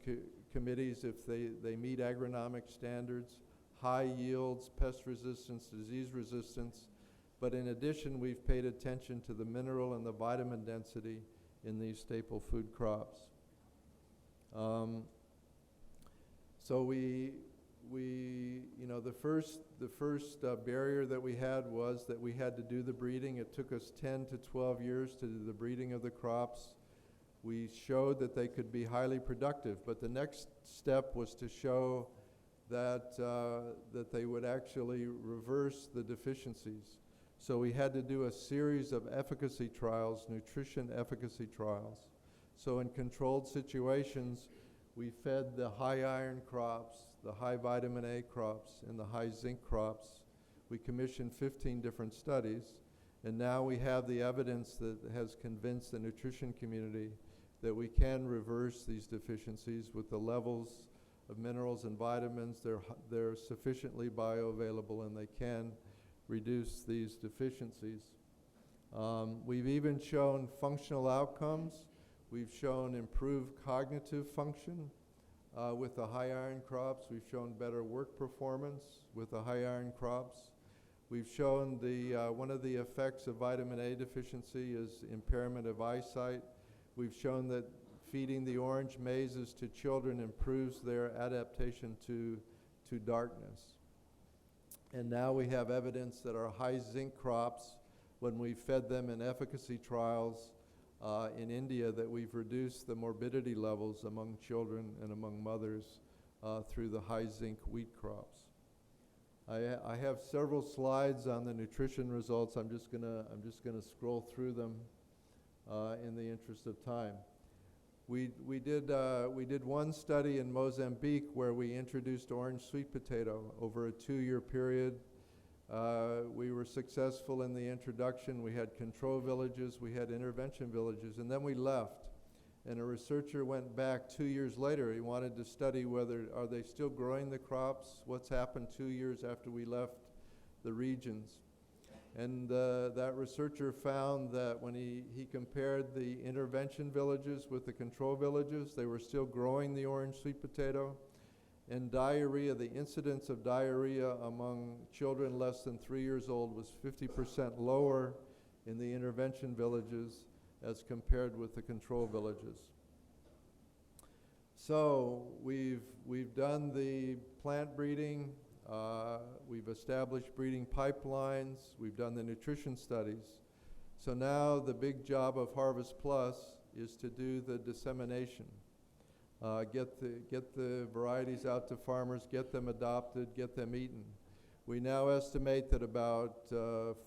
[SPEAKER 11] committees if they meet agronomic standards, high yields, pest resistance, disease resistance. But in addition, we've paid attention to the mineral and the vitamin density in these staple food crops. So we the first barrier that we had was that we had to do the breeding. It took us 10 to 12 years to do the breeding of the crops. We showed that they could be highly productive, but the next step was to show that that they would actually reverse the deficiencies. So we had to do a series of efficacy trials, nutrition efficacy trials. So in controlled situations, we fed the high iron crops, the high vitamin A crops, and the high zinc crops. We commissioned 15 different studies, and now we have the evidence that has convinced the nutrition community that we can reverse these deficiencies with the levels of minerals and vitamins. They're sufficiently bioavailable, and they can reduce these deficiencies. We've even shown functional outcomes. We've shown improved cognitive function with the high iron crops. We've shown better work performance with the high iron crops. We've shown one of the effects of vitamin A deficiency is impairment of eyesight. We've shown that feeding the orange mazes to children improves their adaptation to darkness. And now we have evidence that our high zinc crops, when we fed them in efficacy trials in India, that we've reduced the morbidity levels among children and among mothers through the high zinc wheat crops. I have several slides on the nutrition results. I'm just gonna scroll through them in the interest of time. We did one study in Mozambique where we introduced orange sweet potato over a 2-year period. We were successful in the introduction. We had control villages, we had intervention villages, and then we left. And a researcher went back 2 years later. He wanted to study whether are they still growing the crops, what's happened 2 years after we left the regions. And that researcher found that when he compared the intervention villages with the control villages, they were still growing the orange sweet potato. And diarrhea, the incidence of diarrhea among children less than 3 years old was 50% lower in the intervention villages as compared with the control villages. So we've done the plant breeding. We've established breeding pipelines. We've done the nutrition studies. So now the big job of Harvest Plus is to do the dissemination. Get the varieties out to farmers, get them adopted, get them eaten. We now estimate that about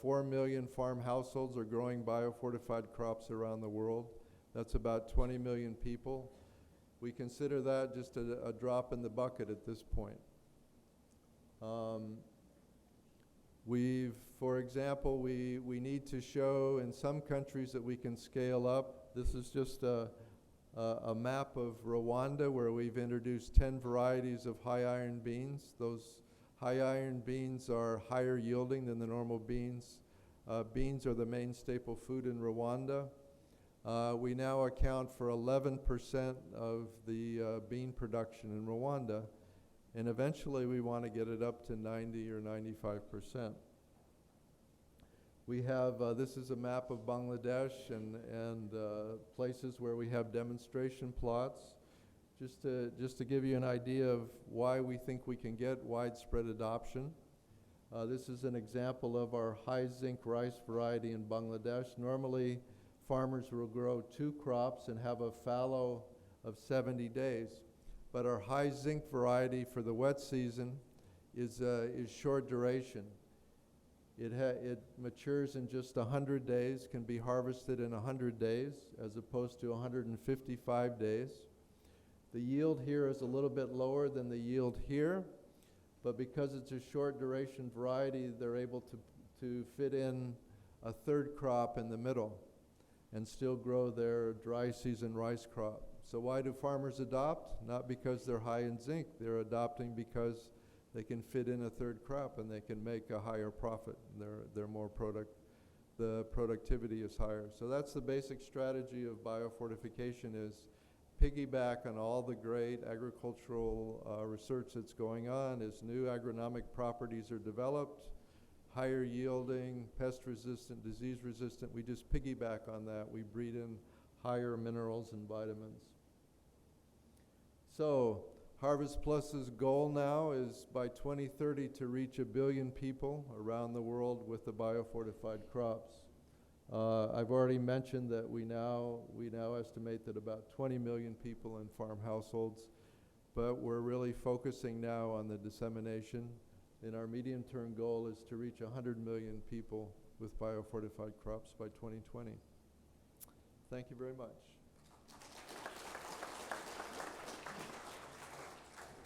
[SPEAKER 11] 4 million farm households are growing biofortified crops around the world. That's about 20 million people. We consider that just a drop in the bucket at this point. For example, we need to show in some countries that we can scale up. This is just a map of Rwanda where we've introduced 10 varieties of high iron beans. Those high iron beans are higher yielding than the normal beans. Beans are the main staple food in Rwanda. We now account for 11% of the bean production in Rwanda. And eventually we want to get it up to 90 or 95%. We have, this is a map of Bangladesh and places where we have demonstration plots. Just to give you an idea of why we think we can get widespread adoption. This is an example of our high zinc rice variety in Bangladesh. Normally, farmers will grow 2 crops and have a fallow of 70 days. But our high zinc variety for the wet season is short duration. It matures in just 100 days, can be harvested in 100 days, as opposed to 155 days. The yield here is a little bit lower than the yield here, but because it's a short duration variety, they're able to fit in a 3rd crop in the middle and still grow their dry season rice crop. So why do farmers adopt? Not because they're high in zinc. They're adopting because they can fit in a third crop and they can make a higher profit. They're more the productivity is higher. So that's the basic strategy of biofortification, is piggyback on all the great agricultural research that's going on. As new agronomic properties are developed, higher yielding, pest resistant, disease resistant, we just piggyback on that. We breed in higher minerals and vitamins. So Harvest Plus's goal now is by 2030 to reach 1 billion people around the world with the biofortified crops. I've already mentioned that we now estimate that about 20 million people in farm households, but we're really focusing now on the dissemination. And our medium-term goal is to reach 100 million people with biofortified crops by 2020. Thank you very much.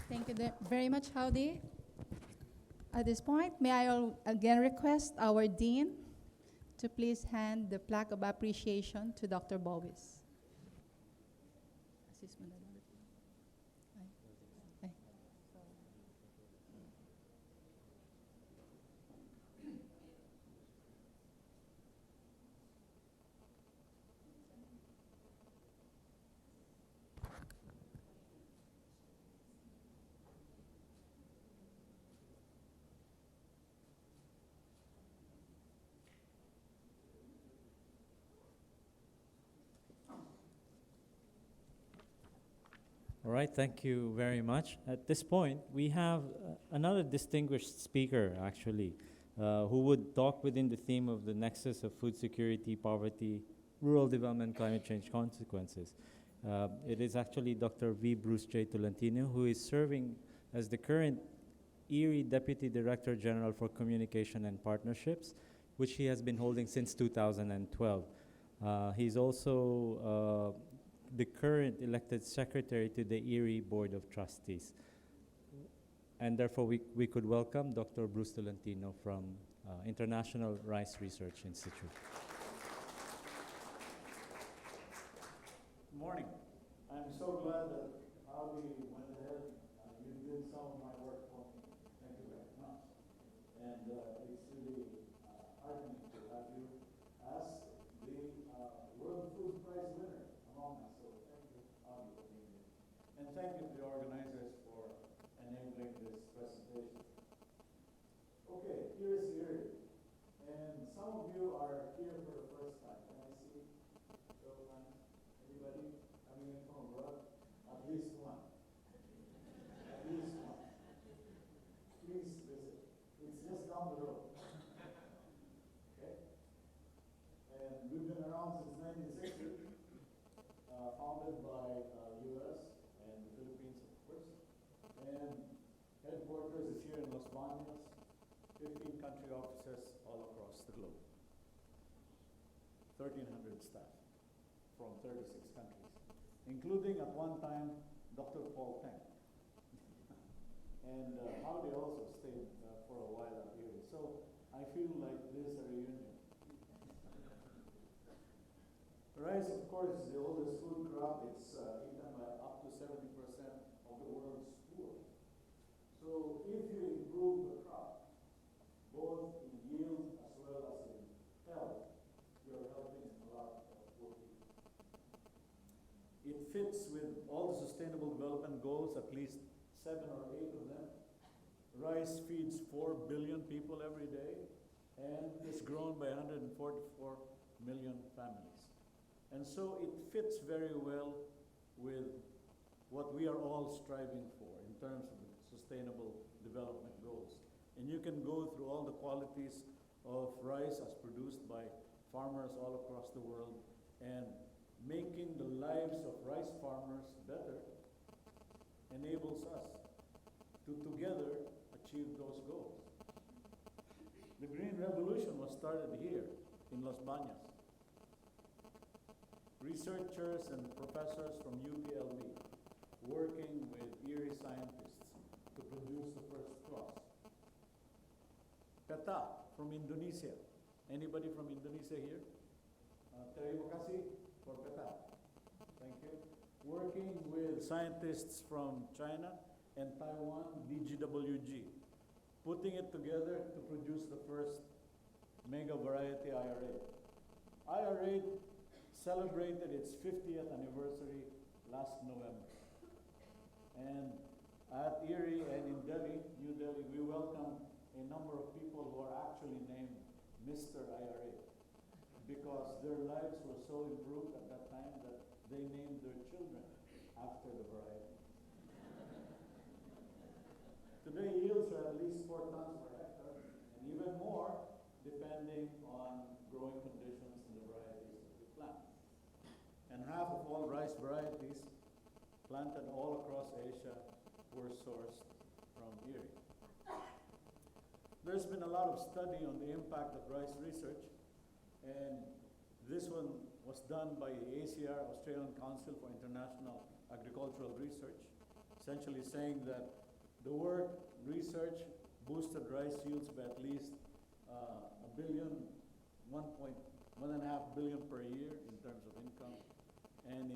[SPEAKER 3] Thank you very much, Howdy. At this point, may I again request our Dean to please hand the plaque of appreciation to Dr. Bowis. Assist mo na lang. Ay.
[SPEAKER 1] All right, thank you very much. At this point, we have another distinguished speaker, actually, who would talk within the theme of the nexus of food security, poverty, rural development, climate change consequences. It is actually Dr. V. Bruce J. Tolentino, who is serving as the current Erie Deputy Director General for Communication and Partnerships, which he has been holding since 2012. He's also the current elected secretary to the Erie Board of Trustees. And therefore, we could welcome Dr. Bruce Tolentino from International Rice Research Institute.
[SPEAKER 12] Good morning. I'm so glad that Howdy went ahead. You did some of my work for me. Thank you very much. And it's really heartening to have you as the World Food Prize winner among us. So thank you, Howdy, for being here. And thank you to the organizers for enabling this presentation. Okay, here's Erie. And some of you are here for the first time. Can I see show of hands? Anybody coming in from abroad? At least one. At least one. Please visit. It's just down the road. Okay? And we've been around since 1960, founded by US and the Philippines, of course. And headquarters is here in Los Baños, 15 country offices all across the globe. 1,300 staff from 36 countries, including at one time Dr. Paul Teng. And Howdy also stayed for a while at Erie. So I feel like this is a reunion. Rice, of course, is the oldest food crop. It's eaten by up to 70% of the world's poor. So if you improve the crop, both in yield as well as in health, you're helping a lot of poor people. It fits with all the Sustainable Development Goals, at least 7 or 8 of them. Rice feeds 4 billion people every day and is grown by 144 million families. And so it fits very well with what we are all striving for in terms of the Sustainable Development Goals. And you can go through all the qualities of rice as produced by farmers all across the world, and making the lives of rice farmers better enables us to together achieve those goals. The Green Revolution was started here in Los Baños. Researchers and professors from UPLB working with Erie scientists to produce the first crops. Peta from Indonesia. Anybody from Indonesia here? Terima kasih for Peta. Thank you. working with scientists from China and Taiwan, DGWG, putting it together to produce the first mega variety IRA. IRA celebrated its 50th anniversary last November. And at Erie and in Delhi, New Delhi, we welcome a number of people who are actually named Mr. IRA because their lives were so improved at that time that they named their children after the variety. Today, yields are at least 4 tons per hectare, and even more depending on growing conditions in the varieties that we plant. And half of all rice varieties planted all across Asia were sourced from Erie. There's been a lot of study on the impact of rice research, and this one was done by the ACR, Australian Council for International Agricultural Research, essentially saying that the work research boosted rice yields by at least $1.5 billion per year in terms of income. And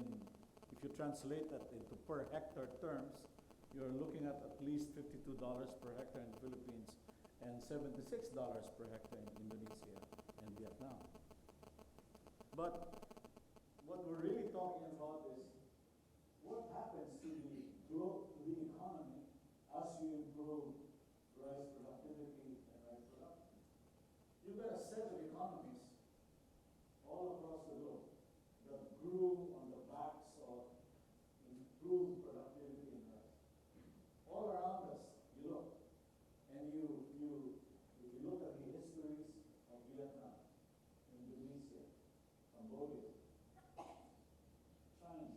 [SPEAKER 12] if you translate that into per hectare terms, you're looking at least $52 per hectare in the Philippines and $76 per hectare in Indonesia and Vietnam. But what we're really talking about is what happens to the growth of the economy as you improve rice productivity and rice production. You've got a set of economies all across the globe that grew on the backs of improved productivity in rice. All around us, you look, and if you look at the histories of Vietnam, Indonesia, Cambodia, China,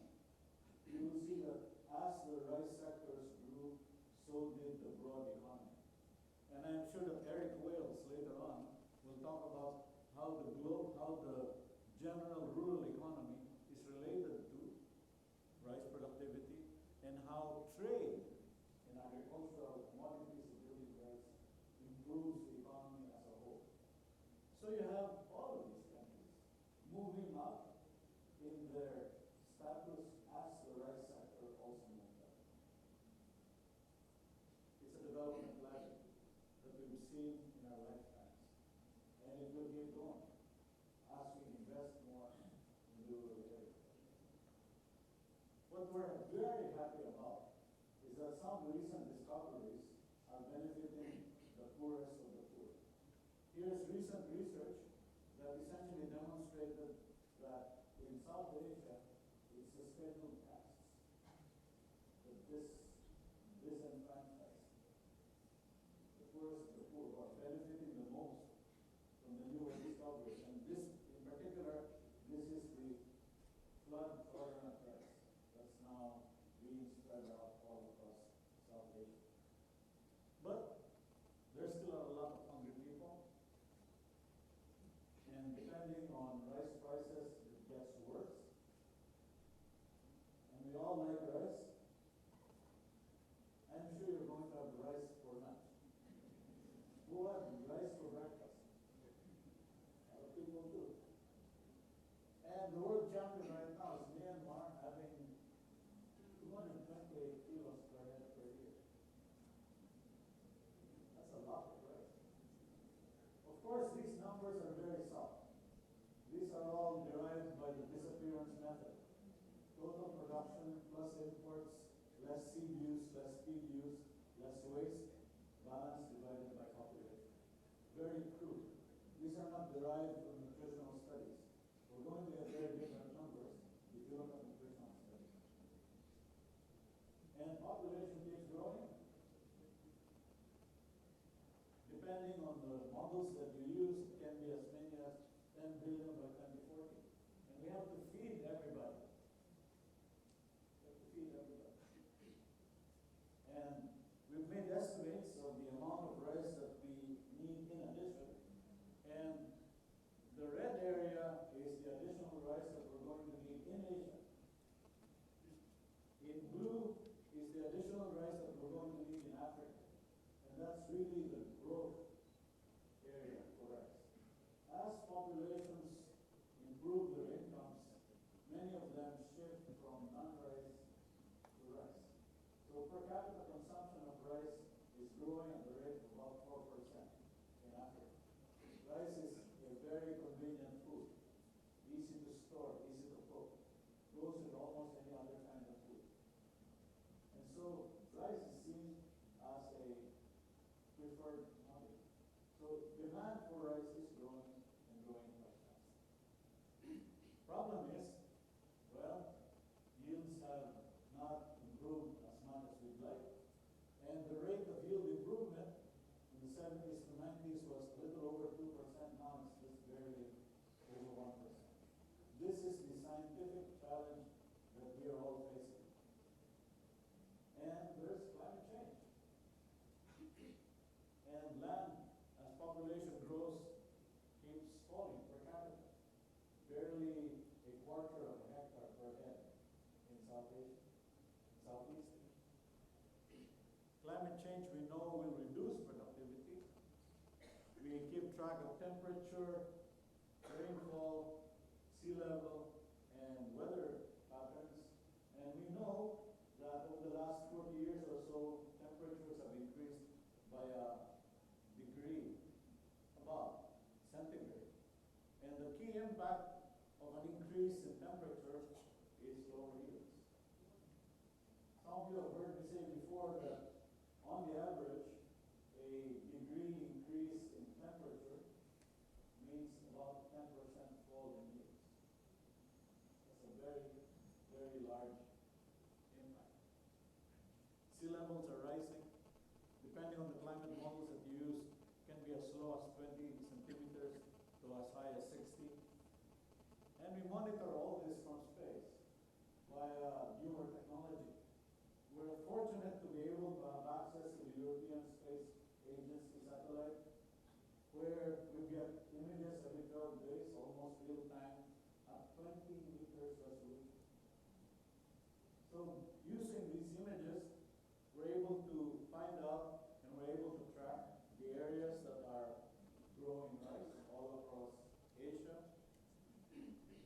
[SPEAKER 12] you will see that as the rice sectors grew, so did the broad economy. And I'm sure that Eric Wales later on will talk about how the general rural economy is related to rice productivity and how trade in agricultural commodities, including rice, improves the economy as a whole. So you have all of these countries moving up in their status as the rice sector also moved up. It's a development ladder that we've seen in our lifetimes, and it will keep going as we invest more in rural areas. What we're very happy about is that some recent discoveries are benefiting the poorest of the poor. Here's recent research that essentially demonstrated that in South Asia, it's the scheduled castes that disenfranchised. The poorest of the poor who are benefiting the most from the newer discoveries. And this, in particular, this is the flood tolerant rice that's now being spread out all across South Asia. But there's still a lot of hungry people, and depending on rice prices, it gets worse. And we all like rice. I'm sure you're going to have rice for lunch. Who had rice for breakfast? A lot of people do. And the world champion right now is Myanmar having 228 kilos per head per year. That's a lot of rice. Of course, these numbers are very soft. These are all derived by the disappearance method. Total production plus imports, less seed use, less feed use, less waste, balance divided by population. Very crude. These are not derived from nutritional studies. We're going to get very different numbers if you look at nutritional studies. And population keeps growing. Depending on the models that you use, it can be as many as 10 billion by 2040. And we have to feed everybody. We have to feed everybody. And we've made estimates of the amount of rice that we need in addition. And the red area is the additional rice that we're going to need in Asia. In blue is the additional rice that we're going to need in Africa. And that's really the growth area for rice. As populations improve their incomes, many of them shift from non-rice capita consumption of rice is growing at the rate of about 4% in Africa. Rice is a very convenient food, easy to store, easy to cook, goes with almost any other kind of food. And so rice is seen as a preferred commodity. So demand for rice is growing and growing quite fast. Problem is, well, yields have not improved as much as we'd like. And the rate of yield improvement in the 70s to 90s was a little over 2%. Now it's just barely over 1%. This is the scientific challenge that we are all facing. And there's climate change. And land, as population grows, keeps falling per capita. Barely a quarter of a hectare per head in South Asia, Southeast Asia. Climate change, we know, will reduce productivity. We keep track of temperature, rainfall, sea level, and weather patterns. And we know that over the last 40 years or so, temperatures have increased by a degree above centigrade. And the key impact of an increase in temperature is lower yields. Some of you have heard me say before that on the average, a degree increase in temperature means about 10% fall in yields. That's a very, very large impact. Sea levels are rising. Depending on the climate models that you use, can be as low as 20 centimeters to as high as 60. And we monitor all this from space via newer technology. We're fortunate to be able to have access to the European Space Agency satellite, where we get images every 12 days, almost real time, at 20 meters resolution. So using these images, we're able to find out and we're able to track the areas that are growing rice all across Asia,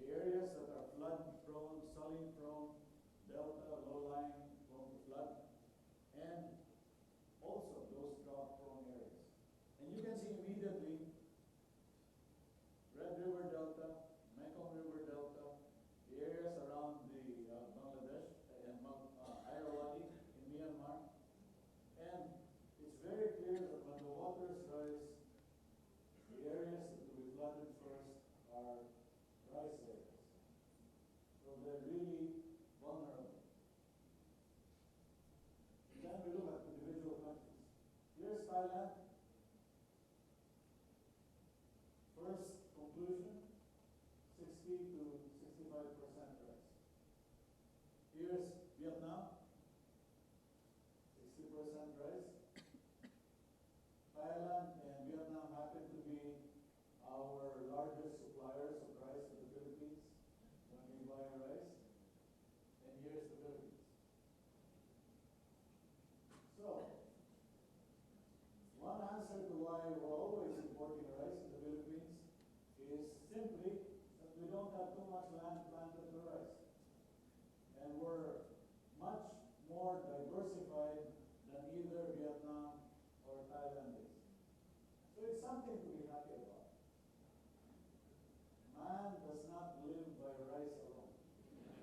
[SPEAKER 12] the areas that are flood prone, saline prone, delta, low-lying, prone to flood, and also those drought prone areas. And you can see immediately Red River Delta, Mekong River Delta, the areas around the Bangladesh and Irrawaddy in Myanmar. And it's very clear that when the waters rise, the areas that will be flooded first are rice areas. So they're really vulnerable. Then we look at individual countries. Here's Thailand. First conclusion, 60 to 65% rice. Here's Vietnam, 60% rice. Thailand and Vietnam happen to be our largest suppliers of rice to the Philippines when we buy rice. And here's the Philippines. So, one answer to why we're always importing rice in the Philippines is simply that we don't have too much land planted for rice. And we're much more diversified than either Vietnam or Thailand is. So it's something to be happy about. Man does not live by rice alone.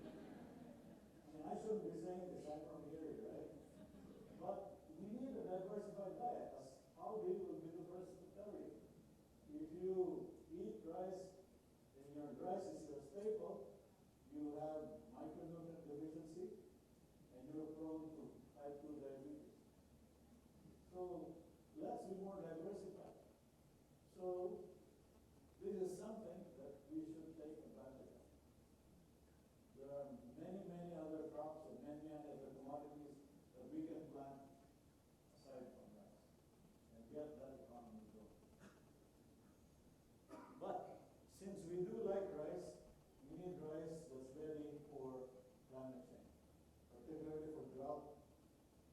[SPEAKER 12] I mean, I shouldn't be saying this, I'm from here, right? But we need a diversified diet. As Howdy will be the first to tell you. If you eat rice and your rice is your staple, you have micronutrient deficiency and you're prone to type 2 diabetes. So let's be more diversified. So this is something that we should take advantage of. There are many, many other crops and many, many other commodities that we can plant aside from rice and get that economy going. But since we do like rice, we need rice that's ready for climate change, particularly for drought,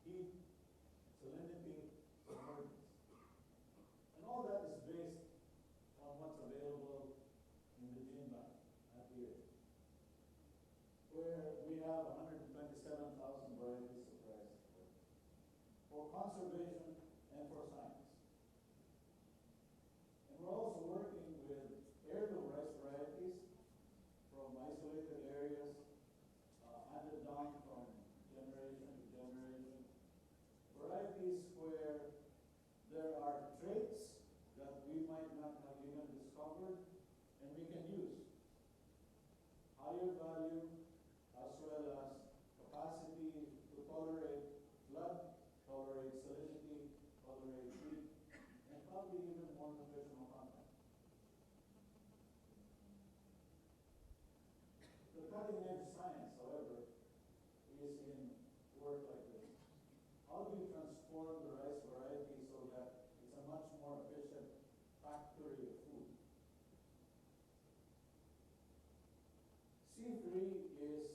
[SPEAKER 12] heat, salinity, submergence. And all that is based on what's available And we can use higher value as well as capacity to tolerate flood, tolerate salinity, tolerate heat, and probably even more nutritional content. The cutting edge science, however, is in work like this. How do you transform the rice variety so that it's a much more efficient factory of food? C3 is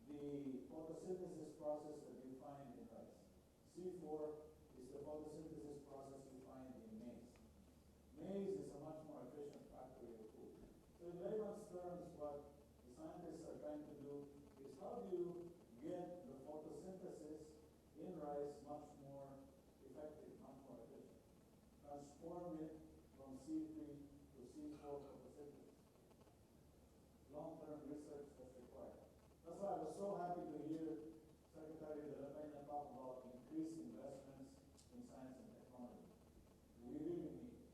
[SPEAKER 12] the photosynthesis process that you find in rice. C4 is the photosynthesis process you find in maize. Maize is a much more efficient factory of food. So in layman's terms, what the scientists are trying to do is how do you get the photosynthesis in rice much more effective, much more efficient. Transform it from C3 to C4 photosynthesis. Long-term research that's required. That's why I was so happy to hear Secretary De La Peña talk about increased investments in science and technology. We really need it.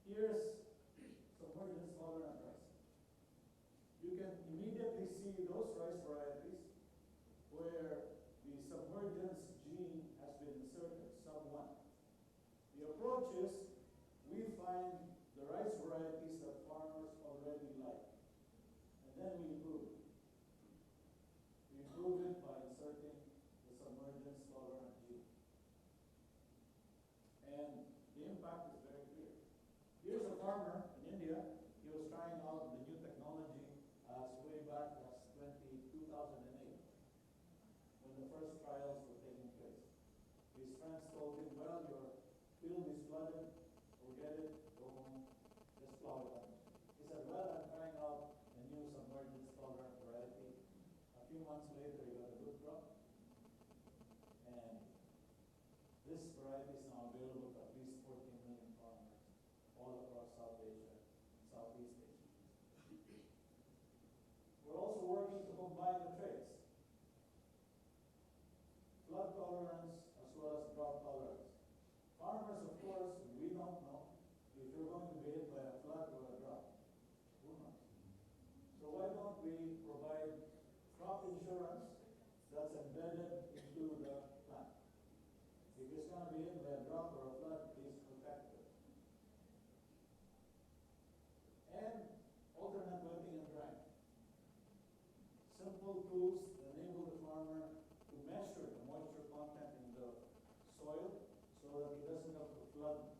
[SPEAKER 12] Here's submergence tolerant rice. You can immediately see those rice varieties where the submergence gene has been inserted, sub1. The approach is we find the rice varieties that farmers already like, and then we improve it. We improve it by inserting the submergence tolerant gene. And the impact is very clear. Here's a farmer in India. He was trying out the new technology as way back as 2008, when the first trials were taking place. His friends told him, well, your field is flooded, forget it, go home, just plow it out. He said, well, I'm trying out a new submergence tolerant variety. A few months later, he got a good crop. And this variety is now available to at least 14 million farmers all across South Asia and Southeast Asia. We're also working to combine the traits. Flood tolerance as well as drought tolerance. Farmers, of course, we don't know if you're going to be hit by a flood or a drought. Who knows? So why don't we provide crop insurance that's embedded into the plant? If it's going to be hit by a drought or a flood, it's protected. And alternate wetting and drying. Simple tools that enable the farmer to measure the moisture content in the soil so that he doesn't have to flood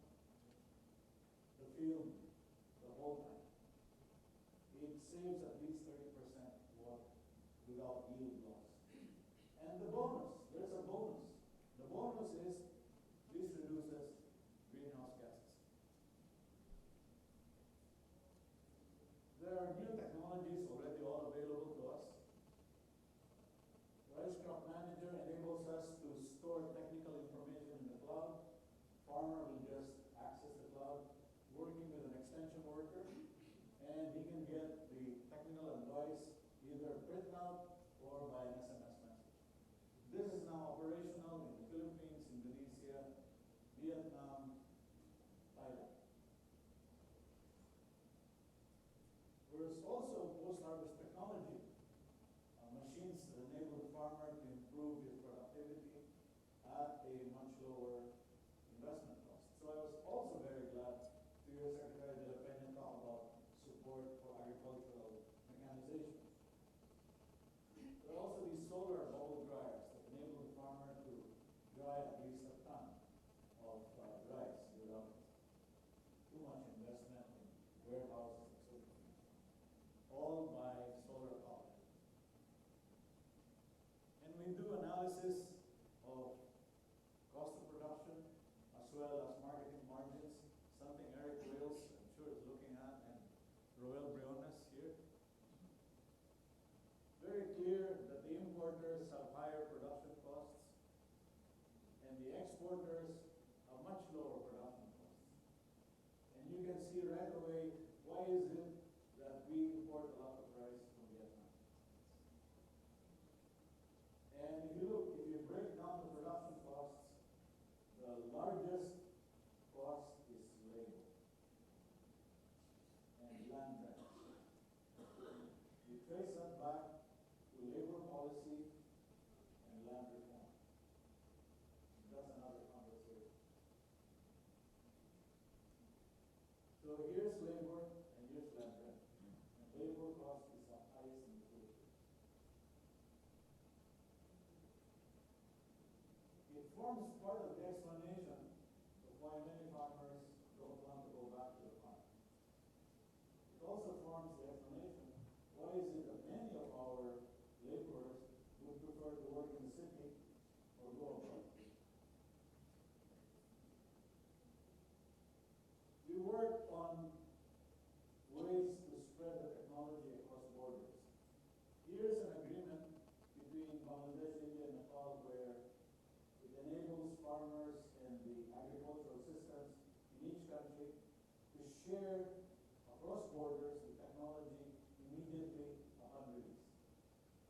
[SPEAKER 12] the field the whole time. It saves at least 30% water without yield loss. And the bonus, there's a bonus. The bonus is this reduces greenhouse gases. There are new technologies already all available to us. Rice Crop Manager enables us to store technical information in the cloud. Farmer will just access the cloud, working with an extension worker, and he can get the technical advice either printed out or by an SMS message. This is now operational in the Philippines, Indonesia, Vietnam, Thailand. There's also post-harvest technology, machines that enable the farmer to improve his productivity at a much lower investment cost. So I was also very glad to hear Secretary De La Peña talk about support for agricultural So here's labor and here's land rent. And labor cost is the highest in the Philippines. It forms part of the explanation of why many farmers don't want to go back to the farm. It also forms the explanation why is it that many of our laborers would prefer to work in the city or go abroad. We work on ways to spread the technology across borders. Here's an agreement between Bangladesh, India, and Nepal where it enables farmers and the agricultural systems in each country to share across borders the technology immediately upon release,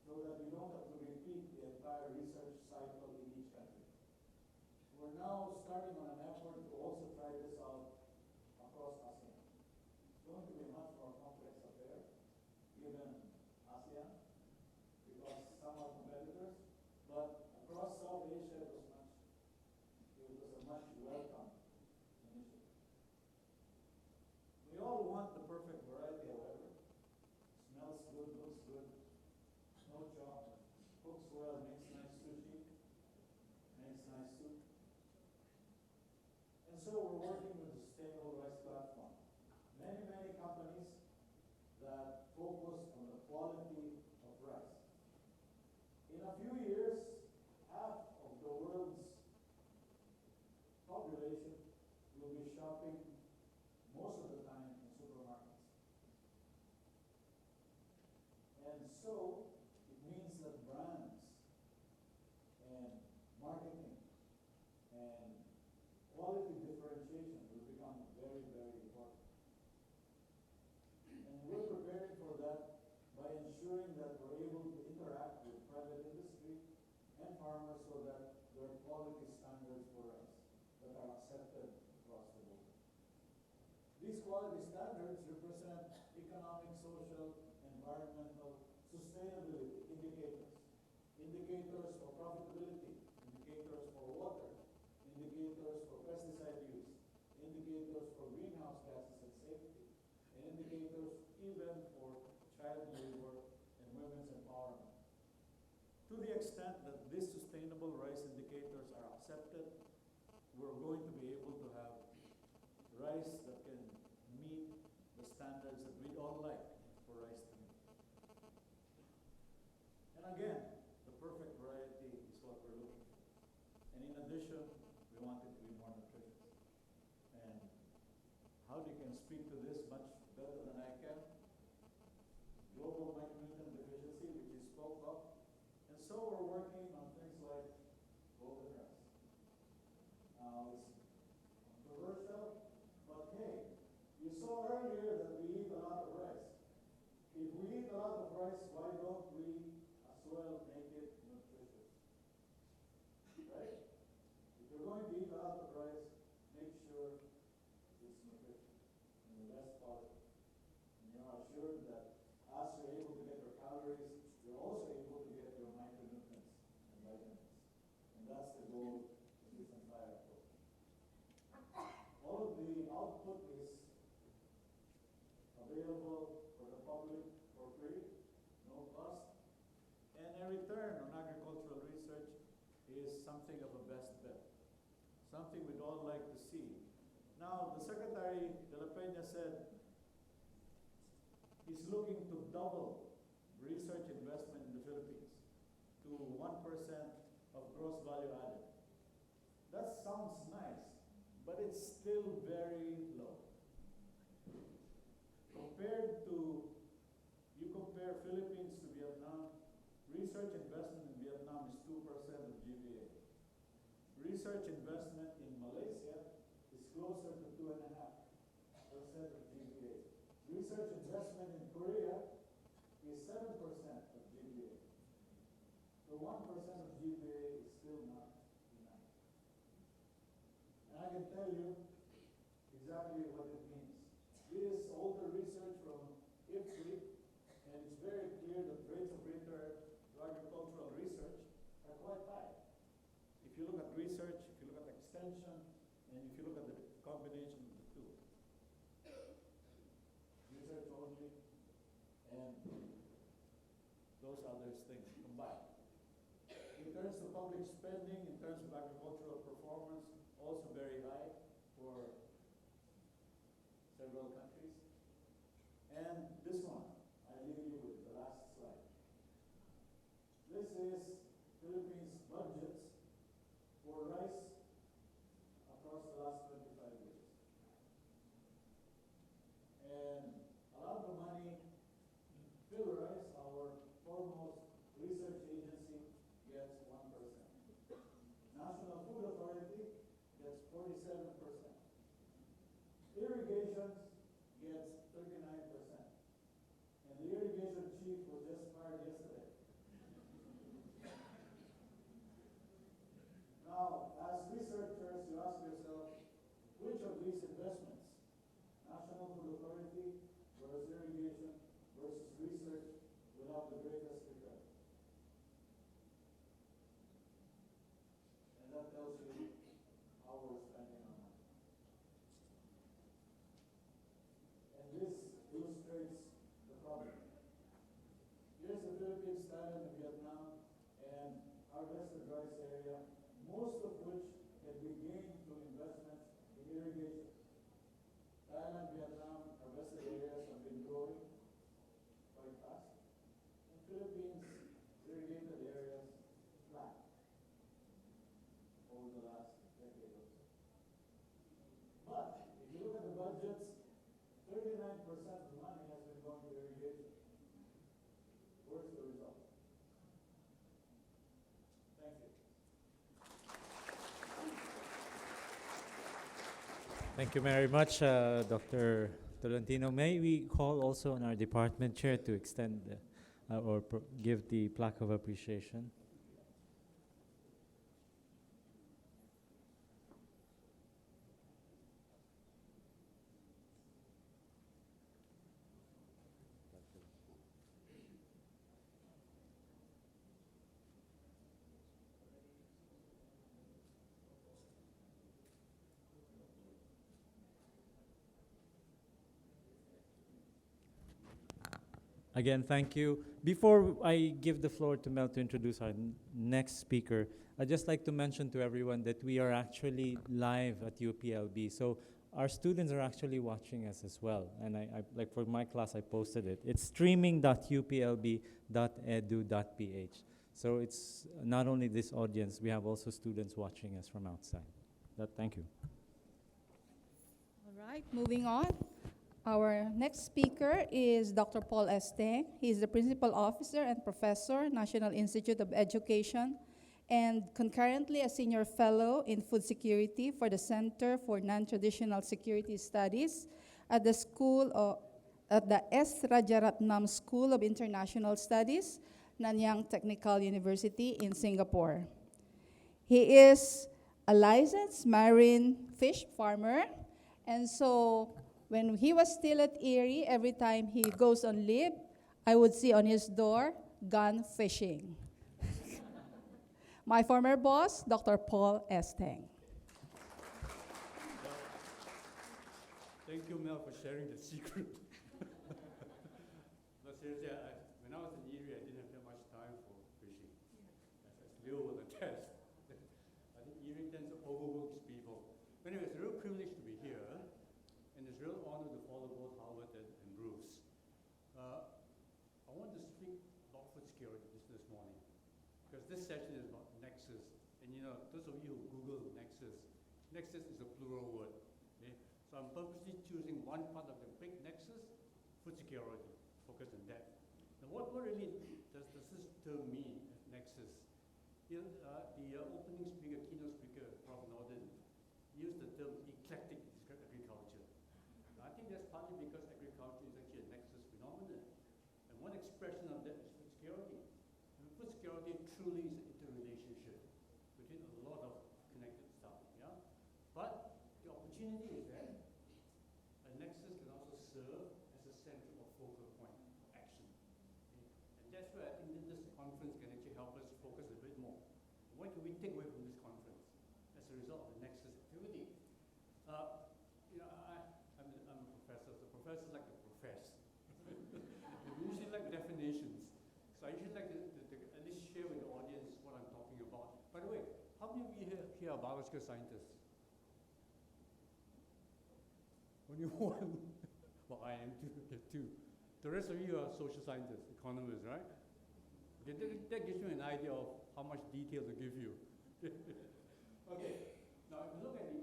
[SPEAKER 12] so that we don't have to repeat the entire research cycle in each country. We're now starting on an effort to also try this out across ASEAN. It's going to be a much more complex affair, given ASEAN, because some are competitors, but across South Asia it was a much welcome initiative. We all want the perfect variety, however. Smells good, looks good, no chop, cooks well, makes nice sushi, makes nice soup. And so we're working with the Sustainable Rice Platform. Many companies that focus on the quality of rice. In a few years, half of the world's population will be shopping most of the time in supermarkets. And so, it means that brands and marketing and quality differentiation will become very, very important. And we're preparing for that by ensuring that we're able to interact with private industry and farmers so that there are quality standards for rice that are accepted across the board. These quality standards represent economic, social, environmental, sustainability indicators. Indicators for profitability, indicators for water, indicators for pesticide use, indicators for greenhouse gases and safety, and indicators even for child labor and women's empowerment. To the extent that these sustainable rice indicators are accepted, we're going to be able to have rice that can meet the standards that we'd all like for rice to meet. And again, the perfect variety is what we're looking for. And in addition, we want it to be more nutritious. And Howdy can speak to this much better than I can. Global micronutrient deficiency, which he spoke of. And so we're working on things like golden rice. Now, it's controversial, but hey, you saw earlier that we eat a lot of rice. If we eat a lot of rice, why don't we as well make it nutritious? Right? If you're going to eat a lot of rice, make sure it's nutritious. And the best part, and you're assured that as you're able to get your calories, you're also able to get your micronutrients and vitamins. And that's the goal of this entire approach. All of the output is available for the public for free, no cost. And a return on agricultural research is something of a best bet, something we'd all like to see. Now, the Secretary de la Peña said he's looking to double research investment in the Philippines to 1% of gross value added. That sounds nice, but it's still very low. You compare Philippines to Vietnam, research investment in Vietnam is 2% of GVA. Research investment in Malaysia is closer to 2.5% of GVA. Research investment in Korea is 7% of GVA. So 1% of GVA is still not enough. And I can tell you exactly what it means. This is older research from IFPRI, and it's very clear that rates of return to agricultural research are quite high. If you look at research, if you look at extension, and if you look at the combination of the two. terms of public spending, in terms of agricultural performance, also very high for several countries. And this one, I leave you with the last slide. This is Philippines' budgets for rice across the last 25 years. And a lot of the money, Philrice, our foremost research agency, gets 1%. National Food Authority gets 47%. Irrigation gets 39%. And the irrigation chief was just fired yesterday. Now, as researchers, you ask yourself, which of these investments, National Food Authority versus irrigation versus research, will have the greatest return? And that tells you how we're spending our money. And this illustrates the problem. Here's the Philippines, Thailand, and Vietnam, and harvested rice area, most of which can be gained through investments in irrigation. Thailand, Vietnam, harvested areas have been growing quite fast. In Philippines, irrigated areas flat over the last decade or so. But if you look at the budgets, 39% of the money has been going to irrigation. Where's the result? Thank you.
[SPEAKER 1] Thank you very much, Dr. Tolentino. May we call also on our department chair to extend give the plaque of appreciation? Again, thank you. Before I give the floor to Mel to introduce our next speaker, I'd just like to mention to everyone that we are actually live at UPLB. So our students are actually watching us as well. And I like for my class, I posted it. It's streaming.uplb.edu.ph. So it's not only this audience, we have also students watching us from outside. Thank you.
[SPEAKER 3] All right, moving on. Our next speaker is Dr. Paul Esteng. He is the Principal Officer and Professor, National Institute of Education, and concurrently a Senior Fellow in Food Security for the Center for Non-Traditional Security Studies at the S. Rajaratnam School of International Studies, Nanyang Technical University in Singapore. He is a licensed marine fish farmer, and so when he was still at Erie, every time he goes on leave, I would see on his door, "Gun fishing." My former boss, Dr. Paul Esteng.
[SPEAKER 12] Thank you, Mel, for sharing the secret. No, seriously, when I was in Erie, I didn't have that much time for fishing. As Leo will attest. I think Erie tends to overwork people. But anyway, it's a real privilege to be here. And it's a real honor to follow both Howard and Bruce. I want to speak about food security this morning, because this session is about nexus. And you know, those of you who Google nexus is a plural word. Okay? So I'm purposely choosing one part of the big nexus, food security, focus on that. Now what really does this term mean, nexus? You know, the opening speaker, keynote speaker, Prof. Norden, used the term eclectic to describe agriculture. I think that's partly because agriculture is actually a nexus phenomenon. And one expression of that is food security. And food security truly is an interrelationship between a lot of connected stuff. Yeah? But the opportunity is that a nexus can also serve as a central or focal point of action. Okay? And that's where I think that this conference can actually help us focus a bit more. What can we take away from this conference as a result of the nexus activity? I'm a professor, so professors like to profess. They usually like definitions. So I usually like to at least share with the audience what I'm talking about. are biological scientists. Only one. Well, I am two. The rest of you are social scientists, economists, right? Okay, that gives you an idea of how much detail to give you. Okay, now if you look at the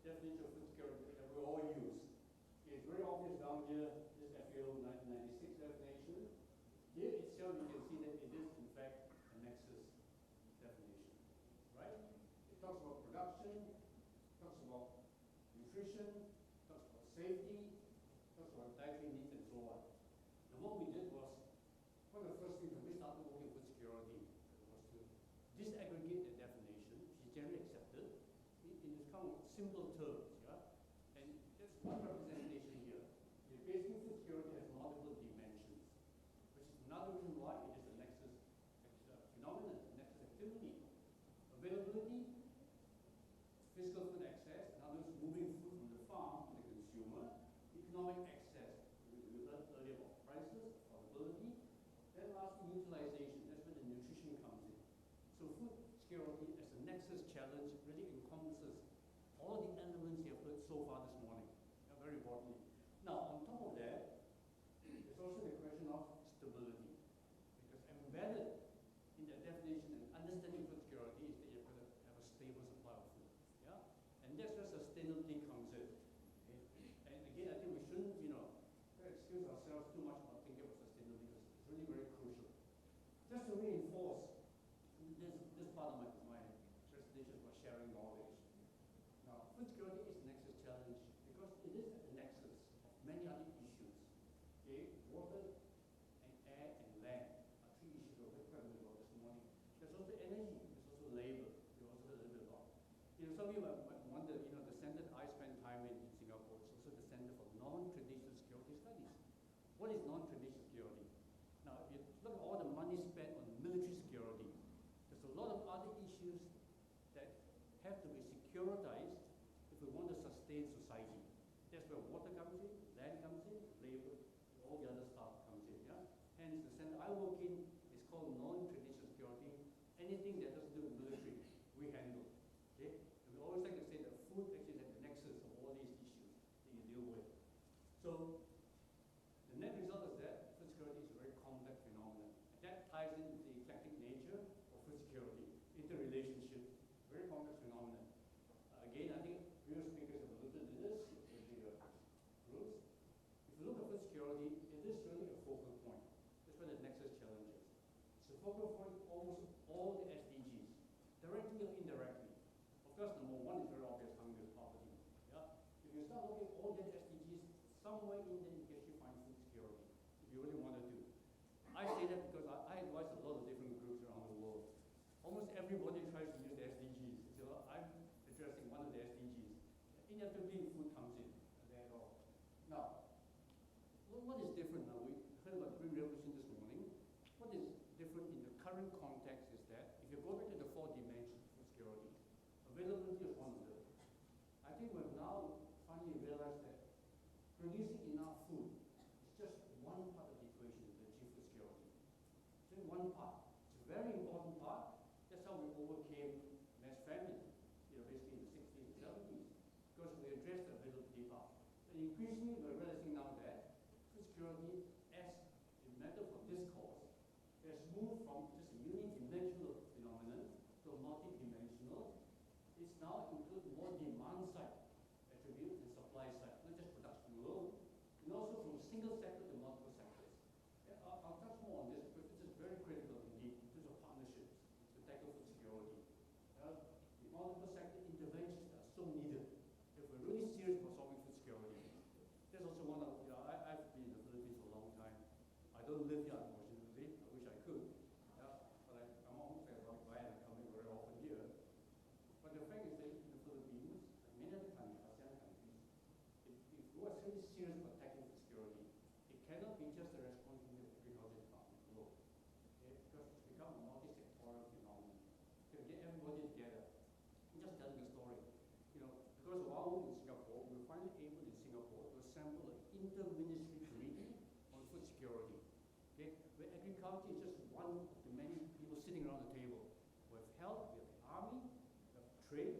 [SPEAKER 12] definition of food security that we all use, it's very obvious down here, this FAO 1996 definition. Here itself you can see that it is in fact a nexus definition, right? It talks about production, talks about nutrition, talks about safety, talks about dietary needs and so on. And what we did was, one of the first things when we started working with security was to disaggregate the definition, which is generally accepted, in this kind of simple terms, yeah? And there's one representation here. Basically, food security has multiple dimensions, which is another reason why it is a nexus phenomenon, a nexus activity. Availability, physical food access, in other words, moving food from the farm to the consumer. Economic access, we heard earlier about prices, affordability. Then lastly, utilization, that's where the nutrition comes in. So food security as a nexus challenge really encompasses all the elements you have heard so far this morning, very importantly. Now, on top of that, there's also the question of stability. Because embedded in that definition and understanding food security is that you've got to have a stable supply of food. Yeah? And that's where sustainability comes in. Okay? And again, I think we shouldn't, excuse ourselves too much about thinking about sustainability because it's really very crucial. Just to reinforce this part of my presentation about sharing knowledge. Now, food security is a nexus challenge because it is at the nexus of many other issues. Okay? Water and air and land are three issues we've heard quite a bit about this morning. There's also energy, there's also labor, we also heard a little bit about. Some of you might wonder, the center that I spend time in Singapore is also the Center for Non-Traditional Security Studies. What is non-traditional security? Now, if you look at all the money spent on military security, there's a lot of other issues that have to be securitized if we want to sustain society. That's where water comes in, land comes in, labor, all the other stuff comes in. Yeah? Hence, the center I work in is called non-traditional security. Anything that doesn't do with military, we handle. Okay? And we always like to say that food actually is at the nexus of all these issues that you deal with. So, the net result is that food security is a very complex phenomenon. And that ties in with the eclectic nature of food security, interrelationship, very complex phenomenon. Again, I think previous speakers have alluded to this with the groups. If you look at food security, it is really a focal point. That's where the nexus challenge is. It's a focal point of almost all the SDGs, directly or indirectly. Of course, number one is very obvious, hunger is poverty. Yeah? If you start looking at all the SDGs, somewhere in there you can actually find food security, if you really want to do. I say that because I advise a lot of different groups around the world. Almost everybody tries to use the SDGs. So I'm addressing one of the SDGs. Inevitably, food comes in there at all. Now, what is different now? We heard about the Green Revolution this morning. What is different in the current context is that if you go back to the 4 dimensions of food security, availability is one of them. I think we've now finally realized that producing enough food is just one part of the equation to achieve food security. Just one part. It's a very important part. That's how we overcame mass famine, basically in the 60s and 70s, because we addressed the availability part. But increasingly, we're realizing now that food security, as a matter for discourse, has moved from just a unidimensional phenomenon to a multidimensional. It's now include more demand side attributes and supply side, not just production alone, and also from single sector to multiple sectors. Yeah, I'll touch more on this because this is very critical indeed in terms of partnerships to tackle food security. The multiple sector interventions that are so needed if we're really serious about solving food security. There's also one of, I've been in the Philippines for a long time. I don't live here, unfortunately. I wish I could. Yeah, but I'm almost like right by and I come in very often here. But the fact is that in the Philippines, and many other countries, ASEAN countries, if we are really serious about tackling food security, it cannot be just the responsibility of the agriculture department alone. Okay? Because it's become a multi-sectoral phenomenon. To get everybody together. I'm just telling a story. Because of our work in Singapore, we were finally able in Singapore to assemble an inter-ministry committee on food security. Okay? Where agriculture is just one of the many people sitting around the table. We have health, we have the army, we have trade,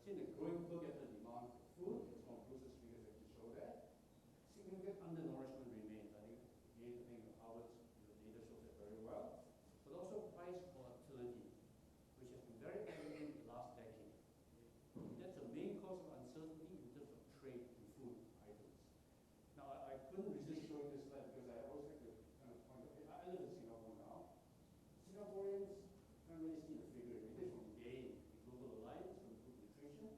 [SPEAKER 12] seen a growing per capita demand for food. It's one of Bruce's figures that show that. Significant undernourishment remains. I think Howard's data shows that very well. But also price volatility, which has been very evident in the last decade. That's the main cause of uncertainty in terms of trade in food items. Now, I couldn't resist showing this slide because I always like to kind of point out, I live in Singapore now. Singaporeans can't really see the figure. It is from GAIN, the Global Alliance on Food Nutrition.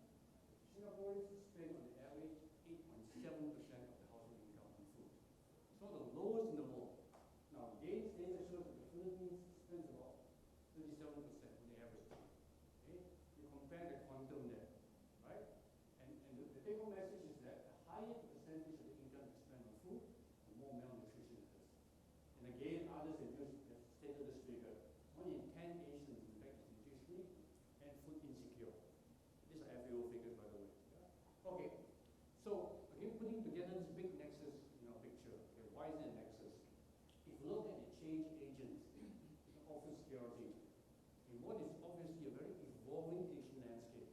[SPEAKER 12] Singaporeans spend on average 8.7% of the household income on food. It's one of the lowest in the world. Now, GAIN's data shows that the Philippines spends about 37% on the average. Okay? You compare the quantum there, right? And the take-home message is that the higher the percentage of the income you spend on food, the more malnutrition it is. And again, others have stated this figure. 1 in 10 Asians, in fact, is nutritionally and food insecure. These are FAO figures, by the way. Yeah? Okay, so again, putting together this big nexus, picture. Okay, why is it a nexus? If you look at the change agents of food security, in what is obviously a very evolving Asian landscape.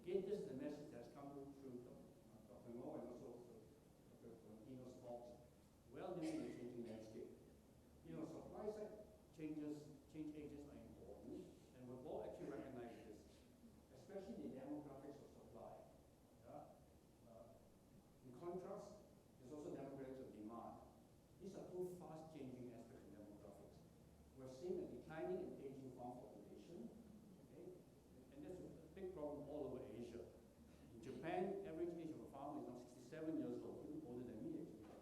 [SPEAKER 12] Again, this is the message that's come through Dr. Ngo and also Dr. Valentino's talks. Well, this is a changing landscape. Supply side change agents are important, and we've all actually recognized this, especially the demographics of supply. Yeah? In contrast, there's also demographics of demand. These are two fast-changing aspects of demographics. We're seeing a declining and aging farm population, okay? And that's a big problem all over Asia. In Japan, average age of a farmer is now 67 years old, even older than me actually.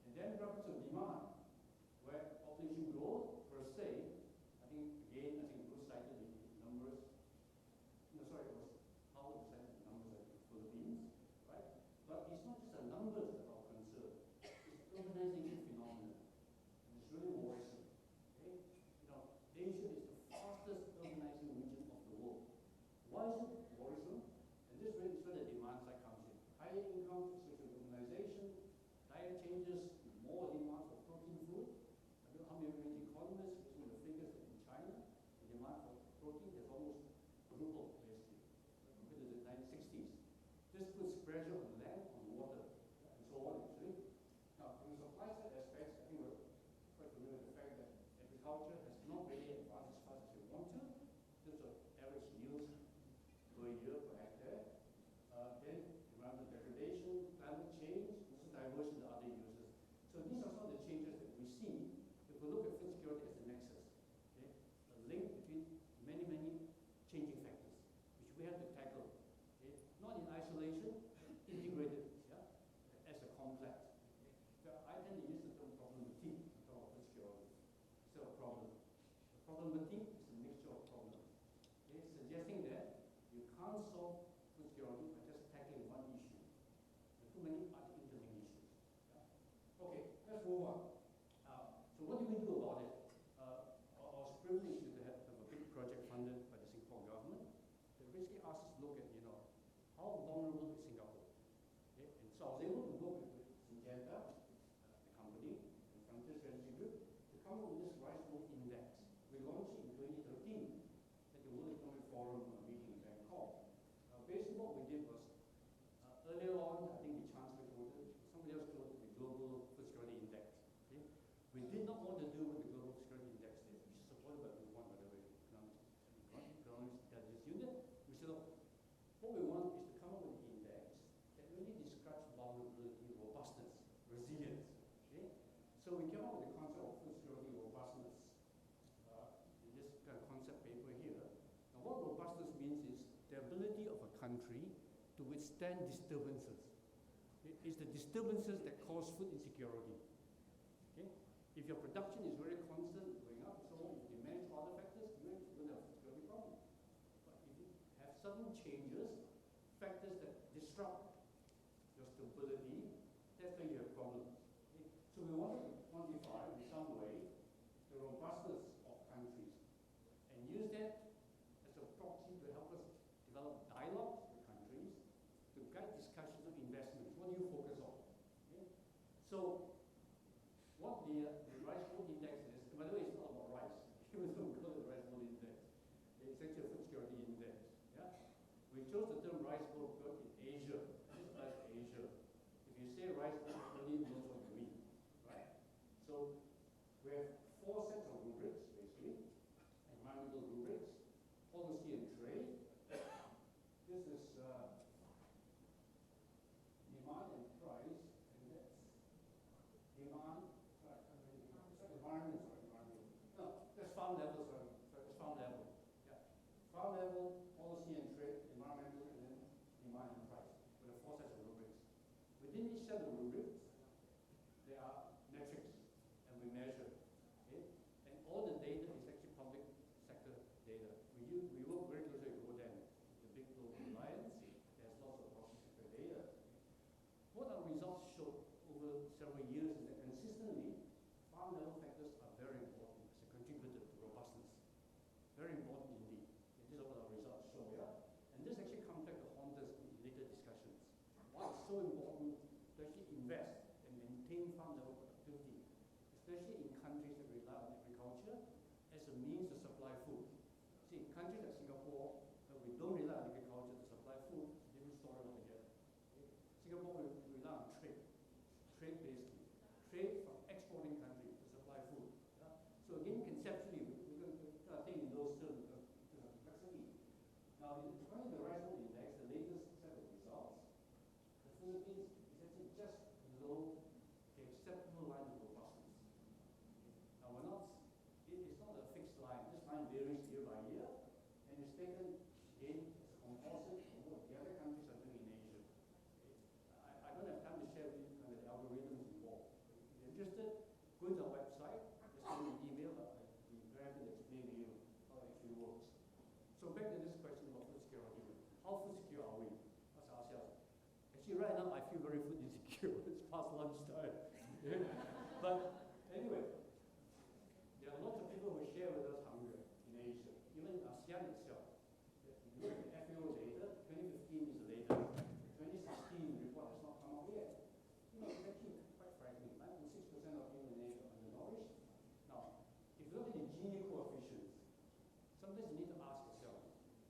[SPEAKER 12] And demographics of demand, where population growth per se, I think Bruce cited the numbers. No, sorry, it was Howard cited the numbers of the Philippines, right? But it's not just the numbers that are concerned. It's the urbanization phenomenon. And it's really worrisome. Okay? Asia is the fastest urbanizing region of the world. Why is it worrisome? And this really is where the demand side comes in. Higher income, social urbanization, diet changes, more demand for protein food. I don't know how many economists, based on the figures that in China, the demand for protein has almost quadrupled, basically, compared to the 1960s. This puts pressure on land, on water, and so on, actually. Now, from the supply side aspects, I think we're quite familiar with the fact that agriculture has not really advanced as fast as we want to, in terms of average yields per year per hectare. Then environmental degradation, climate change, also diversion to other uses. So these are some of the changes that we see if we look at food security as a nexus. Okay? A link between many, many changing factors, which we have to tackle. Okay? Not in isolation, integrated, yeah? As a complex. Okay? So I tend to use the term problematique to talk about food security. Instead of problem. The problematique is a mixture of problems. Okay? Suggesting that you can't solve food security by just tackling one issue. There are too many other interlinked issues. Yeah? Okay, let's move on. So what do we do about it? I was privileged to have a big project funded by the Singapore government that basically asks us to look at, how vulnerable is Singapore? Okay? And so I was able to work with Syngenta, the company, and Frontier Strategy Group, to come up with this Rice Bowl Index. We launched it in 2013 at the World Economic Forum meeting in Bangkok. Basically what we did was, earlier on, I think the Chancellor quoted, somebody else quoted the Global Food Security Index. Okay? We did not want to do what the Global Security Index did, which is supported by the one, by the way, Economics Intelligence Unit. We said, look, what we want is to come up with an index that really describes vulnerability, robustness, resilience. Okay? So we came up with the concept of food security robustness in this kind of concept paper here. Now what robustness means is the ability of a country to withstand disturbances. It's the disturbances that cause food insecurity. Okay? If your production is very constant, going up and so on, if you manage other factors, you're going to have a security problem. But if you have sudden changes, factors that disrupt your stability, that's when you have problems. Okay? So we wanted to quantify in some way the robustness of countries and use that as a proxy to help us develop dialogues with countries to guide discussions of investments. What do you focus on? Okay? So what the Rice Bowl Index is, by the way, it's not about rice, even though we call it the Rice Bowl Index. It's actually a food security index. Yeah? invest and maintain farm level productivity, especially in countries that rely on agriculture as a means to supply food. See, in countries like Singapore, where we don't rely on agriculture to supply food, it's a different story altogether. Okay? Singapore will rely on trade basically, trade from exporting countries to supply food. Yeah? So again, conceptually, we're going to think in those terms because of complexity. Now, according to the Rice Bowl Index, the latest set of results, the Philippines is actually just below the acceptable line of robustness. Now, we're not, it's not a fixed line. This line varies year by year, and it's taken, again, as a composite of what the other countries are doing in Asia. Okay? I don't have time to share with you kind of the algorithms involved. If you're interested, go to our website, just send me an email, I'll be very happy to explain to you how it actually works. So back to this question about food security. How food secure are we? Let's ask ourselves. Actually, right now, I feel very food insecure. It's past lunchtime. But anyway, there are lots of people who share with us hunger in Asia, even in ASEAN itself. If you look at the FAO data, 2015 is the latest. The 2016 report has not come out yet. You know, it's actually quite frightening. 96% of people in Asia are undernourished. Now, if you look at the Gini coefficients, sometimes you need to ask yourself,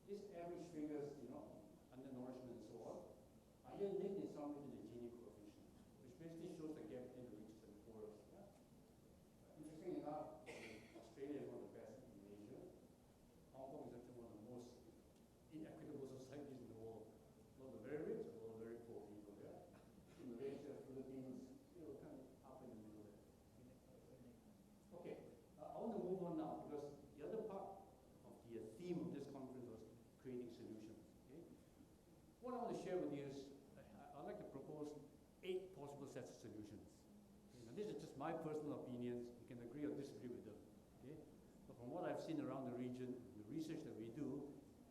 [SPEAKER 12] these average figures, you know, undernourishment and so on, are you linked in some way to the Gini coefficient, which basically shows the gap between the richest and the poorest. Yeah? Interesting enough, Australia is one of the best in Asia. Hong Kong is actually one of the most inequitable societies in the world. A lot of very rich, a lot of very poor people there. In Malaysia, Philippines, you know, kind of up in the middle there. Okay, I want to move on now because the other part of the theme of this conference was creating solutions. Okay? What I want to share with you is I'd like to propose 8 possible sets of solutions. Okay? Now, this is just my personal opinions. You can agree or disagree with them. Okay? But from what I've seen around the region, the research that we do,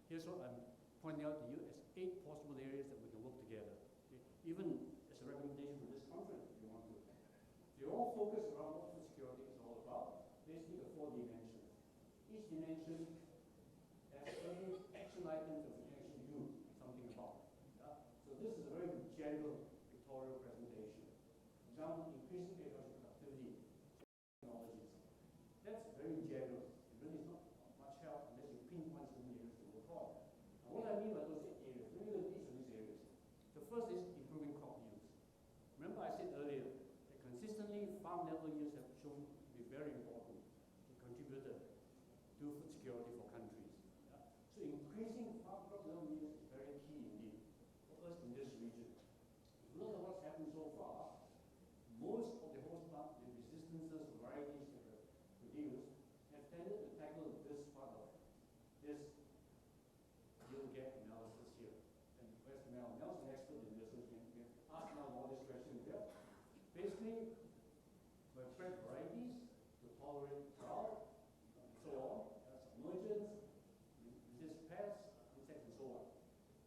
[SPEAKER 12] here's what I'm pointing out to you as 8 possible areas that we can work together. Okay? Even as a recommendation for this conference, if you want to. They all focus around what food security is all about, basically the 4 dimensions. Each dimension has certain action items that we can actually do something about. Yeah? So this is a very general pictorial presentation. For example, increasing agricultural productivity technologies. That's very general. It really is not much help unless you pinpoint certain areas to work on. Now, what I mean by those 8 areas, let me look at each of these areas. The first is improving crop yields. Remember I said earlier that consistently farm level yields have shown to be very important contributor to food security for countries. Yeah? So increasing farm crop level yields is very key indeed for us in this region. If you look at what's happened so far, most of the host plant resistances varieties that are produced have tended to tackle this part of this yield gap analysis here. And where's Mel? Mel's an expert in this, so you can ask Mel all these questions there. Basically, we have bred varieties to tolerate drought and so on, submergence, resist pests, insects, and so on.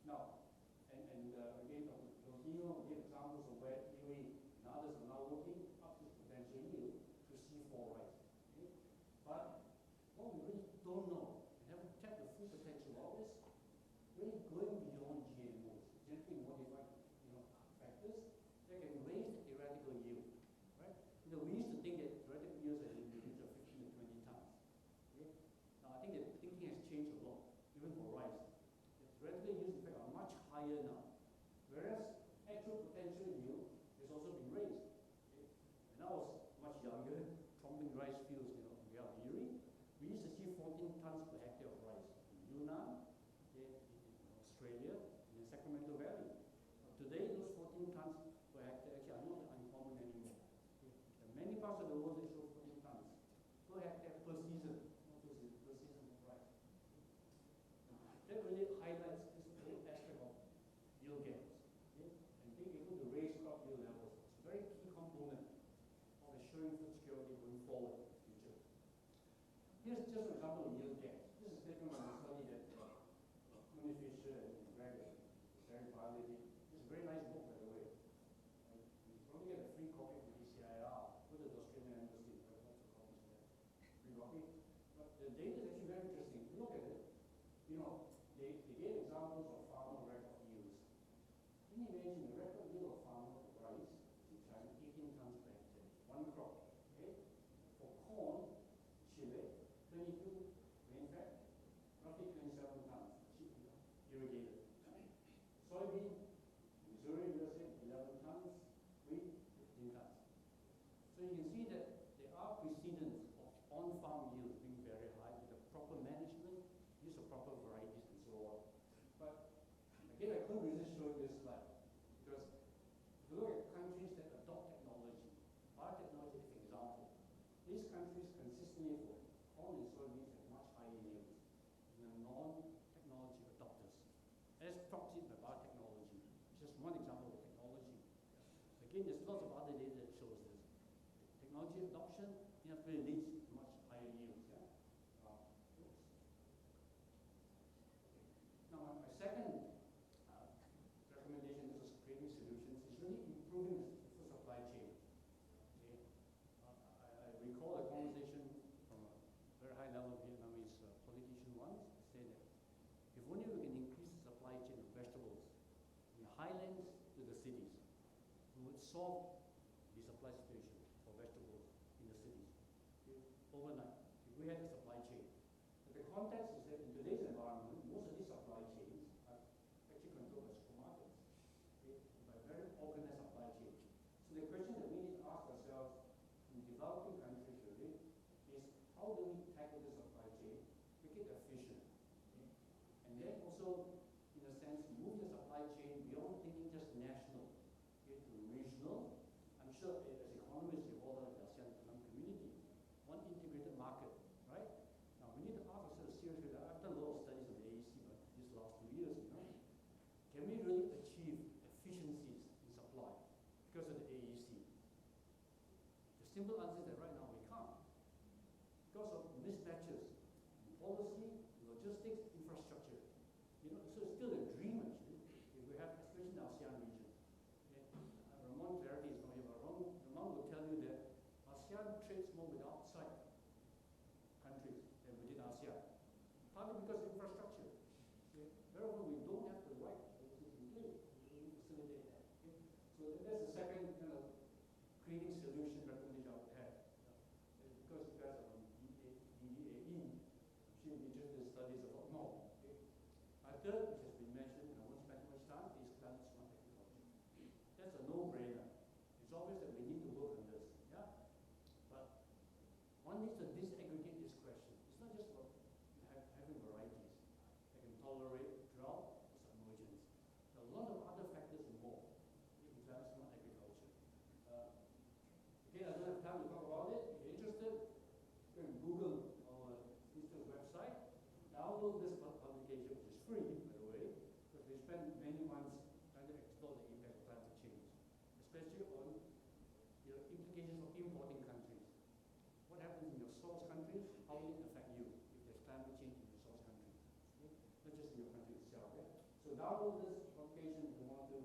[SPEAKER 12] Now, again, Rosino gave examples of where Kiwi and others are now looking up this potential yield to C4 rice. Okay? But what we really don't know, and haven't tapped the full potential of this, really going beyond GMOs, genetically modified factors that can raise the theoretical yield. Right? You know, we used to think that theoretical yields are in the range of 15 to 20 tons. Okay? Now, I think that thinking has changed a lot, even for rice. The theoretical yields, in fact, are much higher now. Whereas actual potential yield has also been raised. Okay? When I was much younger, tromping rice fields, in Erie, we used to see 14 tons per hectare of rice in Yunnan, okay, in Australia, and in Sacramento Valley. Today, those 14 tons per hectare actually are not uncommon anymore. Okay? There are many parts of the world that show 14 tons per hectare per season, not per season, per season of rice. That really highlights this whole aspect of yield gaps. Okay? And being able to raise crop yield levels is a very key component of assuring food security going forward in the future. Here's just an example of yield gaps. This is taken from a study that Cooney Fisher and Greg Barley. It's a very nice book, by the way. You probably get a free copy from ACIR. Go to the Australian Embassy. There are lots of copies there. Free copy. But the data is actually very interesting. If you look at it, they gave examples don't resist showing this slide because if you look at countries that adopt technology, biotechnology as an example, these countries consistently for corn and soybeans have much higher yields than the non-technology adopters, as proxied by biotechnology. It's just one example of technology. Again, there's lots of other data that shows this. Technology adoption inevitably leads to much higher yields. Yeah? Now, my second recommendation is creating solutions is really improving the supply chain. Okay? I recall a conversation from a very high level Vietnamese politician once say that if only we can increase the supply chain of vegetables from the highlands to the cities, we would solve the supply situation for vegetables in the cities. Okay? Overnight, if we had a supply chain. But the context is that in today's environment, most of these supply chains are actually controlled by supermarkets, okay? By very organized supply chains. So the question that we need to ask ourselves in developing countries really is how do we tackle the supply chain, make it efficient, okay? And then also, in a sense, move the supply chain beyond thinking just national, okay, to regional. I'm sure as economists, you've all heard of the ASEAN Economic Community, one integrated market, right? Now we need to ask ourselves seriously. I've done a lot of studies on the AEC, but these last 2 years, can we really achieve efficiencies in supply because of the AEC? The simple answer is that right now we can't. Because of mismatches in policy, logistics, infrastructure. So it's still a dream actually, if we have, especially in the ASEAN region. Okay? Ramon Clarity is not here, but Ramon will tell you that ASEAN trades more with outside countries than within ASEAN. Partly because of infrastructure. Okay? Very often we don't have the right policies in place to facilitate that. Okay? So that's the second kind of creating solution recommendation I would have. Because you guys are on DDAE, I'm sure you'll be interested in studies a lot more. Okay? My third, which has been mentioned, and I won't spend much time, is climate smart agriculture. That's a no-brainer. It's obvious that we need to work on this. Yeah? But one needs to disaggregate this question. It's not just about having varieties that can tolerate drought or submergence. There are a lot of other factors involved in climate smart agriculture. Again, I don't have time to talk about it. If you're interested, you can Google our institute's website. Download this publication, which is free, by the way, because we spent many months trying to explore the impact of climate change, especially on implications for importing countries. What happens in your source countries? How will it affect you if there's climate change in your source countries? Okay? Not just in your country itself. Yeah? So download this publication if you want to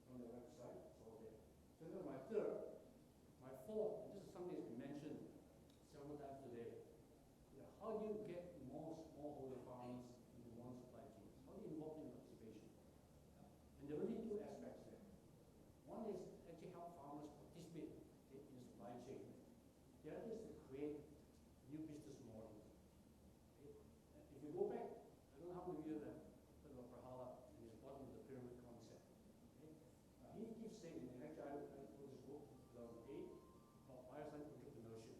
[SPEAKER 12] from the website. It's all there. So that's my third. My fourth, and this is something that's been mentioned several times today. How do you get more smallholder farmers into one supply chains? How do you involve them in participation? And there are really two aspects there. One is actually help farmers participate in the supply chain. The other is to create new business models. Okay? If you go back, I don't know how many of you have heard of Prahala and his bottom of the pyramid concept. Okay? He keeps saying, and actually I wrote this book in 2008 about bioscience entrepreneurship.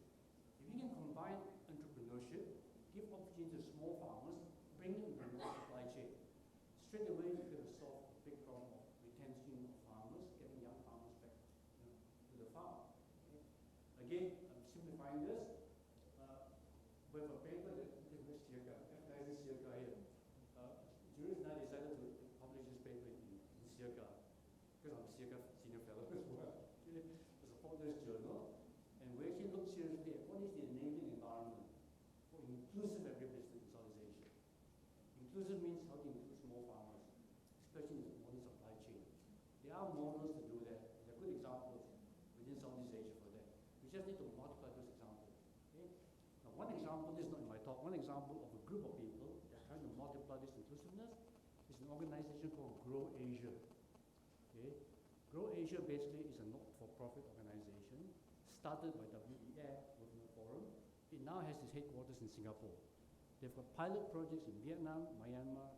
[SPEAKER 12] If you can combine entrepreneurship, give opportunity to small farmers, bring them into the supply chain, straight away you're going to solve a big problem of retention of farmers, getting young farmers back to the farm. Okay? Again, I'm simplifying this. We have a paper that is Circa, advertising Circa here. Juris and I decided to publish this paper in Circa, because I'm a Circa senior fellow as well. To support this journal. And we actually look seriously at what is the enabling environment for inclusive agribusiness in Southeast Asia. Inclusive means how to include small farmers, especially in the modern supply chain. There are models to do that. There are good examples within Southeast Asia for that. We just need to multiply those examples. Okay? Now, one example, this is not in my talk, one example of a group of people that are trying to multiply this inclusiveness is an organization called Grow Asia. Okay? Grow Asia basically is a not-for-profit organization started by WEF World Forum. It now has its headquarters in Singapore. They've got pilot projects in Vietnam, Myanmar,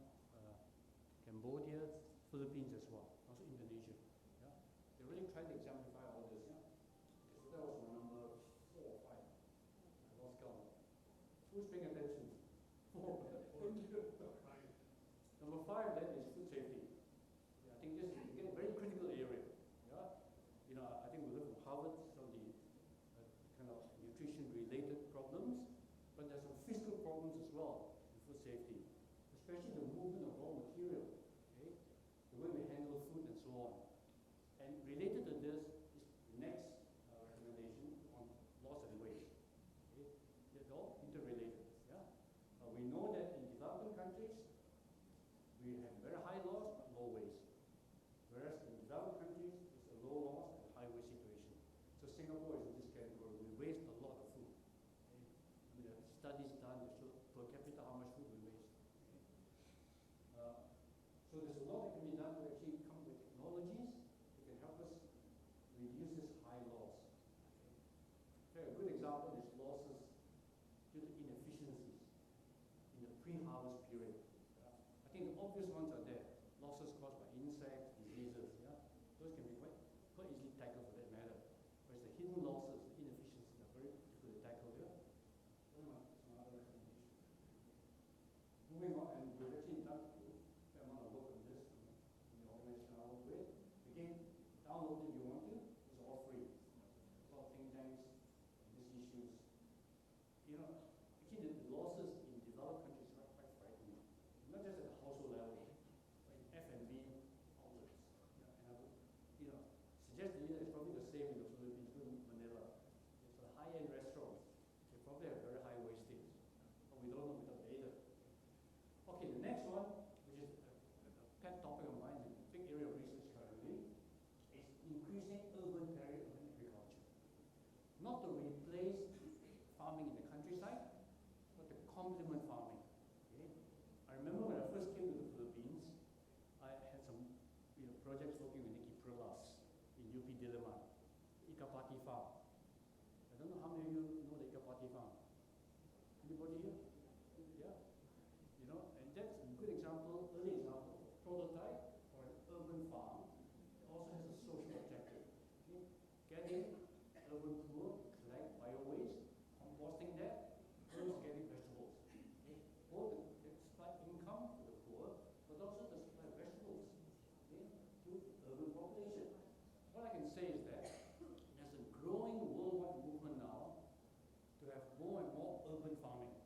[SPEAKER 12] Cambodia, Philippines as well, also Indonesia. Yeah? They're really trying to exemplify all this. Yeah? Okay, so that was my number 4 or 5. I lost count. Who's paying attention? 4. Number 5 then is food safety. think this is again a very critical area. Yeah, you know, I think we learned from Harvard some of the kind of nutrition-related problems, but there's some fiscal problems as well in food safety, especially the movement of raw material, okay, the way we handle food and so on. And related to this is the next recommendation on loss and waste. Okay, they're all interrelated. Yeah, we know that in developing countries we have very high loss but low waste, whereas in developed countries it's a low loss and high waste situation. So Singapore is in this category. We waste a lot of food. Okay? I mean, there are studies done that show per capita how much food we waste. Okay? So there's a lot that can be done to actually come with technologies that can help us reduce this high loss. Okay? A good example is losses due to inefficiencies in the pre-harvest period. I think the obvious ones are there. Losses caused by insects, diseases. Yeah, those can be quite easily tackled for that matter. Whereas the hidden losses, the inefficiencies, are very difficult to tackle. Yeah. Those are some other recommendations. Moving on, and we've actually done a fair amount of work on this in the organization I work with. Again, download it if you want to. It's all free. There's a lot of think tanks on these issues. You know, actually the losses in developed countries are quite frightening. Not just at the household level, but in F&B outlets. Yeah, and I would, you know, suggest to you that it's probably the same in the Philippines, including Manila. It's the high-end restaurants. They probably have very high wastage, but we don't know without data. Okay, the next one, which is a pet topic of mine, and a big area of research currently, is increasing urban peri-urban agriculture. Not to replace farming in the countryside, but to complement farming. Okay? I remember when I first came to the Philippines, I had some projects working with Nikki Perlas in UP Diliman, Ikapati Farm. I don't know how many of you know the Ikapati Farm. Anybody here? Yeah? You know, and that's a good example, early example, prototype for an urban farm. It also has a social objective. Okay? Getting urban poor, collect bio-waste, composting that, first getting vegetables. Okay? Both to supply income to the poor, but also to supply vegetables, okay, to urban population. What I can say is that there's a growing worldwide movement now to have more and more urban farming,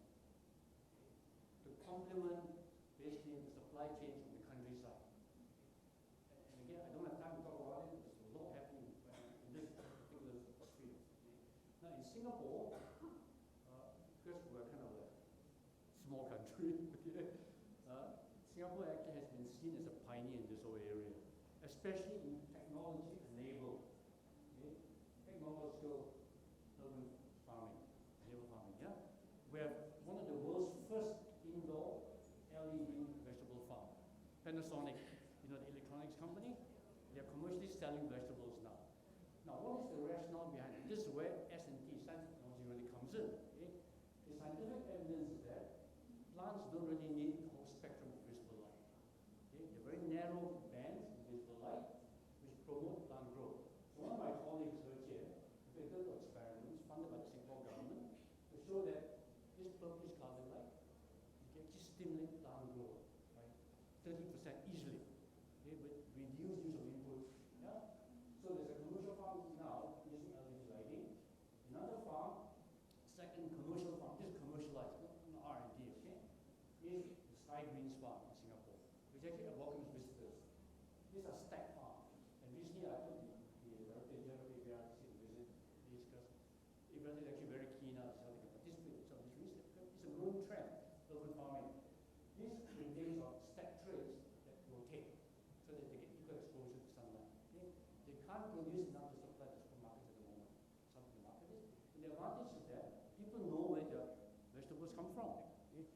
[SPEAKER 12] to complement basically the supply chains from the countryside. And again, I don't have time to talk about it, there's a lot happening in this particular field. Now in Singapore, because we're kind of a small country, okay, Singapore actually has been seen as a pioneer in this whole area, especially in technology-enabled, okay, technological urban farming, enable farming. Yeah, we have one of the world's first indoor LED vegetable farm, Panasonic, you know, the electronics company. They are commercially selling vegetables now. Now, what is the rationale behind it? This is where S&T, science and technology, really comes in. Okay? The scientific evidence is that plants don't really need the whole spectrum of visible light. Okay? They're very narrow bands of visible light which promote plant growth. So one of my colleagues here conducted experiments funded by the Singapore government to show that this purplish colored light can actually stimulate plant growth, right? 30% easily, okay, with reduced use of input. Yeah? So there's a commercial farm now using LED lighting. Another farm, second commercial farm, just commercialized, not R&D, okay, is the Sky Greens farm in Singapore, which actually welcomes visitors. These are stack farms. And recently I took the Director General of ABRC to visit these because ABRC is actually very keen now to how they can participate in some of these research. It's a growing trend, urban farming. This contains of stack trays that rotate so that they get equal exposure to sunlight. Okay? They can't produce enough to supply the supermarkets at the moment. Some of the market is. And the advantage is that people know where their vegetables come from. Okay?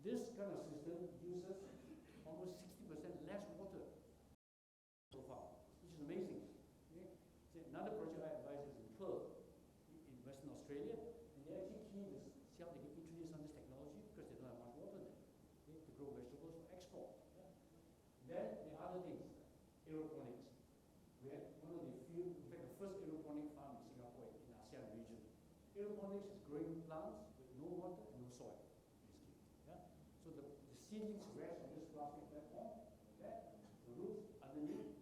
[SPEAKER 12] This kind of system uses almost 60% less water so far, which is amazing. Okay? So another project I advise is in Perth, in Western Australia, and they're actually keen to see how they can introduce some of this technology because they don't have much water there, okay, to grow vegetables for export. Yeah? Then the other things, aeroponics. We had one of the few, in fact, the first aeroponic farm in Singapore in the ASEAN region. Aeroponics is growing plants with no water and no soil, basically. Yeah? So the seedlings rest on this plastic platform, okay? The roots underneath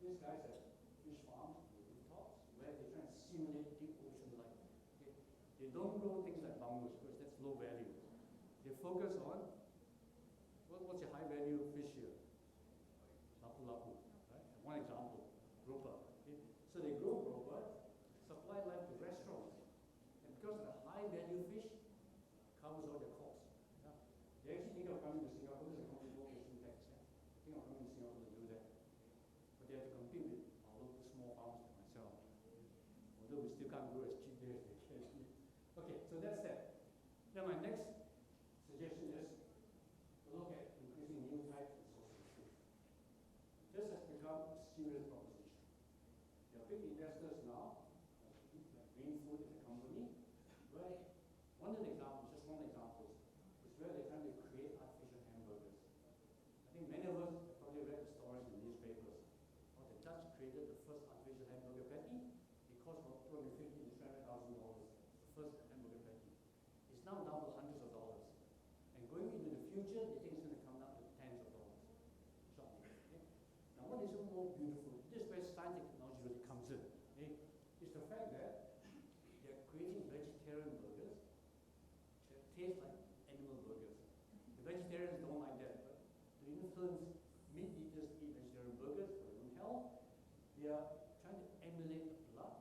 [SPEAKER 12] These guys have fish farms, rooftops, where they try and simulate deep ocean life. Okay? They don't grow things like bangus because that's low value. They focus on what's your high value fish here? Lapu-lapu, right? One example, grouper. Okay? So they grow grouper, supply life to restaurants. And because the high value fish covers all their costs. Yeah? They actually think of coming to Singapore. There's a company called Asian Tax. Yeah? Think of coming to Singapore to do that. But they have to compete with our local small farms like myself. Although we still can't grow as cheap there as they can. Okay, so that's that. Now my next suggestion is to look at increasing new types and sources of food. This has become a serious proposition. There are big investors now, like Green Food is a company, where one of the examples, just one example, is where they're trying to create artificial hamburgers. I think many of us have probably read the stories in the newspapers. How the Dutch created the first artificial hamburger patty. It cost about $250,000 to $300,000. The first hamburger patty. It's now down to hundreds of dollars. And going into the future, they think it's going to come down to tens of dollars. Shortly. Okay? Now, what is even more beautiful, this is where science and technology really comes in, okay, is the fact that they're creating vegetarian burgers that taste like animal burgers. The vegetarians don't like that, but to influence meat eaters to eat vegetarian burgers for their own health, they are trying to emulate the blood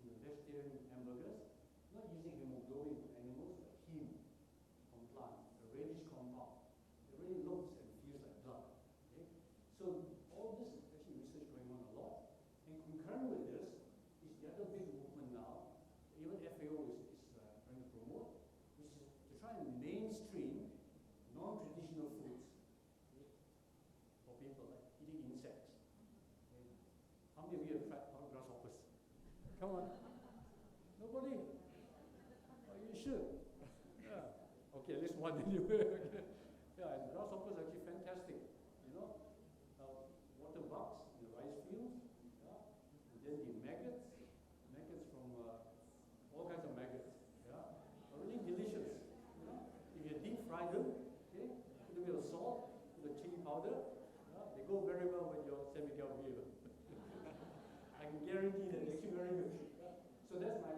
[SPEAKER 12] in the vegetarian hamburgers, not using hemoglobin from animals, but heme from plants, the reddish compound. It really looks and feels like blood. Okay? So all this is actually research going on a lot. And concurrent with this is the other big movement now, even FAO is trying to promote, which is to try and mainstream non-traditional foods, okay, for people, like eating insects. Okay? How many of you have tried grasshoppers? Come on. Nobody? Oh, you should. Yeah. Okay, at least one anyway. Yeah, and grasshoppers are actually fantastic. You know, water bugs in the rice fields. Yeah, and then the maggots from all kinds of maggots. Yeah, are really delicious. You know, if you deep fry them, okay, put a bit of salt, put a chili powder. Yeah, they go very well with your San Miguel beer. I can guarantee that they're actually very good. Yeah. So that's my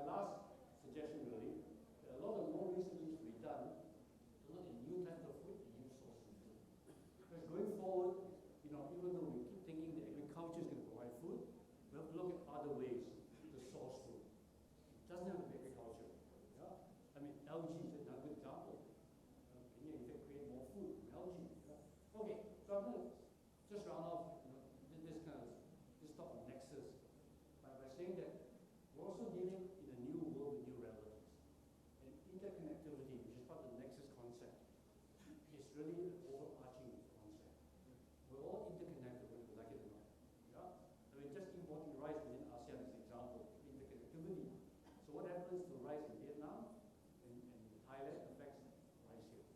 [SPEAKER 12] last suggestion really. A lot of more research needs to be done to look at new types of food and new sources of food. Because going forward, you know, even though we keep thinking that agriculture is going to provide food, we have to look at other ways to source food. It doesn't have to be agriculture. Yeah? I mean, algae is another good example. Can you in fact create more food from algae? Yeah? Okay, so I'm going to just round off, you know, this talk on nexus by saying that we're also dealing in a new world with new realities. And interconnectivity, which is part of the nexus concept, is really an overarching concept. We're all interconnected whether we like it or not. Yeah? I mean, just importing rice within ASEAN is an example of interconnectivity. So what happens to rice in Vietnam and Thailand affects rice here,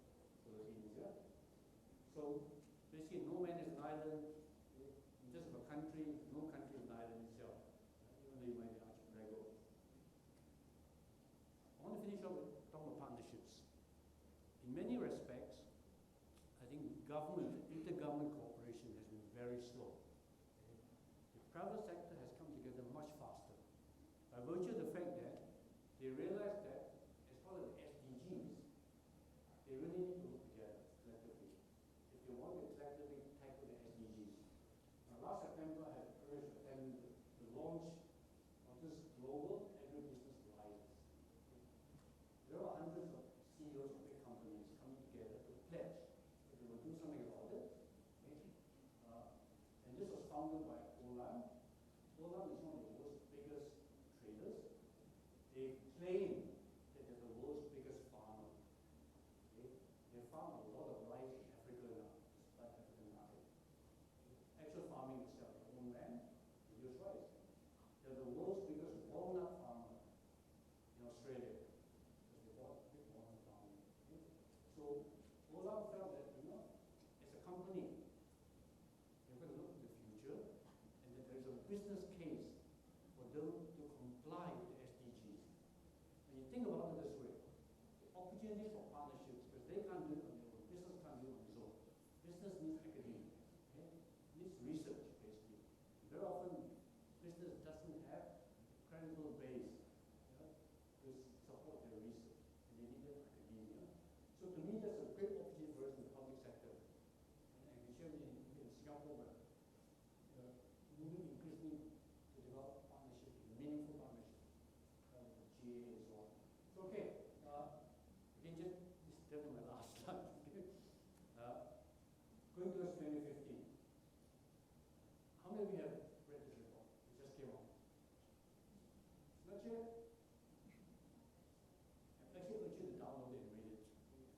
[SPEAKER 12] Philippines, yeah? So basically no man is an island. In just of a country, no country is an island itself, even though you might be archipelago. I want to finish up with talking about partnerships. In many respects, I think intergovernment cooperation has been very slow. Okay? The private sector has come together much faster by virtue of the fact that they realize that as part of the SDGs, they really need to work together collectively if they want to collectively tackle the SDGs. Now, last September, I had the privilege of attending the launch of this global agribusiness alliance. There are hundreds of CEOs of big companies coming together to pledge that they will do something about it. Okay? And this was founded by Olam. Olam is one of the world's biggest traders. They claim that they're the world's biggest farmer. Okay? They farm a lot of rice in Africa now, despite African market. Actual farming itself, their own land, they use rice. They're the world's biggest walnut farmer in Australia, because they bought big walnut farming. Okay? So Olam felt that, you know, as a company, they're going to look to the future, and that there is a business case for them to comply with the SDGs. And you think about it this way, the opportunities for partnerships, because they can't do it on their own, business can't do it on its own. Business needs academia, okay? Needs research, basically. very often business doesn't have credible base to support their research, and they need academia. So to me, that's a great opportunity for us in the public sector. And we share in Singapore, we're moving increasingly to develop partnerships, meaningful partnerships with GA and so on. So okay, again, just this is definitely my last slide. Going towards 2015, how many of you have read this report? It just came out. Not yet? I actually urge you to download it and read it.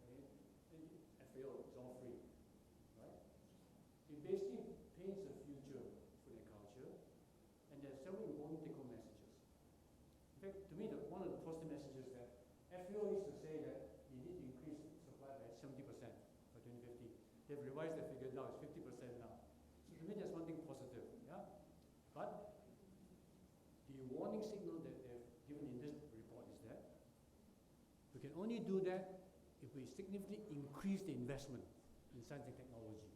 [SPEAKER 12] Okay? FAO, it's all free. Right? It basically paints a future for their culture, and there are several important take-home messages. In fact, to me, one of the positive messages that FAO used to say that you need to increase supply by 70% by 2050. They've revised their figure now, it's 50% now. So to me, that's one thing positive, yeah? But the warning signal that they've given in this report is that we can only do that if we significantly increase the investment in science and technology.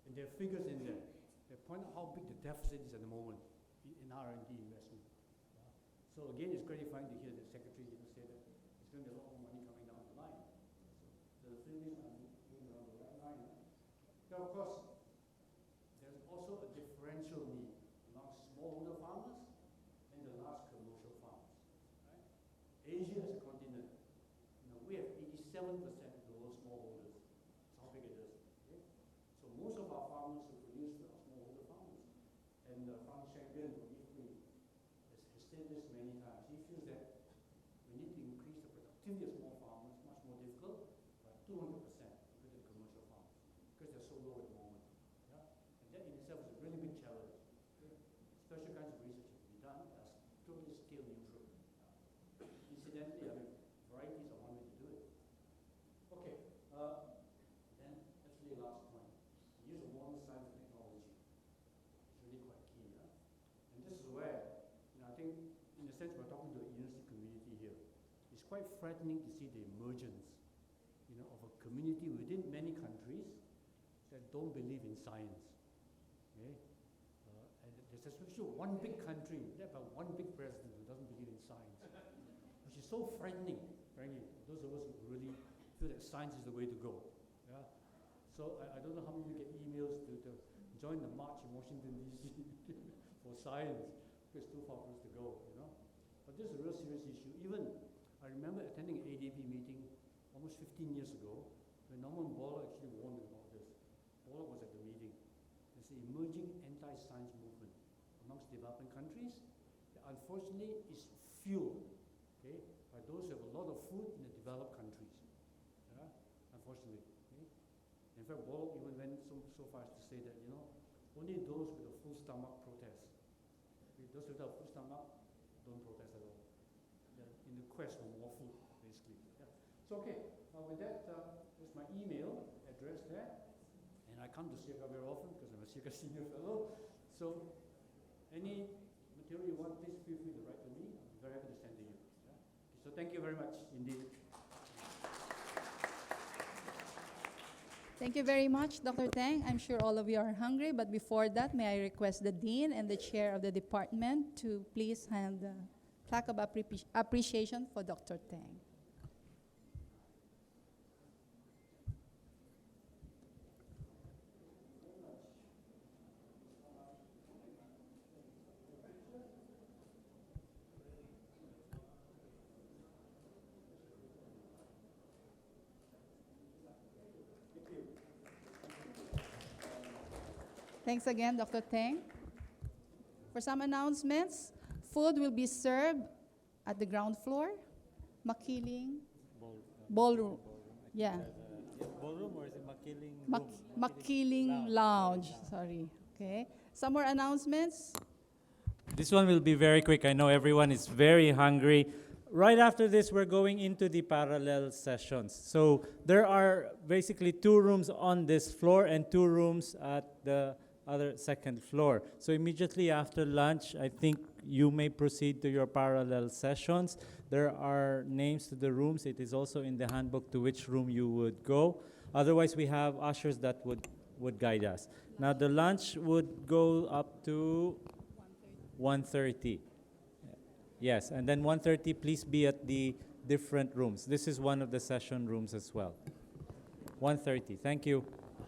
[SPEAKER 12] And there are figures in there that point out how big the deficit is at the moment in R&D investment. Yeah? So again, it's gratifying to hear the Secretary say that there's going to be a lot more money coming down the line. So the Philippines are moving around the right line. Now, of course, there's also a differential need among smallholder farmers and the large commercial farmers. Right? Asia as a continent, we have 87% of the world's smallholders. That's how big it is. Okay? So most of our farmers who produce are smallholder farmers. And Frank Champion from Italy has said this many times. He feels that we need to increase the productivity of small farmers, much more difficult, by 200% compared to the commercial farmers, because they're so low at the moment. Yeah? And that in itself is a really big challenge. Okay? Special kinds of research have to be done that are totally scale neutral. Incidentally, I mean, varieties are one way to do it. Okay, then that's really the last point. The use of modern science and technology is really quite key. Yeah? And this is where, I think, in a sense, we're talking to a university community here. It's quite frightening to see the emergence, of a community within many countries that don't believe in science. Okay? And there's especially one big country, led by one big president who doesn't believe in science, which is so frightening, frankly, those of us who really feel that science is the way to go. Yeah? So I don't know how many of you get emails to join the march in Washington, D.C. for science, because it's too far for us to go, But this is a real serious issue. Even, I remember attending an ADB meeting almost 15 years ago, when Norman Borlaug actually warned about this. Borlaug was at the meeting. There's an emerging anti-science movement amongst developing countries that unfortunately is fueled, okay, by those who have a lot of food in the developed countries. Yeah? Unfortunately. Okay? In fact, Borlaug even went so far as to say that, only those with a full stomach protest. Okay? Those without a full stomach don't protest at all. They're in the quest for more food, basically. Yeah. So, okay, with that, there's my email address there. And I come to CIRCA very often because I'm a CIRCA senior fellow. So, any material you want, please feel free to write to me. I'm very happy to send to you. Yeah? Okay, so, thank you very much indeed.
[SPEAKER 3] Thank you very much, Dr. Tang. I'm sure all of you are hungry, but before that, may I request the Dean and the Chair of the Department to please hand the plaque of appreciation for Dr. Tang. Thanks again, Dr. Tang. For some announcements, food will be served at the ground floor, Makiling Ballroom. Yeah.
[SPEAKER 1] Ballroom, or is it Makiling
[SPEAKER 3] Makiling Lounge. Sorry. Okay. Some more announcements.
[SPEAKER 1] This one will be very quick. I know everyone is very hungry. Right after this, we're going into the parallel sessions. So there are basically 2 rooms on this floor and 2 rooms at the other second floor. So immediately after lunch, I think you may proceed to your parallel sessions. There are names to the rooms. It is also in the handbook to which room you would go. Otherwise, we have ushers that would would guide us. Now, the lunch would go up to 1:30. Yes, and then 1:30, please be at the different rooms. This is one of the session rooms as well. 1:30, thank you.